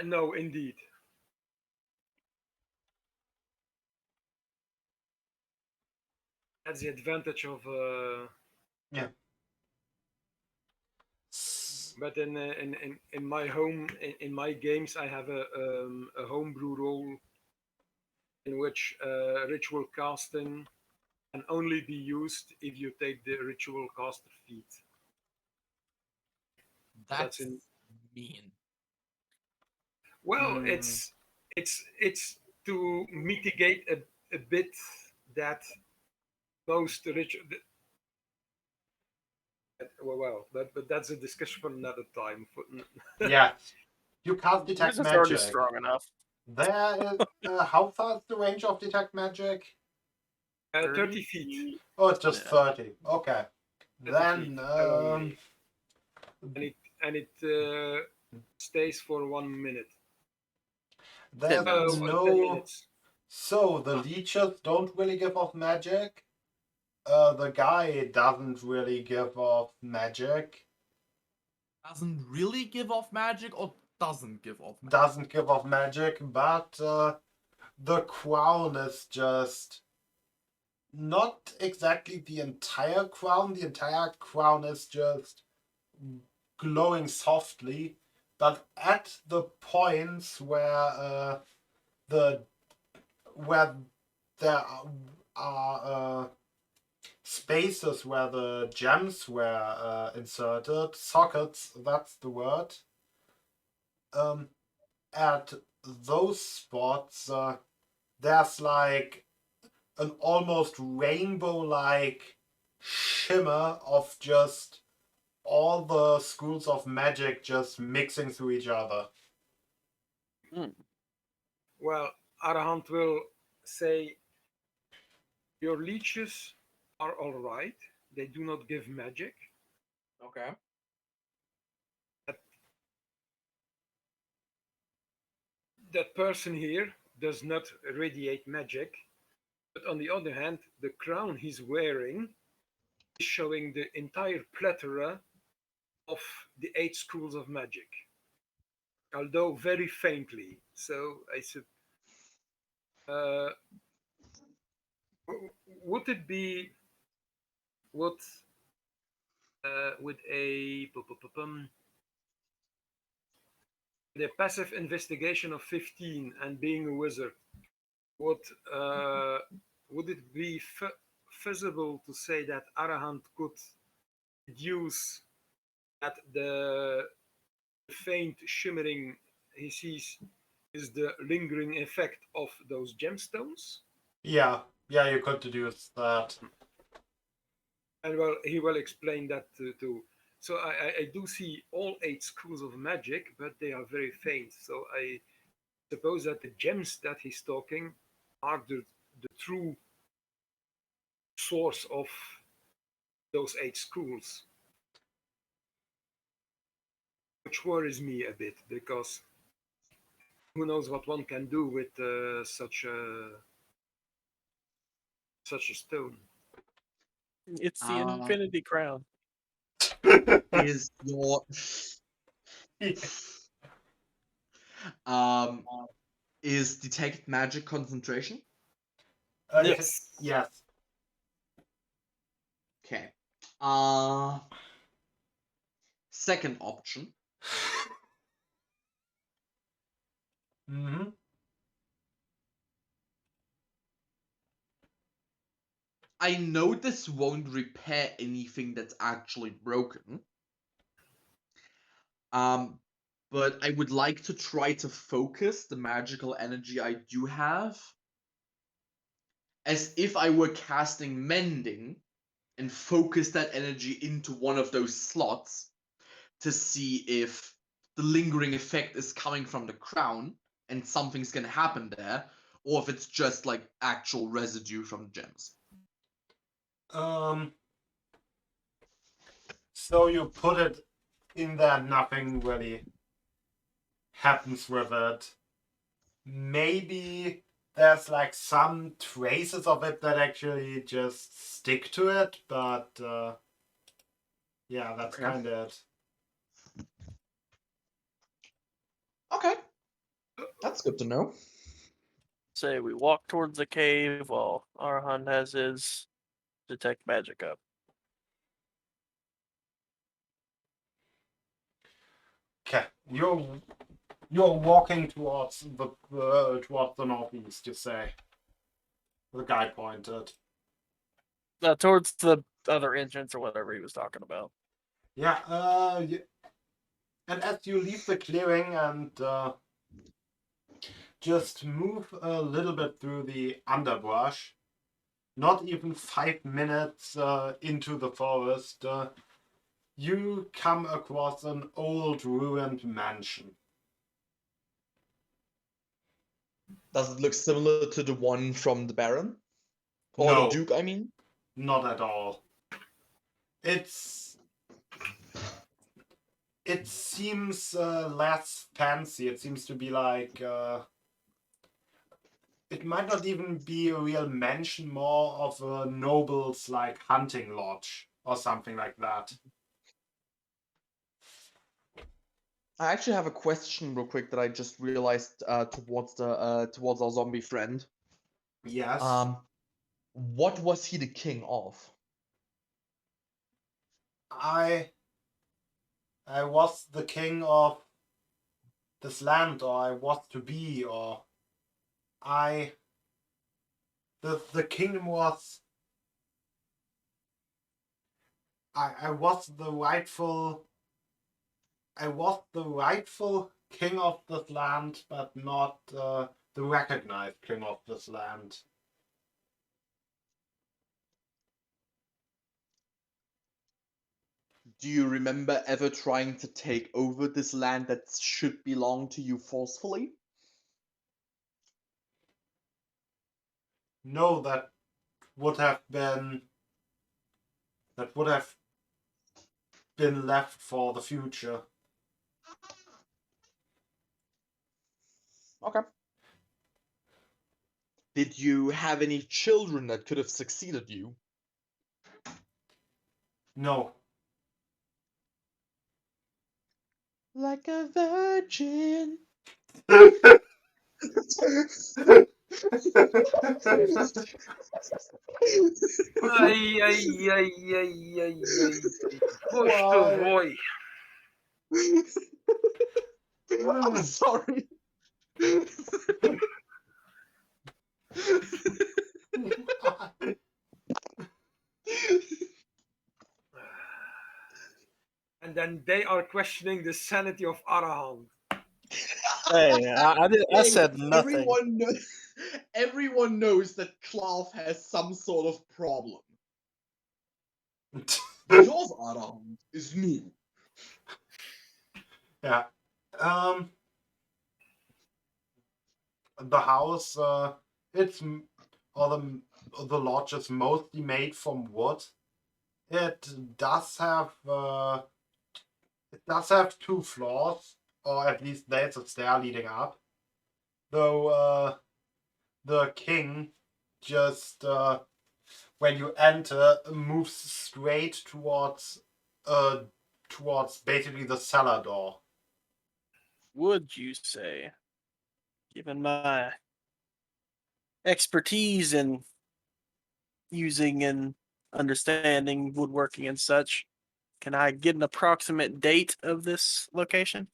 D: No, indeed. That's the advantage of.
B: Yeah.
D: But in my home in my games, I have a homebrew role in which ritual casting can only be used if you take the ritual caster feat.
A: That's
D: in.
A: mean.
D: Well, it's to mitigate a bit that most ritual. Well, but that's a discussion for another time.
B: Yeah. You can't detect
C: Wizards are already
B: magic.
C: strong enough.
B: There is how far is the range of detect magic?
D: 30 feet.
B: Oh, it's just
C: Yeah.
B: 30. Okay.
D: 30
B: Then
D: feet, and it stays for 1 minute.
B: there's
C: 10 minutes.
D: 10
B: no.
D: minutes.
B: So the leeches don't really give off magic. The guy doesn't really give off magic.
A: Doesn't really give off magic, or doesn't give off magic?
B: Doesn't give off magic, but the crown is just not exactly the entire crown. The entire crown is just glowing softly, but at the points where where there are spaces where the gems were inserted, sockets, that's the word. at those spots, there's like an almost rainbow-like shimmer of just all the schools of magic just mixing through each other.
D: Well, Arahant will say, your leeches are all right. They do not give magic.
A: Okay.
D: That person here does not radiate magic. But on the other hand, the crown he's wearing is showing the entire plethora of the 8 schools of magic, although very faintly. So I said, would it be what with a the passive investigation of 15 and being a wizard, would it be feasible to say that Arahant could deduce that the faint shimmering he sees is the lingering effect of those gemstones?
B: Yeah, you could deduce that.
D: And well, he will explain that too. So I do see all 8 schools of magic, but they are very faint. So I suppose that the gems that he's talking are the true source of those 8 schools. Which worries me a bit, because who knows what one can do with such a stone.
C: It's the Infinity Crown.
E: Is your is detect magic concentration?
D: Yes.
B: Yes.
E: Okay. Second option.
B: Mm-hmm.
E: I know this won't repair anything that's actually broken. But I would like to try to focus the magical energy I do have as if I were casting Mending and focus that energy into one of those slots to see if the lingering effect is coming from the crown and something's gonna happen there, or if it's just like actual residue from the gems.
B: So you put it in there, nothing really happens with it. Maybe there's like some traces of it that actually just stick to it, but yeah, that's
E: Okay.
B: kind of it.
E: Okay. That's good to know.
C: Say we walk towards the cave while Arhan has his detect magic up.
B: Okay, you're walking towards the northeast. You say. The guy pointed.
C: Towards the other entrance or whatever he was talking about.
B: Yeah. And as you leave the clearing and just move a little bit through the underbrush, not even 5 minutes into the forest, you come across an old ruined mansion.
E: Does it look similar to the one from the Baron? Or
B: No,
E: the Duke, I mean?
B: not at all. It seems less fancy. It seems to be like it might not even be a real mansion, more of a noble's like hunting lodge or something like that.
E: I actually have a question real quick that I just realized towards our zombie friend.
B: Yes.
E: What was he the king of?
B: I was the king of this land, or I was to be, or the kingdom was I was the rightful king of this land, but not the recognized king of this land.
E: Do you remember ever trying to take over this land that should belong to you forcefully?
B: No, that would have been left for the future.
E: Okay. Did you have any children that could have succeeded you?
B: No.
E: Like a virgin.
D: Ai, ai, ai, ai, ai, ai.
B: Why?
D: Boy.
E: I'm sorry.
D: And then they are questioning the sanity of Arahant.
C: Hey, I said nothing.
E: Everyone knows that Klav has some sort of problem. Yours, Adam, is new.
B: Yeah. The house, the lodge is mostly made from wood. It does have 2 floors, or at least there's a stair leading up. Though the king just when you enter moves straight towards basically the cellar door.
C: Would you say, given my expertise in using and understanding woodworking and such, can I get an approximate date of this location?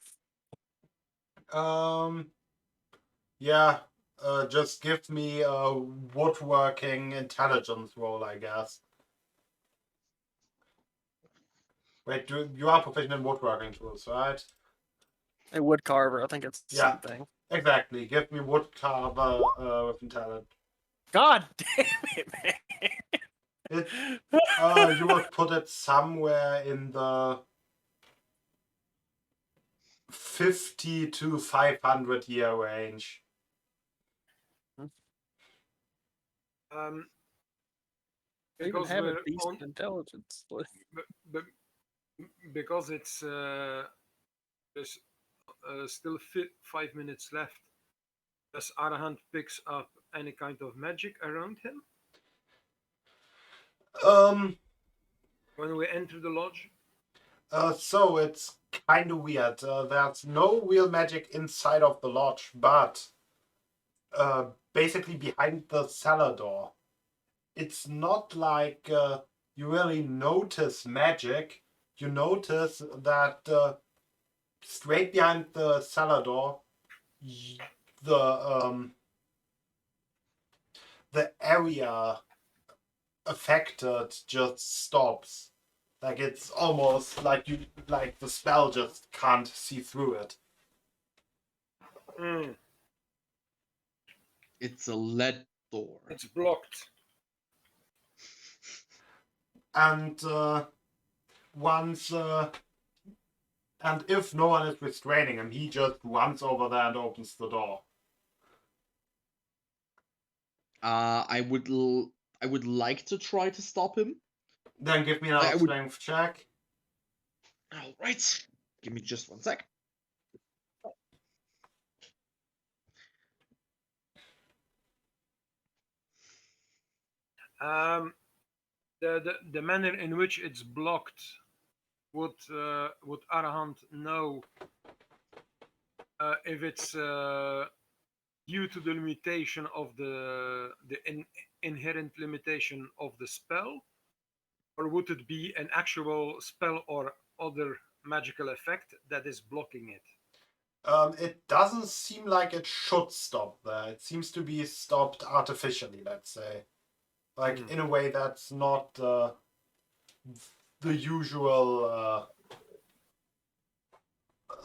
B: Yeah. Just give me a woodworking intelligence roll, I guess. Wait, you are proficient in woodworking tools, right?
C: A wood carver, I think it's the
B: Yeah.
C: same thing.
B: Exactly. Give me woodcarver with intelligence.
C: God damn it, man.
B: You would put it somewhere in the 50 to 500 year range.
C: They even
D: Because
C: have a
D: we're
C: decent
D: on,
C: intelligence.
D: but because it's there's still 5 minutes left. Does Arahant picks up any kind of magic around him
B: Um.
D: when we enter the lodge?
B: So it's kind of weird. There's no real magic inside of the lodge, but basically behind the cellar door. It's not like you really notice magic. You notice that straight behind the cellar door, the area affected just stops. Like it's almost like the spell just can't see through it.
E: It's a lead door.
D: It's blocked.
B: And and if no one is restraining him, he just runs over there and opens the door.
E: I would like to try to stop him.
B: Then give me another strength check.
E: All right. Give me just 1 sec.
D: The manner in which it's blocked, would Arahant know if it's due to the limitation of the inherent limitation of the spell, or would it be an actual spell or other magical effect that is blocking it?
B: It doesn't seem like it should stop there. It seems to be stopped artificially, let's say. Like, in a way that's not the usual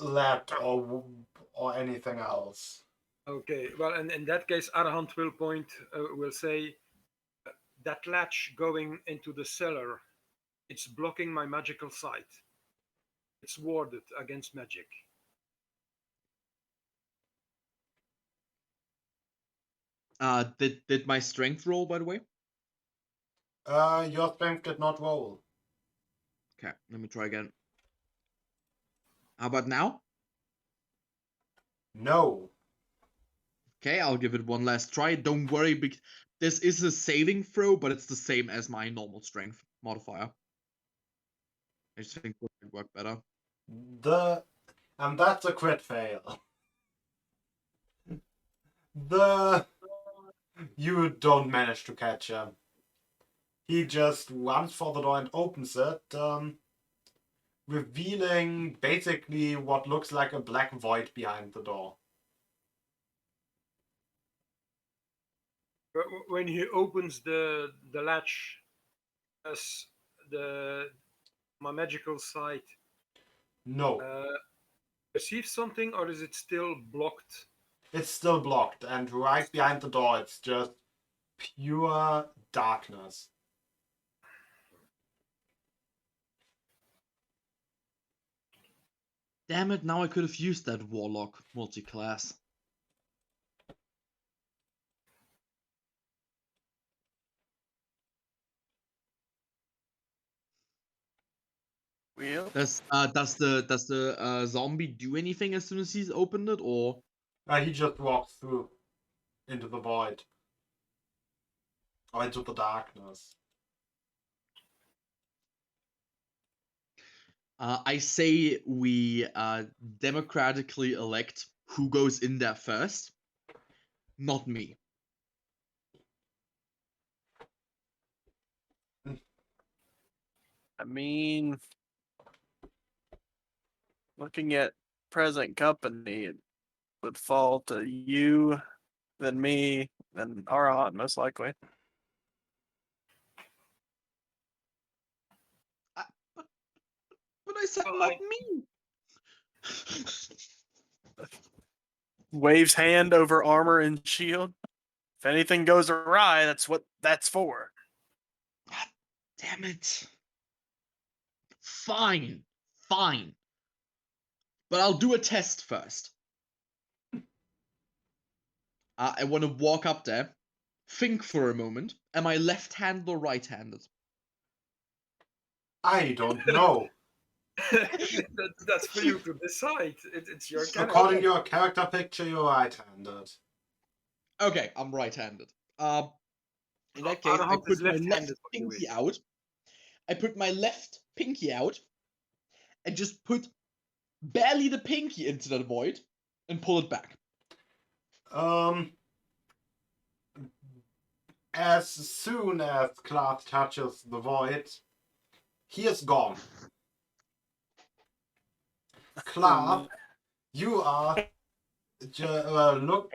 B: lead or anything else.
D: Okay, well, in that case, Arahant will say that latch going into the cellar, it's blocking my magical sight. It's warded against magic.
E: Did my strength roll, by the way?
B: Your strength did not roll.
E: Okay, let me try again. How about now?
B: No.
E: Okay, I'll give it one last try. Don't worry, this is a saving throw, but it's the same as my normal strength modifier. I just think it would work better.
B: And that's a crit fail. You don't manage to catch him. He just runs for the door and opens it, revealing basically what looks like a black void behind the door.
D: When he opens the latch, as my magical sight
B: No,
D: perceives something, or is it still blocked?
B: it's still blocked, and right behind the door, it's just pure darkness.
E: Damn it, now I could have used that Warlock multi-class.
C: Well,
E: Does the zombie do anything as soon as he's opened it, or?
B: He just walks through into the void. Or into the darkness.
E: I say we democratically elect who goes in there first. Not me.
C: I mean, looking at present company, it would fall to you, then me, then Arahant, most likely.
E: But I said
D: Well,
E: not me.
C: Waves hand over armor and shield. If anything goes awry, that's what that's for.
E: God damn it. Fine. Fine. But I'll do a test first. I want to walk up there, think for a moment. Am I left-handed or right-handed?
B: I don't know.
D: That's for you to decide. It's your character.
B: According to your character picture, you're right-handed.
E: Okay, I'm right-handed. In that case, I
D: Arahant
E: put
D: is
E: my
D: left-handed,
E: left
D: by the way.
E: pinky out. I put my left pinky out and just put barely the pinky into that void and pull it back.
B: As soon as Clark touches the void, he is gone. Clark, you are look.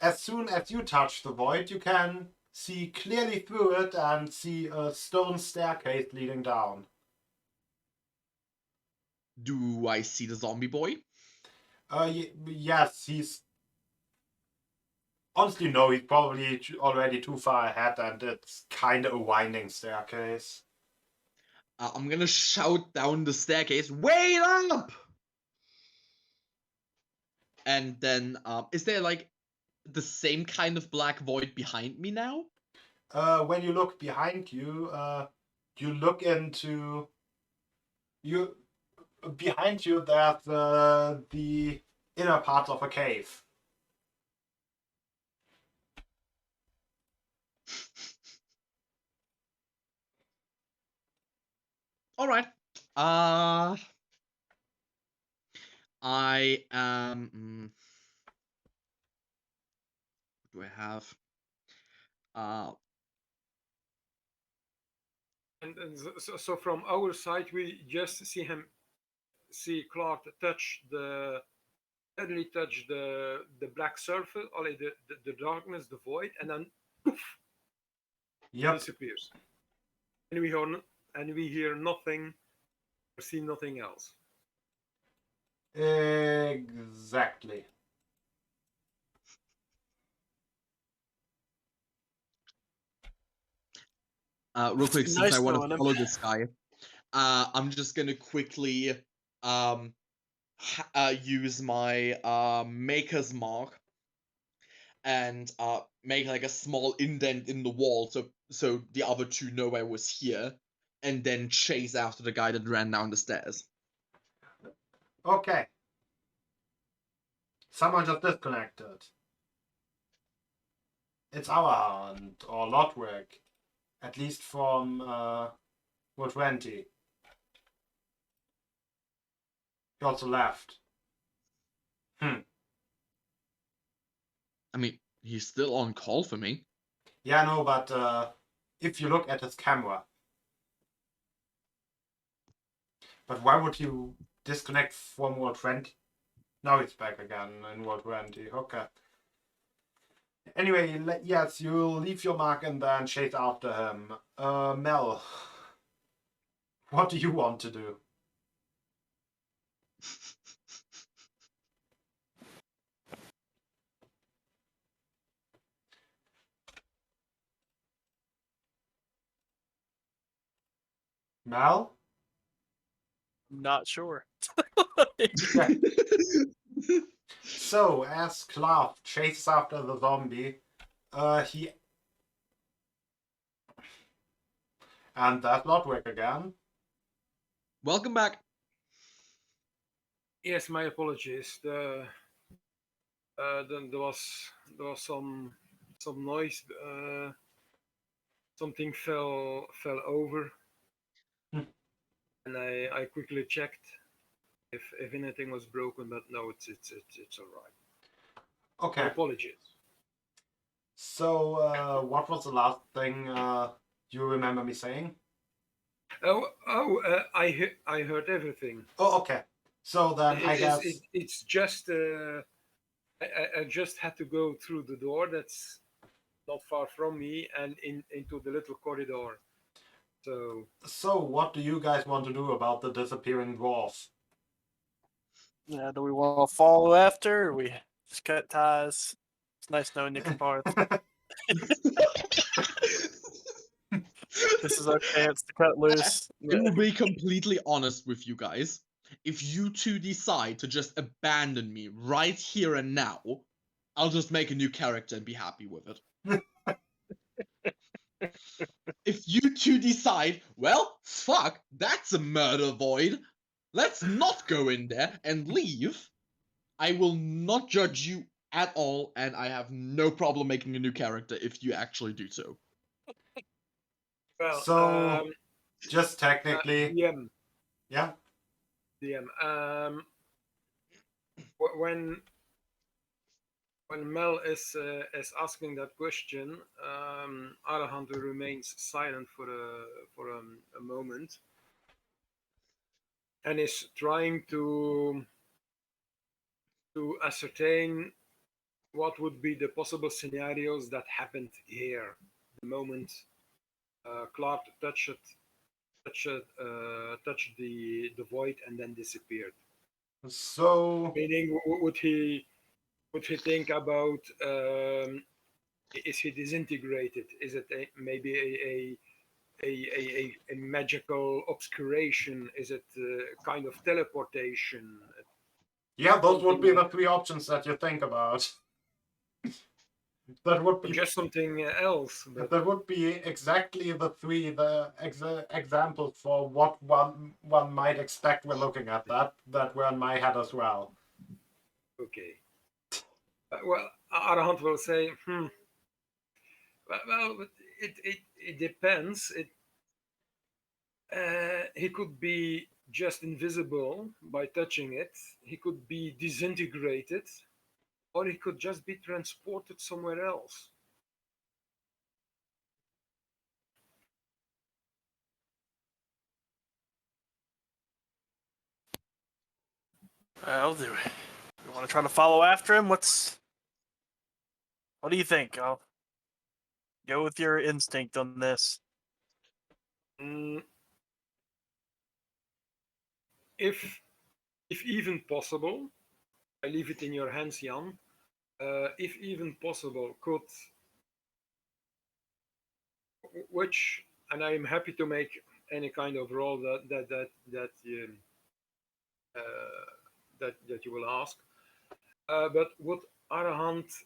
B: As soon as you touch the void, you can see clearly through it and see a stone staircase leading down.
E: Do I see the zombie boy?
B: Yes, he's. Honestly, no, he's probably already too far ahead, and it's kind of a winding staircase.
E: I'm gonna shout down the staircase, wait up! And then, is there like the same kind of black void behind me now?
B: When you look behind you, you look into you. Behind you, there's the inner part of a cave.
E: All right. I am. What do I have?
D: And so from our side, we just see Clark touch suddenly touch the black surface, or the darkness, the void, and then poof,
B: Yep.
D: disappears. And we hear nothing, or see nothing else.
B: Exactly.
E: real quick,
C: It's
E: since
C: nice
E: I want
C: knowing
E: to
C: him.
E: follow this guy, I'm just gonna quickly use my Maker's Mark and make like a small indent in the wall so the other two know I was here, and then chase after the guy that ran down the stairs.
B: Okay. Someone just disconnected. It's our hunt, or Lodwick. At least from Route 20. He also left.
E: I mean, he's still on call for me.
B: Yeah, no, but if you look at his camera. But why would you disconnect from Route 20? Now he's back again in Route 20. Okay. Anyway, yes, you'll leave your mark and then chase after him. Mel, what do you want to do? Mel?
C: Not sure.
B: Yeah. So, as Clark chases after the zombie, he... And that's Lodwick again.
E: Welcome back.
D: Yes, my apologies. There was some noise. Something fell over, and I quickly checked if anything was broken, but no, it's all right.
B: Okay.
D: Apologies.
B: So, what was the last thing you remember me saying?
D: I heard everything.
B: Oh, okay. So then I guess...
D: It's just I just had to go through the door that's not far from me and into the little corridor.
B: So, what do you guys want to do about the disappearing dwarf?
C: Yeah, do we want to follow after, or we just cut ties? It's nice knowing you, compadre. This is our chance to cut loose.
E: I will be completely honest with you guys. If you two decide to just abandon me right here and now, I'll just make a new character and be happy with it. If you two decide, well, fuck, that's a murder void, let's not go in there and leave, I will not judge you at all, and I have no problem making a new character if you actually do so.
D: Well,
B: So, just technically...
D: DM.
B: Yeah?
D: DM. When Mel is asking that question, Alejandro remains silent for a moment, and is trying to ascertain what would be the possible scenarios that happened here the moment Clark touched the void and then disappeared.
B: So...
D: Meaning, would he think about is he disintegrated? Is it maybe a magical obscuration? Is it kind of teleportation?
B: Yeah, those would
D: Something
B: be
D: like
B: the three options that you think about. That would be...
D: just something else. But
B: That would be exactly the three examples for what one might expect when looking at that were in my head as well.
D: okay. Well, Arahant will say, well, it depends. He could be just invisible by touching it. He could be disintegrated, or he could just be transported somewhere else.
C: Well, do we want to try to follow after him? What do you think? I'll go with your instinct on this.
D: If even possible, I leave it in your hands, Jan. If even possible, which and I'm happy to make any kind of roll that you will ask. But would Arahant,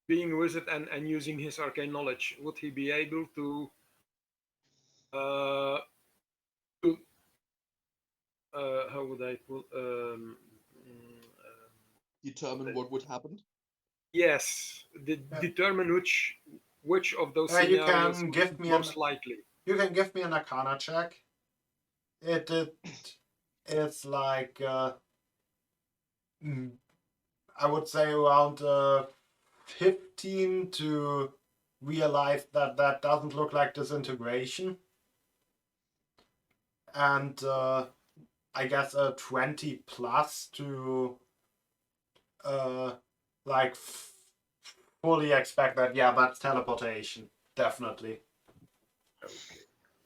D: being a wizard and using his arcane knowledge, would he be able to how would I put
E: Determine what would happen?
D: yes, determine which of those
B: you
D: scenarios
B: can
D: would
B: give
D: be
B: me
D: most likely.
B: You can give me an Arcana check. It's like I would say around 15 to realize that that doesn't look like disintegration, and I guess a 20 plus to like fully expect that. Yeah, that's teleportation, definitely.
D: Okay,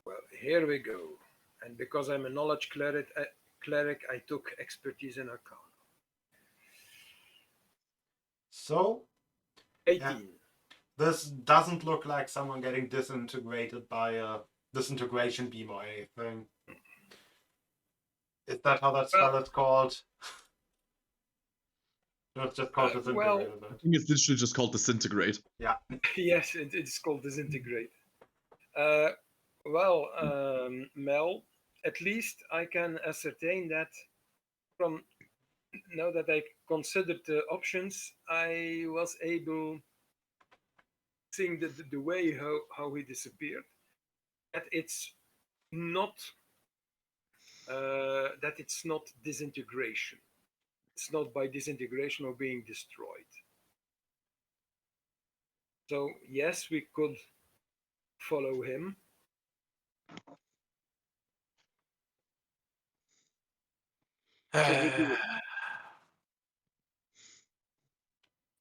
D: well, here we go. And because I'm a knowledge cleric, I took expertise in Arcana.
B: So
D: 18.
B: this doesn't look like someone getting disintegrated by a disintegration beam or anything. Is that how that spell is called? No, it's just called disintegrated.
E: I think it's literally just called disintegrate.
B: Yeah.
D: Yes, it's called disintegrate. Mel, at least I can ascertain that from now that I considered the options, I was able, seeing the way how he disappeared, that it's not disintegration. It's not by disintegration or being destroyed. So yes, we could follow him. Should we do it?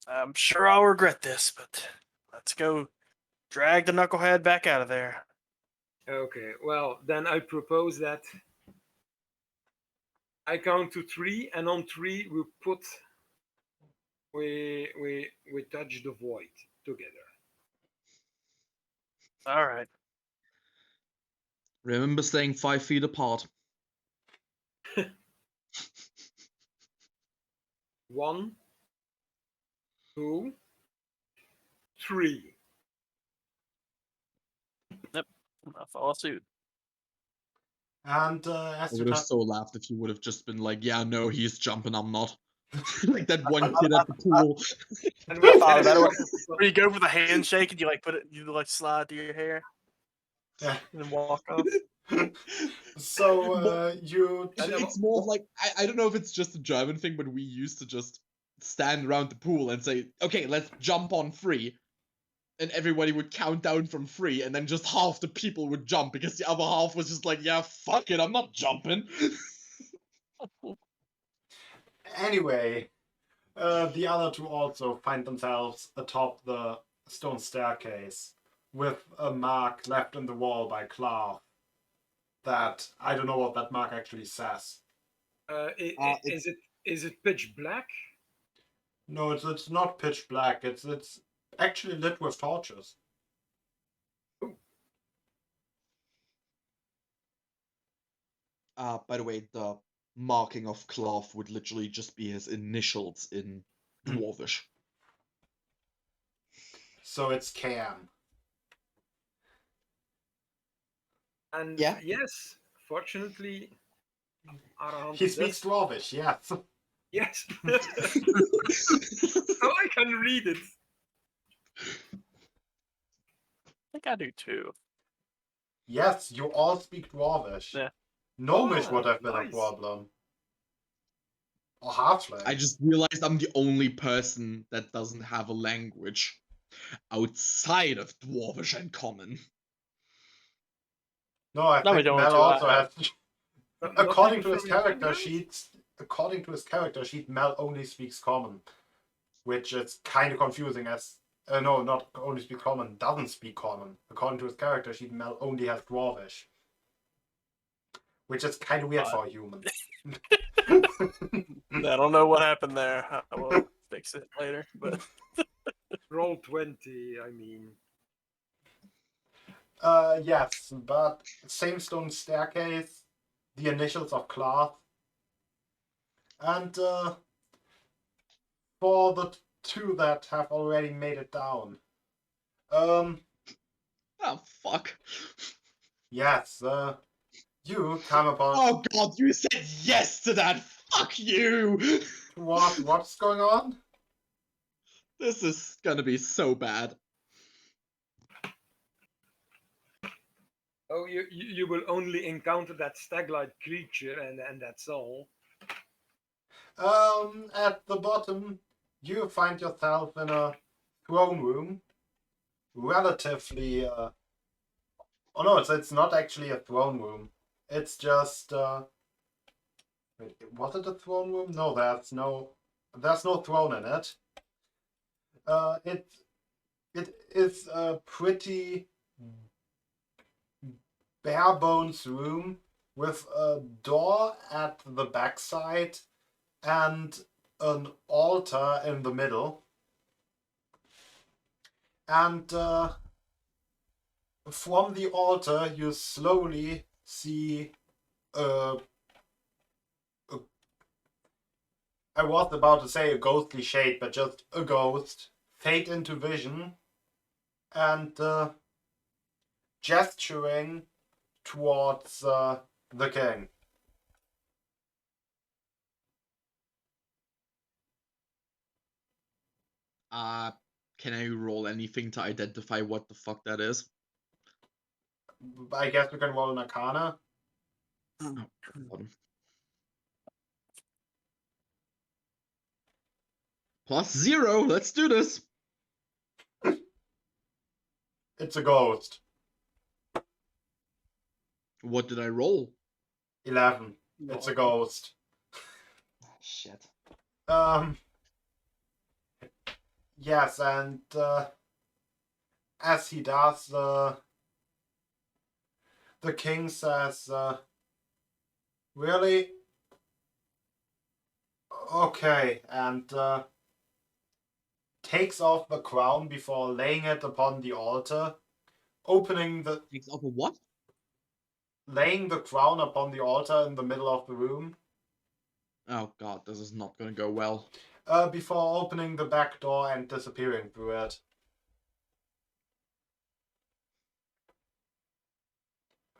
C: I'm sure I'll regret this, but let's go drag the knucklehead back out of there.
D: Okay, well, then I propose that I count to 3, and on 3 we touch the void together.
C: All right.
E: Remember staying 5 feet apart.
D: 1, 2, 3.
C: Yep. I'll follow suit.
B: And
E: I
B: as
E: would
B: you
E: have
B: touch,
E: so laughed if you would have just been like, yeah, no, he's jumping, I'm not. Like that one kid at the pool.
D: And
C: I thought of that. Where you go for the handshake and you like put it, you like slide through your hair
B: yeah.
C: and then walk off.
B: So you.
E: It's more of like, I don't know if it's just a German thing, but we used to just stand around the pool and say, okay, let's jump on 3. And everybody would count down from 3, and then just half the people would jump because the other half was just like, yeah, fuck it, I'm not jumping.
B: Anyway, the other two also find themselves atop the stone staircase with a mark left in the wall by Clark. That I don't know what that mark actually says.
D: Is it pitch black?
B: No, it's not pitch black. It's actually lit with torches.
E: By the way, the marking of Cloth would literally just be his initials in Dwarvish.
B: So it's Cam.
D: And
E: yeah,
D: yes, fortunately, Arahant
B: He speaks Dwarvish, yes.
D: Yes. So I can read it.
C: I think I do too.
B: Yes, you all speak Dwarvish.
C: Yeah.
B: Gnomish would have been
D: nice.
B: a problem. Or Halfling.
E: I just realized I'm the only person that doesn't have a language outside of Dwarvish and Common.
B: No, I
C: No, we
B: think
C: don't
B: Mel
C: want to.
B: also has.
D: Not
B: According
D: even
B: to his
D: from your
B: character
D: background?
B: sheet, Mel only speaks Common, which is kind of confusing. As no, not only speaks Common, doesn't speak Common. According to his character sheet, Mel only has Dwarvish, which is kind of weird for a human.
C: I don't know what happened there. I will fix it later. But
D: Roll 20, I mean.
B: Yes, but same stone staircase, the initials of cloth, and for the two that have already made it down.
E: Oh, fuck.
B: Yes, you come upon
E: Oh god, you said yes to that! Fuck you!
B: what's going on?
E: This is gonna be so bad.
D: Oh, you will only encounter that stag-like creature, and that's all.
B: At the bottom, you find yourself in a throne room, relatively. Oh no, it's not actually a throne room. It's just. Wait, was it a throne room? No, there's no throne in it. It is a pretty bare bones room with a door at the backside and an altar in the middle. And from the altar, you slowly see a. I was about to say a ghostly shade, but just a ghost fade into vision and gesturing towards the king.
E: Can I roll anything to identify what the fuck that is?
B: I guess we can roll an arcana.
E: Oh, bottom. +0, let's do this!
B: It's a ghost.
E: What did I roll?
B: 11. It's a ghost.
E: Shit.
B: Yes, and as he does, the king says, really? Okay, and takes off the crown before laying it upon the altar,
E: Takes off a what?
B: laying the crown upon the altar in the middle of the room,
E: Oh god, this is not gonna go well.
B: before opening the back door and disappearing through it.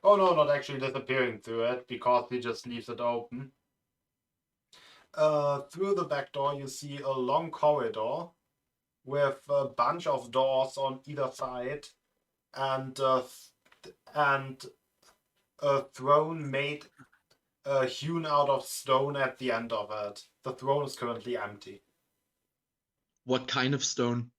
B: Oh no, not actually disappearing through it, because he just leaves it open. Through the back door, you see a long corridor with a bunch of doors on either side, and a throne made hewn out of stone at the end of it. The throne is currently empty.
E: What kind of stone?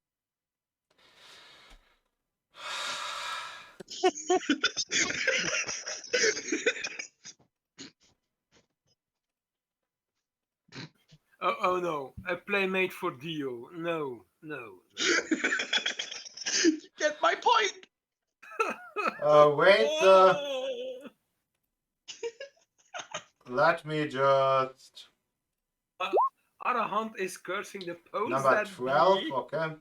D: Oh no, a playmate for Dio. No.
E: You get my point!
B: Wait, let me just...
D: Arahant is cursing the pose
B: Number
D: that
B: 12,
D: be.
B: okay.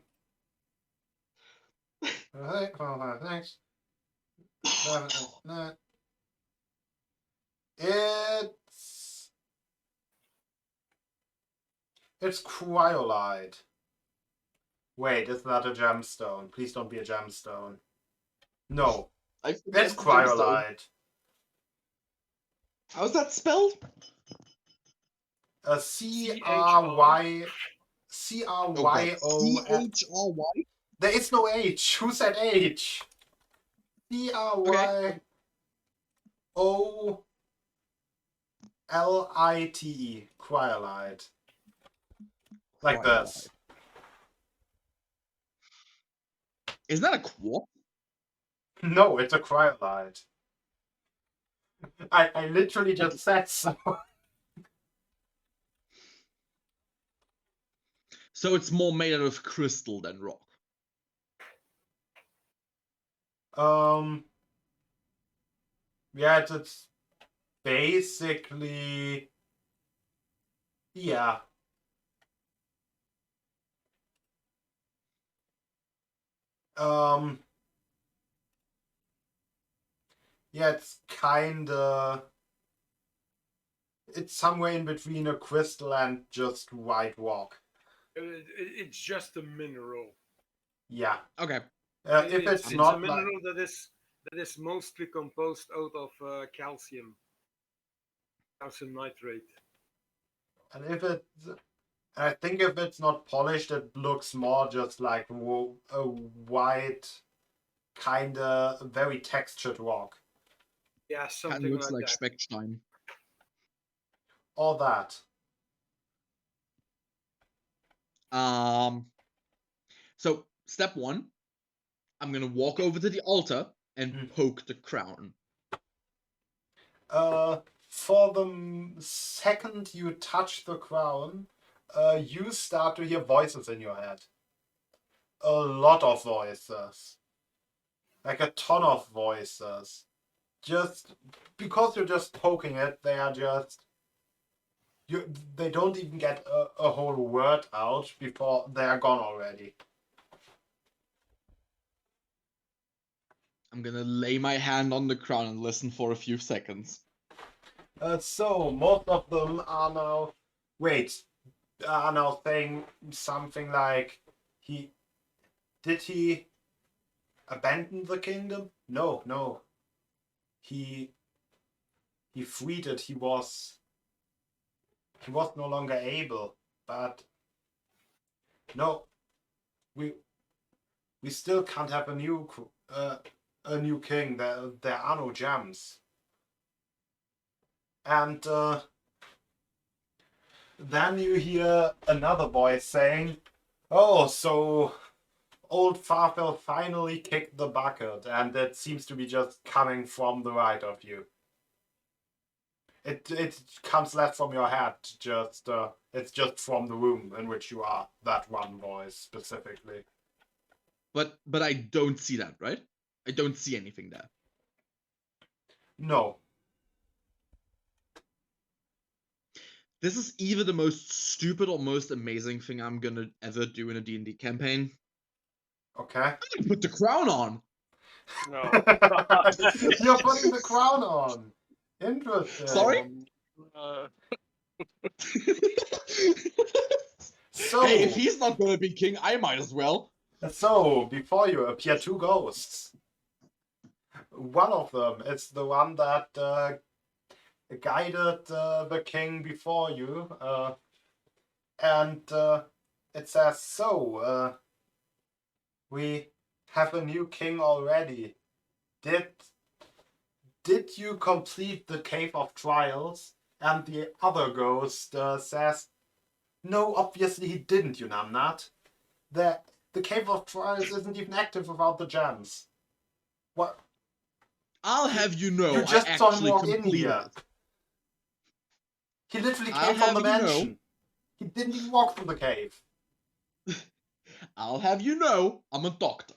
B: Thanks. It's cryolite. Wait, it's not a gemstone. Please don't be a gemstone. No,
E: It's
B: cryolite.
E: How's that spelled?
B: A C-R-Y... C-R-Y-O...
E: C-H-R-Y?
B: There is no H. Who said H? C-R-Y-O-L-I-T-E. Cryolite. Like this.
E: Is that a quartz?
B: No, it's a cryolite. I literally just said so.
E: So it's more made out of crystal than rock.
B: Yeah, it's basically... Yeah. Yeah, it's kinda. It's somewhere in between a crystal and just white rock.
D: It's just a mineral.
B: Yeah.
E: Okay.
B: If it's
D: a
B: not like.
D: mineral that is mostly composed out of calcium nitrate.
B: And if it. I think if it's not polished, it looks more just like a white, kinda very textured rock.
D: Yeah,
E: Kind
D: something
E: of looks
D: like
E: like
D: that.
E: Speckstein.
B: Or that.
E: So step 1, I'm gonna walk over to the altar and
B: Hmm.
E: poke the crown.
B: For the second you touch the crown, you start to hear voices in your head. A lot of voices. Like a ton of voices. Just because you're just poking it, they are just. They don't even get a whole word out before they are gone already.
E: I'm gonna lay my hand on the crown and listen for a few seconds.
B: So most of them are now. Wait, are now saying something like did he abandon the kingdom? No, no. He freed it. He was no longer able. But no, we still can't have a new king. There are no gems. And then you hear another voice saying, "Oh, so old Farfel finally kicked the bucket," and it seems to be just coming from the right of you. It comes less from your head, just it's just from the room in which you are. That one voice specifically.
E: But I don't see that, right? I don't see anything there.
B: No.
E: This is either the most stupid or most amazing thing I'm gonna ever do in a D&D campaign.
B: Okay.
E: I'm gonna put the crown on.
C: No.
B: You're putting the crown on. Interesting.
E: Sorry?
B: So,
E: Hey, if he's not gonna be king, I might as well.
B: so before you appear two ghosts. One of them is the one that guided the king before you, and it says, "So, we have a new king already. Did you complete the Cave of Trials?" And the other ghost says, "No, obviously he didn't, you numbnut. The Cave of Trials isn't even active without the gems. What?
E: I'll have you know,
B: You just
E: I
B: saw him
E: actually
B: walk in
E: completed
B: here.
E: it.
B: He literally
E: I'll
B: came from
E: have
B: the
E: you know.
B: mansion. He didn't even walk through the cave."
E: I'll have you know, I'm a doctor.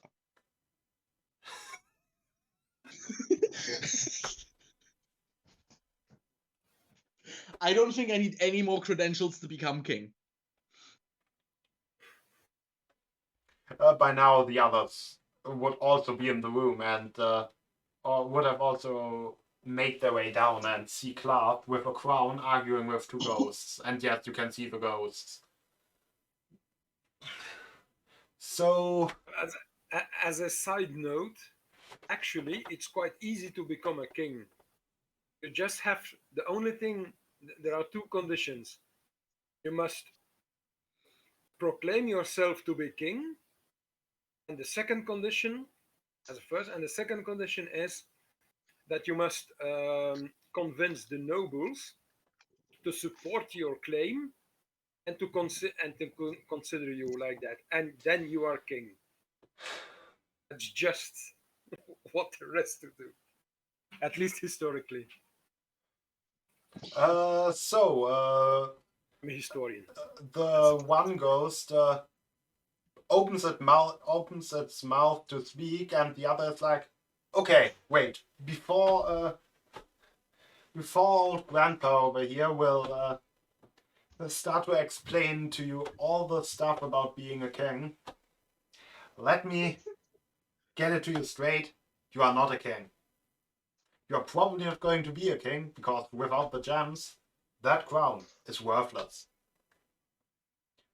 E: I don't think I need any more credentials to become king.
B: By now, the others would also be in the room and or would have also made their way down and see Clark with a crown arguing with two ghosts. And yet you can see the ghosts. So,
D: As a side note, actually, it's quite easy to become a king. You just have the only thing. There are two conditions. You must proclaim yourself to be king, and the second condition, as a first, and the second condition is that you must convince the nobles to support your claim and to consider you like that, and then you are king. That's just what the rest to do, at least historically. I'm a historian.
B: The one ghost opens its mouth to speak, and the other is like, "Okay, wait. Before old Grandpa over here will start to explain to you all the stuff about being a king, let me get it to you straight. You are not a king. You are probably not going to be a king, because without the gems, that crown is worthless.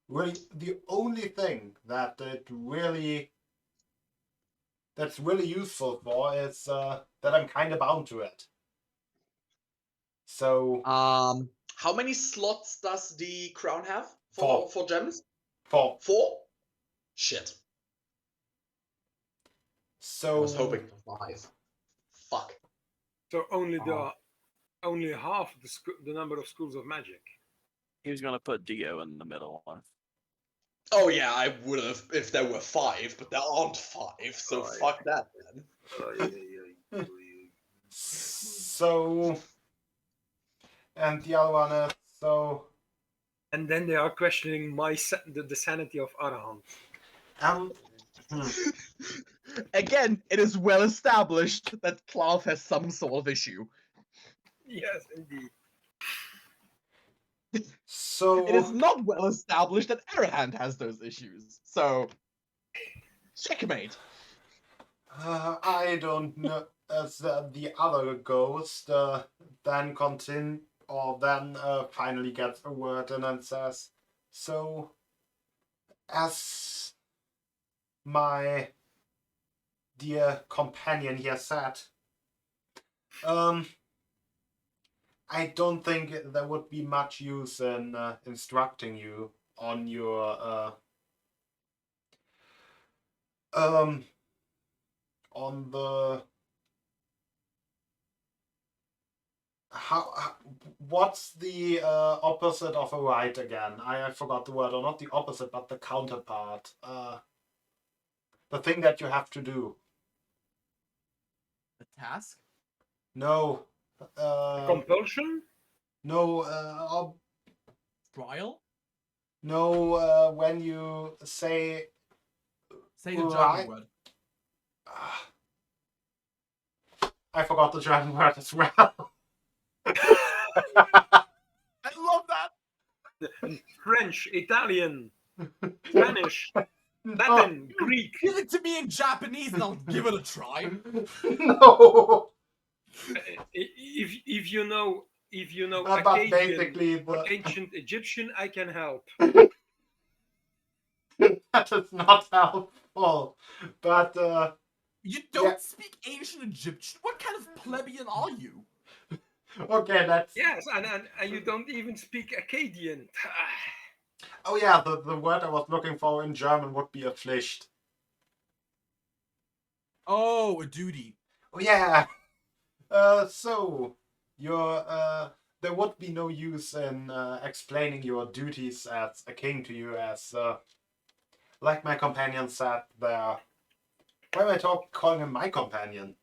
B: Really, the only thing that that's really useful for is that I'm kind of bound to it. So
E: How many slots does the crown have
B: Four.
E: for gems?
B: for
E: 4? Shit.
B: so
E: I was hoping for 5. Fuck.
D: So only
B: Oh.
D: only half the number of schools of magic.
C: He was gonna put Dio in the middle one.
E: Oh yeah, I would have if there were 5, but there aren't 5, so
D: Oh,
E: fuck that then.
B: So, and the other one is so.
D: And then they are questioning the sanity of Arahant.
E: Again, it is well established that Cloth has some sort of issue.
D: Yes, indeed.
B: So
E: It is not well established that Arahant has those issues. So, checkmate.
B: I don't know. As the other ghost then finally gets a word in and says, "So, as my dear companion here said, I don't think there would be much use in instructing you on your on the what's the opposite of a right again? I forgot the word, or not the opposite, but the counterpart. The thing that you have to do.
A: The task?
B: No.
D: Compulsion?
B: No.
A: Trial?
B: No. When you say
A: Say the
B: right.
A: German word.
B: I forgot the German word as well.
A: I love that!
D: French, Italian, Spanish,
B: No.
D: Latin, Greek.
A: Give it to me in Japanese and I'll give it a try.
B: No.
D: If you know
B: But
D: Akkadian
B: basically
D: or ancient Egyptian, I can help.
B: that is not helpful. But
A: You don't
B: Yeah.
A: speak ancient Egyptian? What kind of plebeian are you?
B: okay, that's
D: Yes, and you don't even speak Akkadian.
B: oh yeah, the word I was looking for in German would be Pflicht.
A: Oh, a duty.
B: Oh yeah. So your there would be no use in explaining your duties as a king to you, as like my companion said there. Why am I calling him my companion?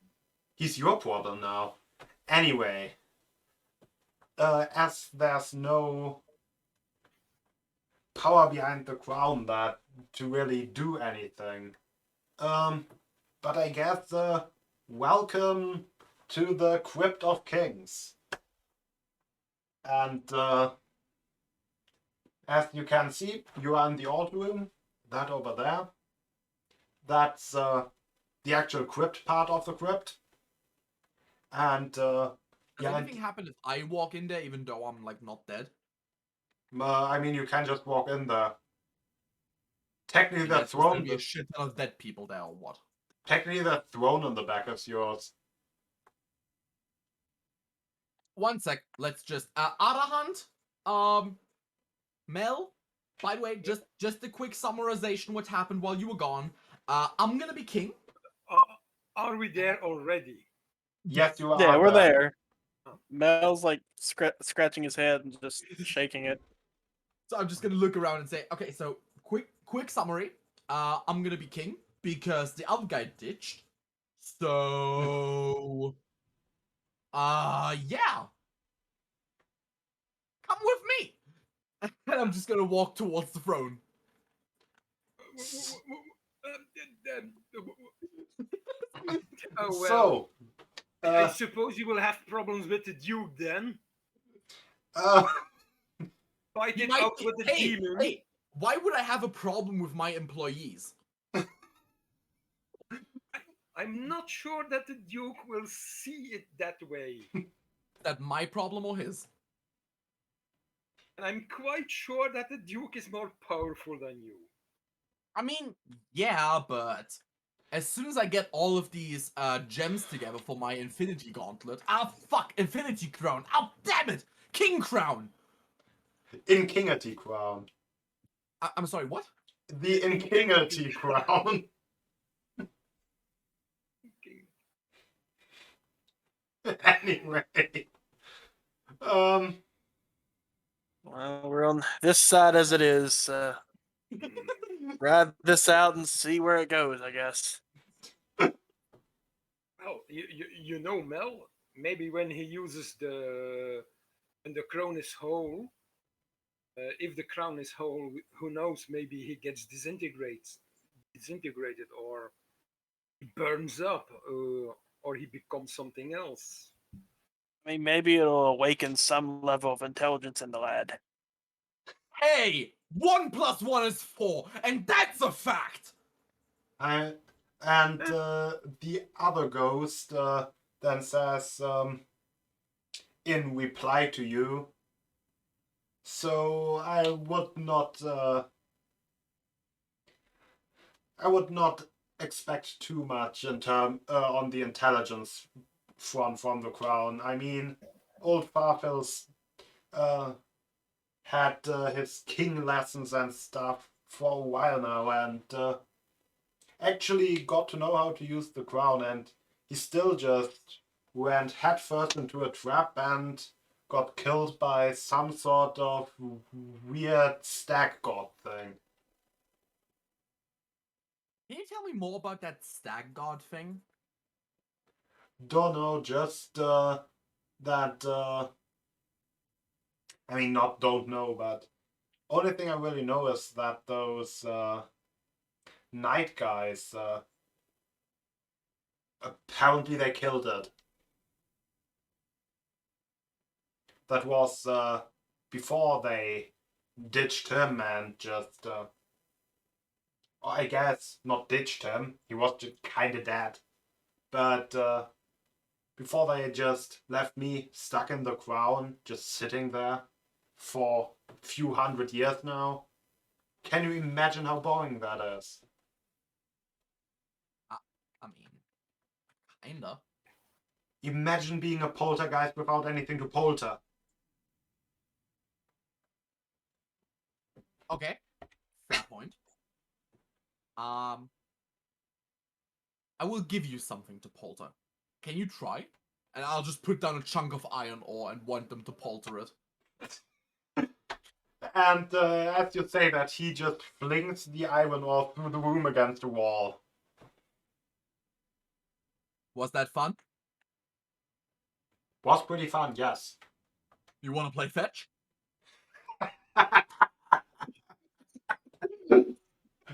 B: He's your problem now. Anyway, as there's no power behind the crown that to really do anything. But I guess welcome to the Crypt of Kings. And as you can see, you are in the old room. That over there. That's the actual crypt part of the crypt. And
A: Does
B: yeah,
A: anything happen if I walk in there even though I'm like not dead?
B: I mean, you can just walk in there. Technically,
A: I
B: the
A: guess there's gonna
B: throne.
A: be a shit ton of dead people there or what?
B: Technically, the throne on the back is yours.
A: One sec, let's just Arahant, Mel. By the way, just a quick summarization what happened while you were gone. I'm gonna be king.
D: Are we there already?
B: Yes, you are.
C: Yeah, we're there. Mel's like scratching his head and just shaking it.
A: So I'm just gonna look around and say, okay, so quick summary. I'm gonna be king because the other guy ditched. So yeah. Come with me. And I'm just gonna walk towards the throne.
D: Oh well.
B: So,
D: I suppose you will have problems with the Duke then. Fight
A: You
D: it
A: might-
D: out with the demon.
A: Hey, why would I have a problem with my employees?
D: I'm not sure that the Duke will see it that way.
A: Is that my problem or his?
D: And I'm quite sure that the Duke is more powerful than you.
A: I mean, yeah, but as soon as I get all of these gems together for my Infinity Gauntlet, fuck, Infinity Crown, damn it, King Crown.
B: Inkingity crown.
A: I'm sorry, what?
B: The Inkingity crown. Anyway.
C: Well, we're on this side as it is. Ride this out and see where it goes, I guess.
D: Well, you know Mel. Maybe when he uses when the crown is whole, if the crown is whole, who knows? Maybe he gets disintegrated, or he burns up, or he becomes something else.
C: I mean, maybe it'll awaken some level of intelligence in the lad.
A: Hey, 1 + 1 is 4, and that's a fact.
B: The other ghost then says, in reply to you, so I would not expect too much in on the intelligence front from the crown. I mean, old Farfels had his king lessons and stuff for a while now, and actually got to know how to use the crown, and he still just went headfirst into a trap and got killed by some sort of weird stag god thing.
A: Can you tell me more about that stag god thing?
B: Don't know, just that I mean, not don't know, but only thing I really know is that those night guys apparently they killed it. That was before they ditched him and just I guess not ditched him. He was just kind of dead. But before they just left me stuck in the crown, just sitting there for a few hundred years now. Can you imagine how boring that is?
A: I mean, kinda.
B: Imagine being a poltergeist without anything to polter.
A: Okay, fair point. I will give you something to polter. Can you try? And I'll just put down a chunk of iron ore and want them to polter it.
B: And as you say that, he just flings the iron ore through the room against the wall.
A: Was that fun?
B: Was pretty fun, yes.
A: You want to play fetch?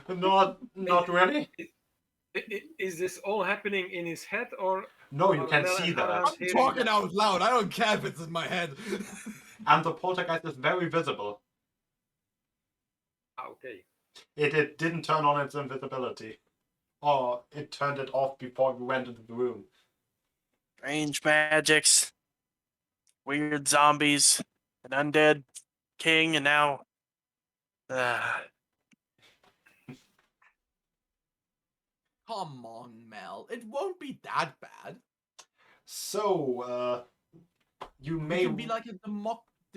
B: Not really.
D: Is this all happening in his head, or
B: No, you can
D: Mel
B: see
D: and
B: that.
D: Hannah
A: I'm
D: hearing
A: talking
D: that?
A: out loud. I don't care if it's in my head.
B: And the poltergeist is very visible.
D: Okay.
B: It didn't turn on its invisibility. Or it turned it off before we went into the room.
C: Strange magics, weird zombies, an undead king, and now.
A: Come on, Mel. It won't be that bad.
B: So, you
A: We
B: may...
A: can be like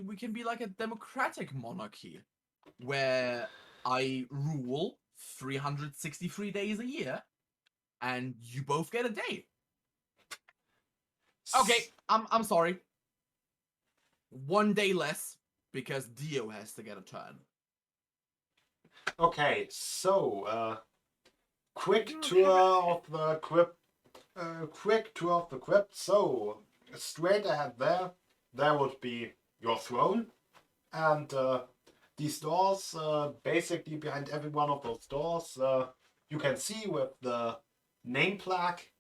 A: we can be like a democratic monarchy where I rule 363 days a year and you both get a day. Okay, I'm sorry. 1 day less because Dio has to get a turn.
B: Okay, so, quick tour of the crypt. Quick tour of the crypt. So, straight ahead there would be your throne. And these doors, basically behind every one of those doors, you can see with the name plaque,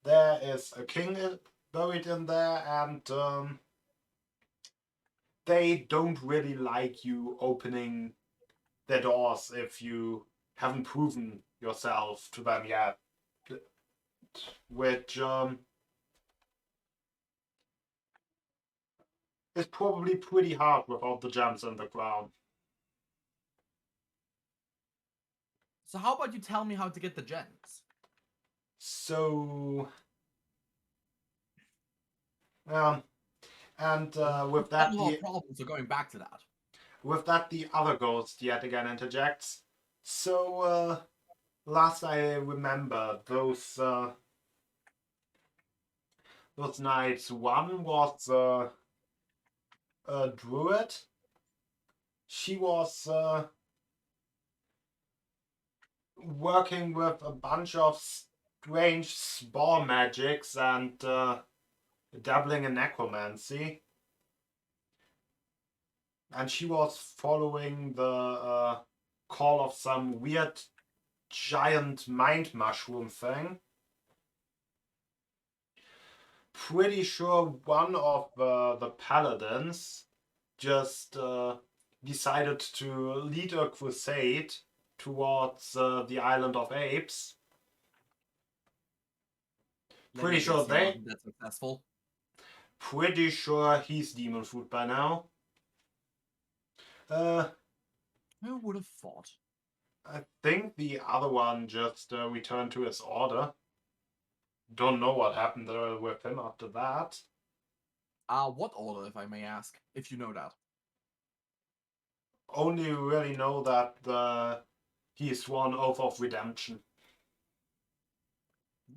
B: there is a king buried in there, and they don't really like you opening their doors if you haven't proven yourself to them yet. which is probably pretty hard without the gems in the ground.
A: So how about you tell me how to get the gems?
B: So, and with that,
A: No problem. So going back to that.
B: the other ghost yet again interjects. So, last I remember, those nights, one was a druid. She was working with a bunch of strange spore magics and dabbling in necromancy. And she was following the call of some weird giant mind mushroom thing. Pretty sure one of the paladins just decided to lead a crusade towards the island of apes. Pretty sure
A: He wasn't that successful.
B: Pretty sure he's demon food by now.
A: Who would have thought?
B: I think the other one just returned to his order. Don't know what happened with him after that.
A: What order, if I may ask, if you know that?
B: Only really know that he sworn oath of redemption.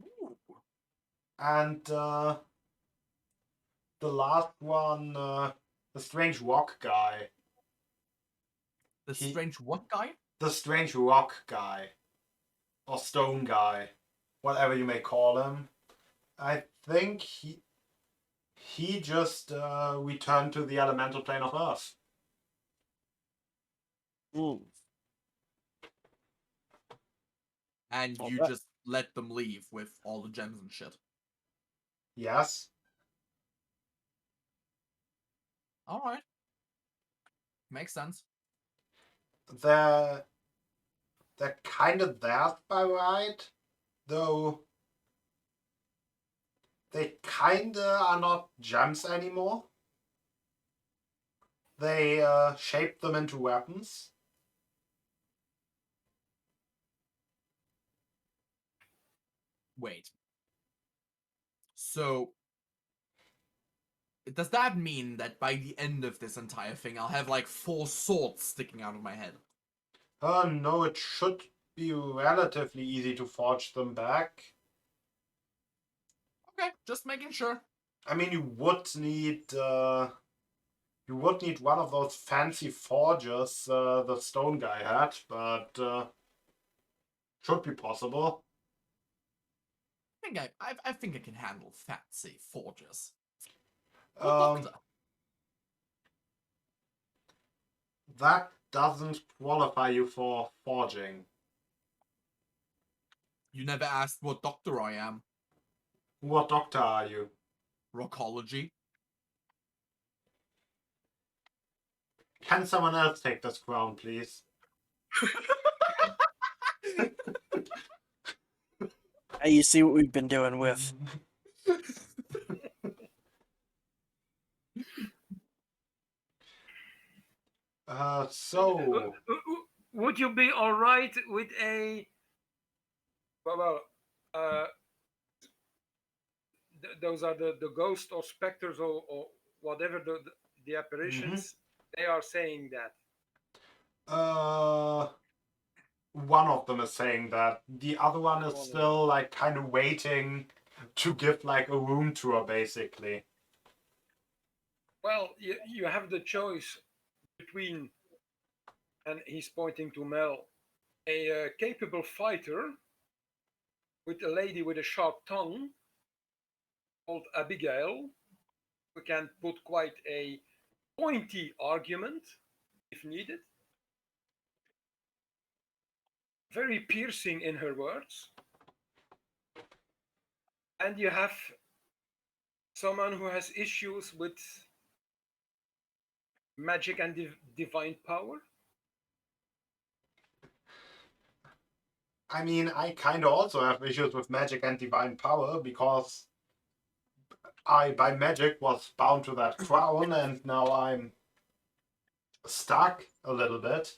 A: Ooh.
B: And the last one, the strange rock guy.
A: The strange what guy?
B: The strange rock guy. Or stone guy. Whatever you may call him. I think he just returned to the elemental plane of Earth.
C: Ooh.
A: And
C: All
A: you
C: right.
A: just let them leave with all the gems and shit.
B: Yes.
A: Alright. Makes sense.
B: They're kind of theirs by right, though they kinda are not gems anymore. They shaped them into weapons.
A: Wait. So, does that mean that by the end of this entire thing, I'll have like 4 swords sticking out of my head?
B: No, it should be relatively easy to forge them back.
A: Okay, just making sure.
B: I mean, you would need one of those fancy forges the stone guy had, but should be possible.
A: I think I can handle fancy forges.
B: Um,
A: Doctor.
B: that doesn't qualify you for forging.
A: You never asked what doctor I am.
B: What doctor are you?
A: Rockology.
B: Can someone else take this crown, please?
C: Hey, you see what we've been doing with?
B: So
D: Would you be all right with a those are the ghosts or specters or whatever the apparitions. They are saying that.
B: one of them is saying that. The other one is still like kind of waiting to give like a room tour, basically.
D: Well, you have the choice between, and he's pointing to Mel, a capable fighter with a lady with a sharp tongue called Abigail, who can put quite a pointy argument if needed. Very piercing in her words. And you have someone who has issues with magic and divine power.
B: I mean, I kind of also have issues with magic and divine power because I, by magic, was bound to that crown, and now I'm stuck a little bit.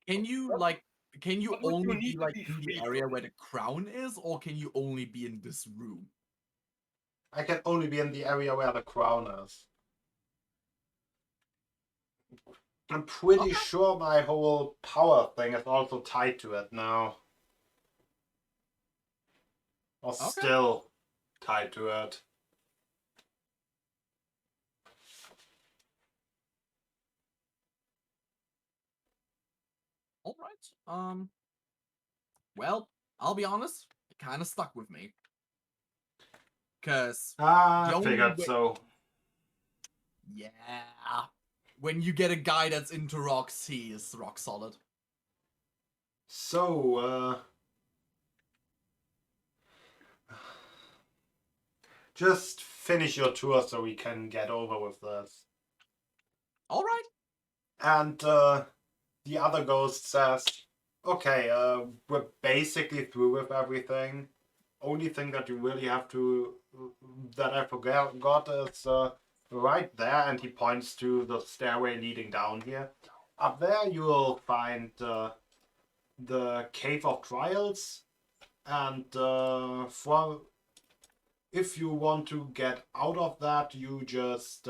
A: Can you
D: What would you
A: only
D: need
A: be
D: to
A: like
D: be
A: in the
D: free
A: area
D: from?
A: where the crown is, or can you only be in this room?
B: I can only be in the area where the crown is. I'm pretty
A: Okay.
B: sure my whole power thing is also tied to it now. Or
A: Okay.
B: still tied to it.
A: All right. Well, I'll be honest, it kind of stuck with me. Cause
B: I
A: the only
B: figured
A: way,
B: so.
A: yeah, when you get a guy that's into rocks, he is rock solid.
B: So, just finish your tour so we can get over with this.
A: All right.
B: And the other ghost says, okay, we're basically through with everything. Only thing that you really have to, that I forgot is right there, and he points to the stairway leading down here. Up there you will find the Cave of Trials, and if you want to get out of that, you just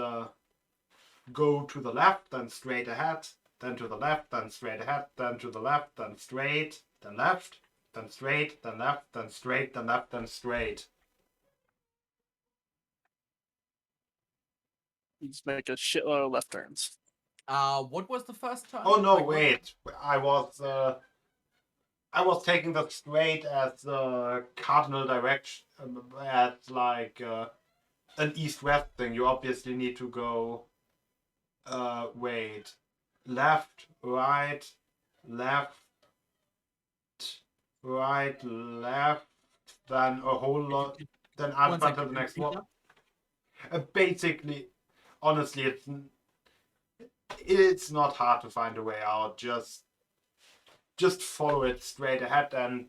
B: go to the left, then straight ahead, then to the left, then straight ahead, then to the left, then straight, then left, then straight, then left, then straight, then left, then straight.
C: You just make a shitload of left turns.
A: What was the first turn?
B: Oh no,
A: Like, what-
B: wait. I was taking the straight as the cardinal direction, at like an east-west thing. You obviously need to go. Wait. Left, right, left, right, left. Then a whole lot. Then
A: One
B: up
A: second,
B: until the next
A: repeat
B: one.
A: that?
B: Basically, honestly, it's not hard to find a way out. Just follow it straight ahead, and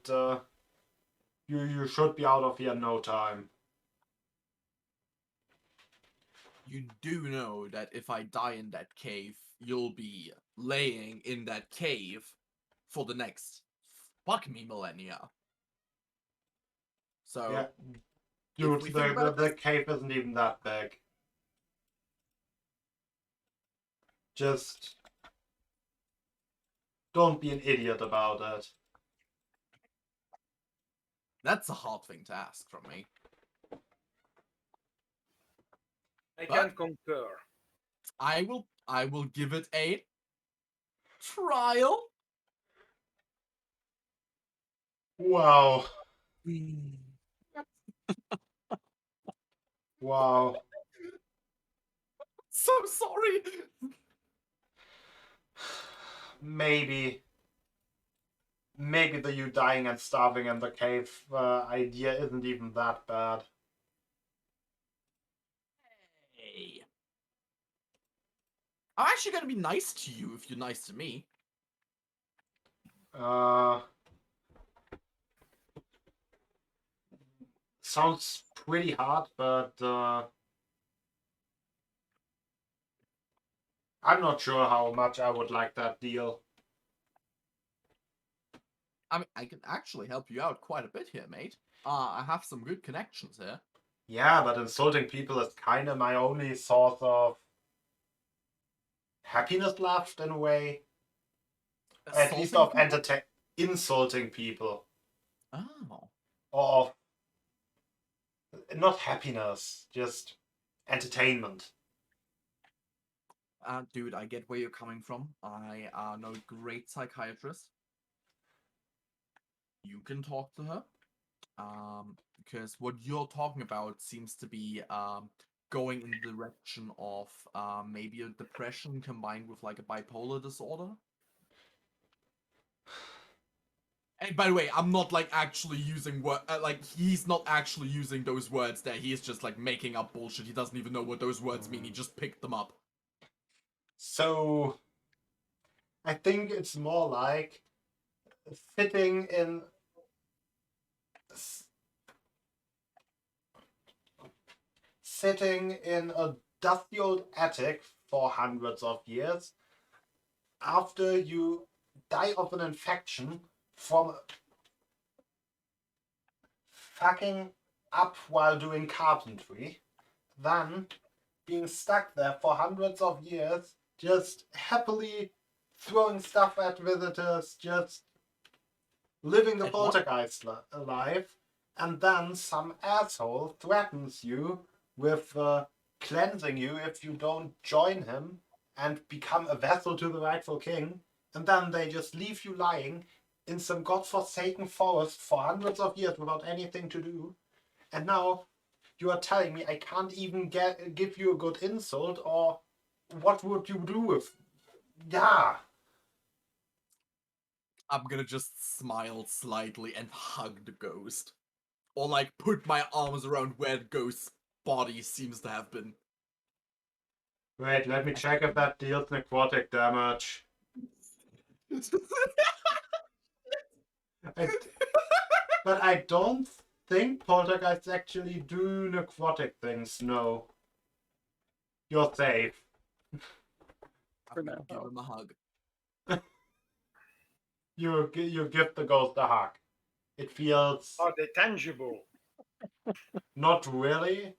B: you should be out of here in no time.
A: You do know that if I die in that cave, you'll be laying in that cave for the next fuck me millennia. So
B: Yeah,
A: if
B: dude,
A: we think about
B: the
A: this,
B: cave isn't even that big. Just don't be an idiot about it.
A: that's a hard thing to ask from me.
D: I
A: But-
D: can concur.
A: I will give it a trial.
B: Wow. Wow.
A: So sorry.
B: Maybe the you dying and starving in the cave idea isn't even that bad.
A: Hey. I'm actually gonna be nice to you if you're nice to me.
B: Sounds pretty hard, but I'm not sure how much I would like that deal.
A: I mean, I can actually help you out quite a bit here, mate. I have some good connections here.
B: Yeah, but insulting people is kind of my only source of happiness left in a way. At least of
A: Assaulting people?
B: insulting people.
A: Oh.
B: Or of, not happiness, just entertainment.
A: Dude, I get where you're coming from. I know a great psychiatrist. You can talk to her. Because what you're talking about seems to be going in the direction of maybe a depression combined with like a bipolar disorder. And by the way, I'm not like actually using like he's not actually using those words there. He is just like making up bullshit. He doesn't even know what those words mean. He just picked them up.
B: So, I think it's more like sitting in a dusty old attic for hundreds of years after you die of an infection from fucking up while doing carpentry, than being stuck there for hundreds of years, just happily throwing stuff at visitors, just living the
A: At what?
B: poltergeist life, and then some asshole threatens you with cleansing you if you don't join him and become a vessel to the rightful king, and then they just leave you lying in some godforsaken forest for hundreds of years without anything to do, and now you are telling me I can't even give you a good insult, or what would you do if... Yeah.
A: I'm gonna just smile slightly and hug the ghost. Or like put my arms around where the ghost's body seems to have been.
B: Wait, let me check if that deals necrotic damage. But I don't think poltergeists actually do necrotic things, no. You're safe.
A: I'm gonna give him a hug.
B: You give the ghost a hug. It feels...
D: Are they tangible?
B: Not really.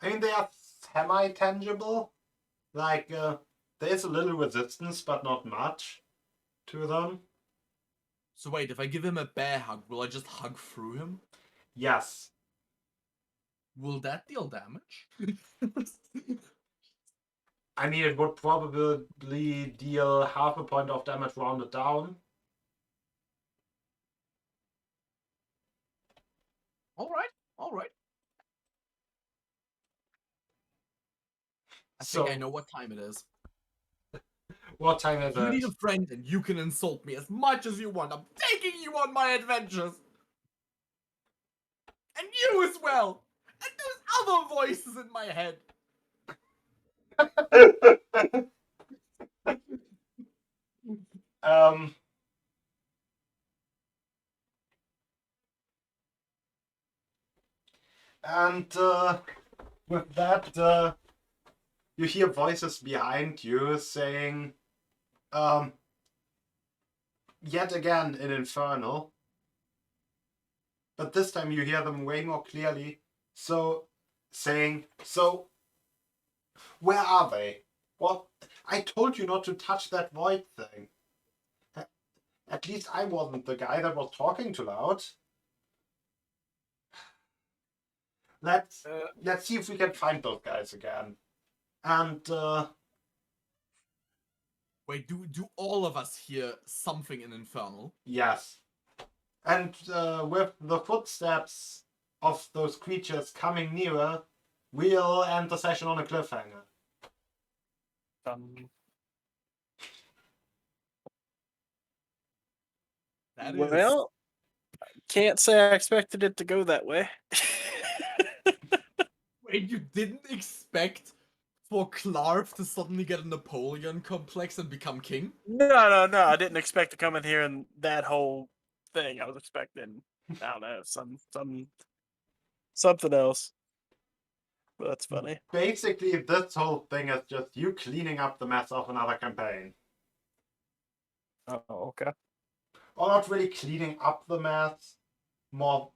B: I mean, they are semi-tangible. Like, there is a little resistance, but not much to them.
A: So wait, if I give him a bear hug, will I just hug through him?
B: Yes.
A: Will that deal damage?
B: I mean, it would probably deal half a point of damage rounded down.
A: Alright. I
B: So,
A: think I know what time it is.
B: what time is
A: You need
B: it?
A: a friend and you can insult me as much as you want. I'm taking you on my adventures. And you as well. And those other voices in my head.
B: And with that, you hear voices behind you saying, yet again in Infernal. But this time you hear them way more clearly. So, saying, so, where are they? What? I told you not to touch that void thing. At least I wasn't the guy that was talking too loud. Let's see if we can find those guys again. And
A: Wait, do all of us hear something in Infernal?
B: yes. And with the footsteps of those creatures coming nearer, we'll end the session on a cliffhanger.
A: That is.
C: Well, can't say I expected it to go that way.
A: Wait, you didn't expect for Clark to suddenly get a Napoleon complex and become king?
C: No. I didn't expect to come in here and that whole thing. I was expecting, I don't know, something else. But that's funny.
B: Basically, this whole thing is just you cleaning up the mess of another campaign.
C: Oh, okay.
B: Or not really cleaning up the mess, more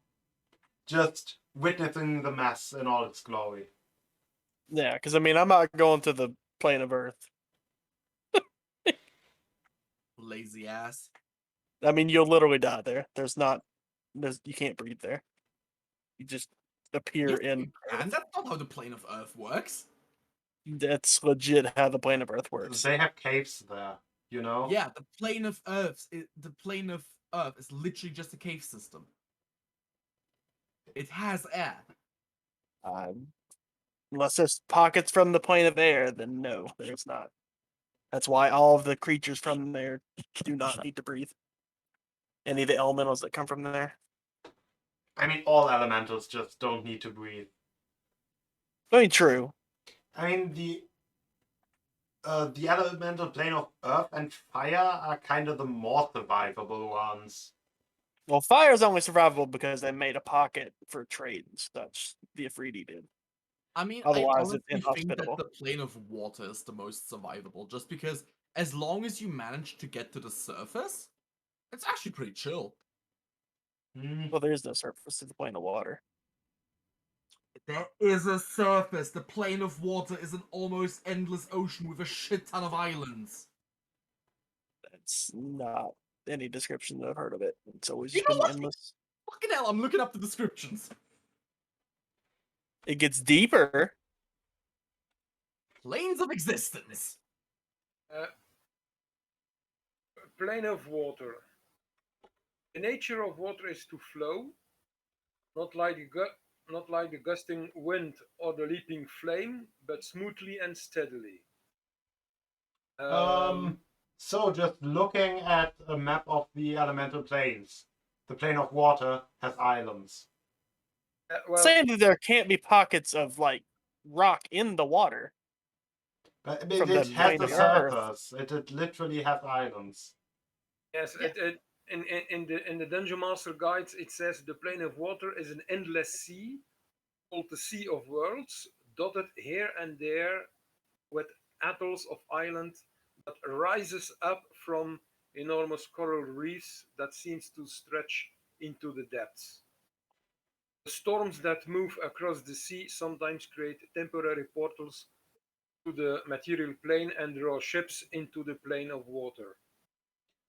B: just witnessing the mess in all its glory.
C: Yeah, because I mean, I'm not going to the plane of Earth.
A: Lazy ass.
C: I mean, you'll literally die there. You can't breathe there. You just appear
A: Yes,
C: in.
A: you can. That's not how the plane of Earth works.
C: That's legit how the plane of Earth works.
B: They have caves there, you know?
A: Yeah, the plane of Earth is literally just a cave system. It has air.
C: Unless there's pockets from the plane of air, then no, there's not. That's why all of the creatures from there do not need to breathe. Any of the elementals that come from there.
B: I mean, all elementals just don't need to breathe.
C: I mean, true.
B: I mean, the elemental plane of earth and fire are kind of the more survivable ones.
C: Well, fire's only survivable because they made a pocket for trade and such. The Afridi did.
A: I mean,
C: Otherwise,
A: I
C: it's
A: honestly think that
C: inhospitable.
A: the plane of water is the most survivable, just because as long as you manage to get to the surface, it's actually pretty chill.
C: Well, there is no surface to the plane of water.
A: There is a surface. The plane of water is an almost endless ocean with a shit ton of islands.
C: That's not any description that I've heard of it. It's always
A: You
C: just
A: know
C: been
A: what?
C: endless.
A: Fucking hell, I'm looking up the descriptions.
C: It gets deeper.
A: Planes of existence.
D: Plane of water. The nature of water is to flow, not like the gusting wind or the leaping flame, but smoothly and steadily.
B: So just looking at a map of the elemental planes, the plane of water has islands.
D: Well,
C: Saying that there can't be pockets of like rock in the water.
B: But
C: From
B: it
C: the
B: has
C: plane
B: a
C: of Earth.
B: surface. It literally has islands.
D: yes,
A: Yeah.
D: in the Dungeon Master Guides, it says the plane of water is an endless sea, called the Sea of Worlds, dotted here and there with atolls of islands that rises up from enormous coral reefs that seems to stretch into the depths. The storms that move across the sea sometimes create temporary portals to the material plane and draw ships into the plane of water.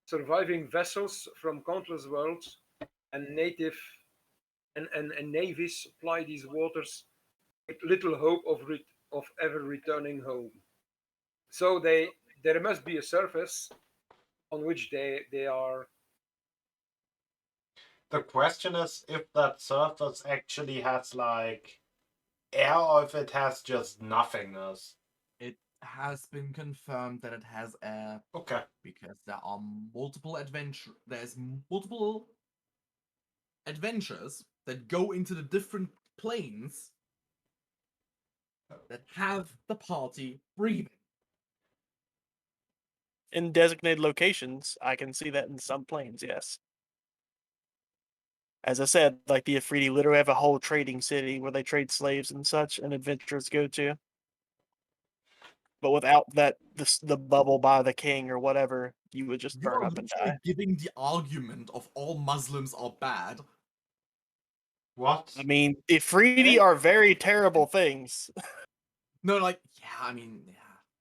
D: Surviving vessels from countless worlds and navies ply these waters with little hope of ever returning home. So there must be a surface on which they are.
B: The question is if that surface actually has like air or if it has just nothingness.
A: It has been confirmed that it has air.
B: Okay.
A: Because there's multiple adventures that go into the different planes that have the party breathing.
C: In designated locations, I can see that in some planes, yes. As I said, like the Afridi literally have a whole trading city where they trade slaves and such, and adventurers go to. But without that, the bubble by the king or whatever, you would just
A: You
C: burn
A: are
C: up and
A: literally
C: die.
A: giving the argument of all Muslims are bad.
B: What?
C: I mean, Afridi are very terrible things.
A: No, like, yeah, I mean, yeah,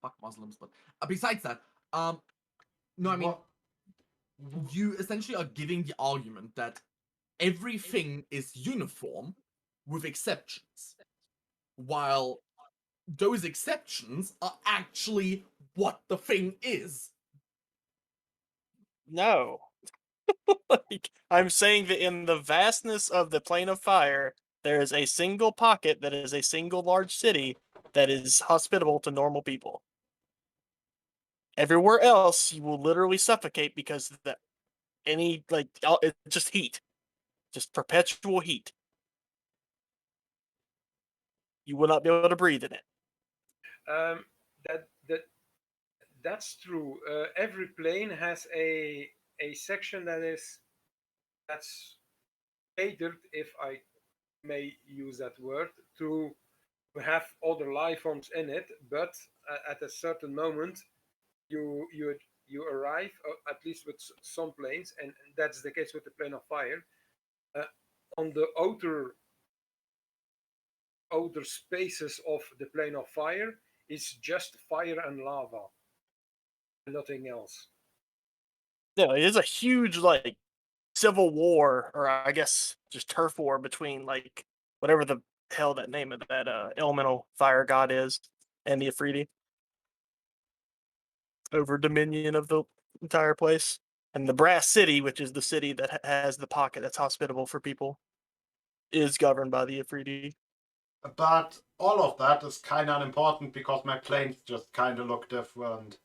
A: fuck Muslims, but besides that, no, I mean,
B: What?
A: you essentially are giving the argument that everything is uniform with exceptions, while those exceptions are actually what the thing is.
C: No. Like, I'm saying that in the vastness of the plane of fire, there is a single pocket that is a single large city that is hospitable to normal people. Everywhere else, you will literally suffocate because it's just heat, just perpetual heat. You will not be able to breathe in it.
D: Um, that's true. Every plane has a section that's catered, if I may use that word, to have other life forms in it. But at a certain moment, you arrive, at least with some planes, and that's the case with the plane of fire, on the outer spaces of the plane of fire is just fire and lava, nothing else.
C: Yeah, it is a huge like civil war, or I guess just turf war between like whatever the hell that name of that elemental fire god is and the Afridi over dominion of the entire place. And the Brass City, which is the city that has the pocket that's hospitable for people, is governed by the Afridi.
B: But all of that is kind of unimportant because my planes just kind of look different.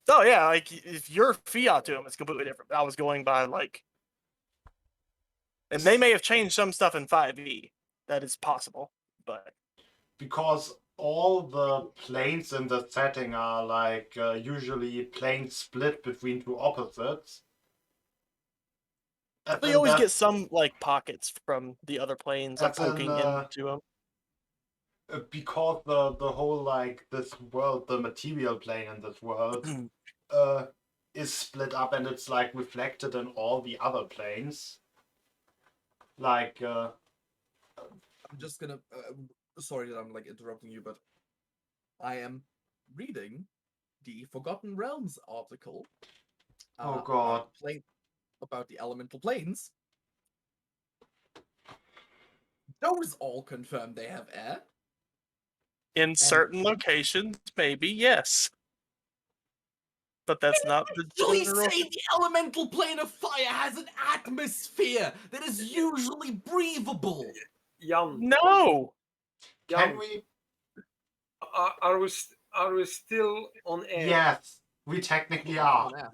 C: Oh yeah, like if you're fiat to them, it's completely different. I was going by like, and they may have changed some stuff in 5e. That is possible, but
B: Because all the planes in the setting are like usually planes split between two opposites.
C: They always get some like pockets from the other planes, like
B: As in,
C: poking into them.
B: because the whole like this world, the material plane in this world, is split up and it's like reflected in all the other planes. Like
A: I'm just gonna. Sorry that I'm like interrupting you, but I am reading the Forgotten Realms article.
B: Oh God.
A: About the elemental planes. Those all confirm they have air.
C: In certain locations, maybe yes, but that's not the
A: Usually
C: general.
A: say the elemental plane of fire has an atmosphere that is usually breathable.
D: Jan,
C: No,
B: can
D: Jan,
B: we?
D: are we still on air?
B: Yes, we technically
A: Oh,
B: are.
A: on air.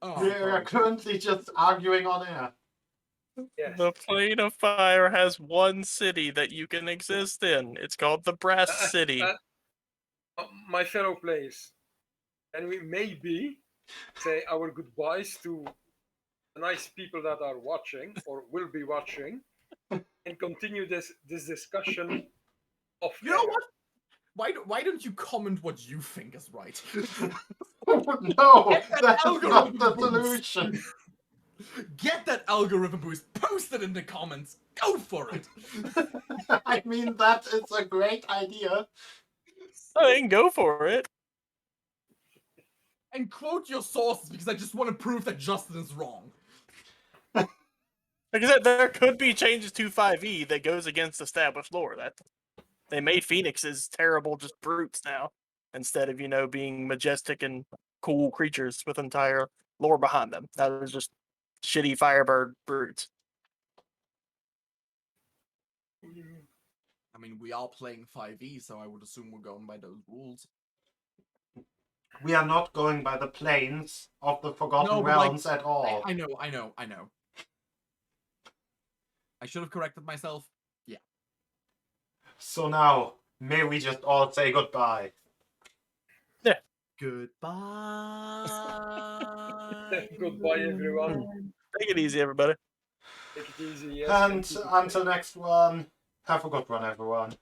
A: Oh,
B: We are
A: sorry.
B: currently just arguing on air.
D: Yes.
C: the plane of fire has one city that you can exist in. It's called the Brass City.
D: My fellow players, and we maybe say our goodbyes to the nice people that are watching or will be watching, and continue this discussion off
A: You know
D: air.
A: what? Why don't you comment what you think is right?
B: No,
A: Get that
B: that's not
A: algorithm
B: the
A: boost.
B: solution.
A: Get that algorithm boost. Post it in the comments. Go for it.
B: I mean, that is a great idea.
C: I can go for it.
A: And quote your sources because I just want to prove that Justin is wrong.
C: Like I said, there could be changes to 5e that goes against established lore. That they made phoenixes terrible, just brutes now, instead of being majestic and cool creatures with entire lore behind them. That was just shitty firebird brutes.
A: I mean, we are playing 5e, so I would assume we're going by those rules.
B: We are not going by the planes of the Forgotten
A: No, but, like,
B: Realms at all.
A: I know. I should have corrected myself. Yeah.
B: So now, may we just all say goodbye?
C: Yeah.
A: Goodbye.
D: Goodbye, everyone.
C: Take it easy, everybody.
D: Take it easy. Yes.
B: And
D: keep it
B: until next one, have a good one, everyone.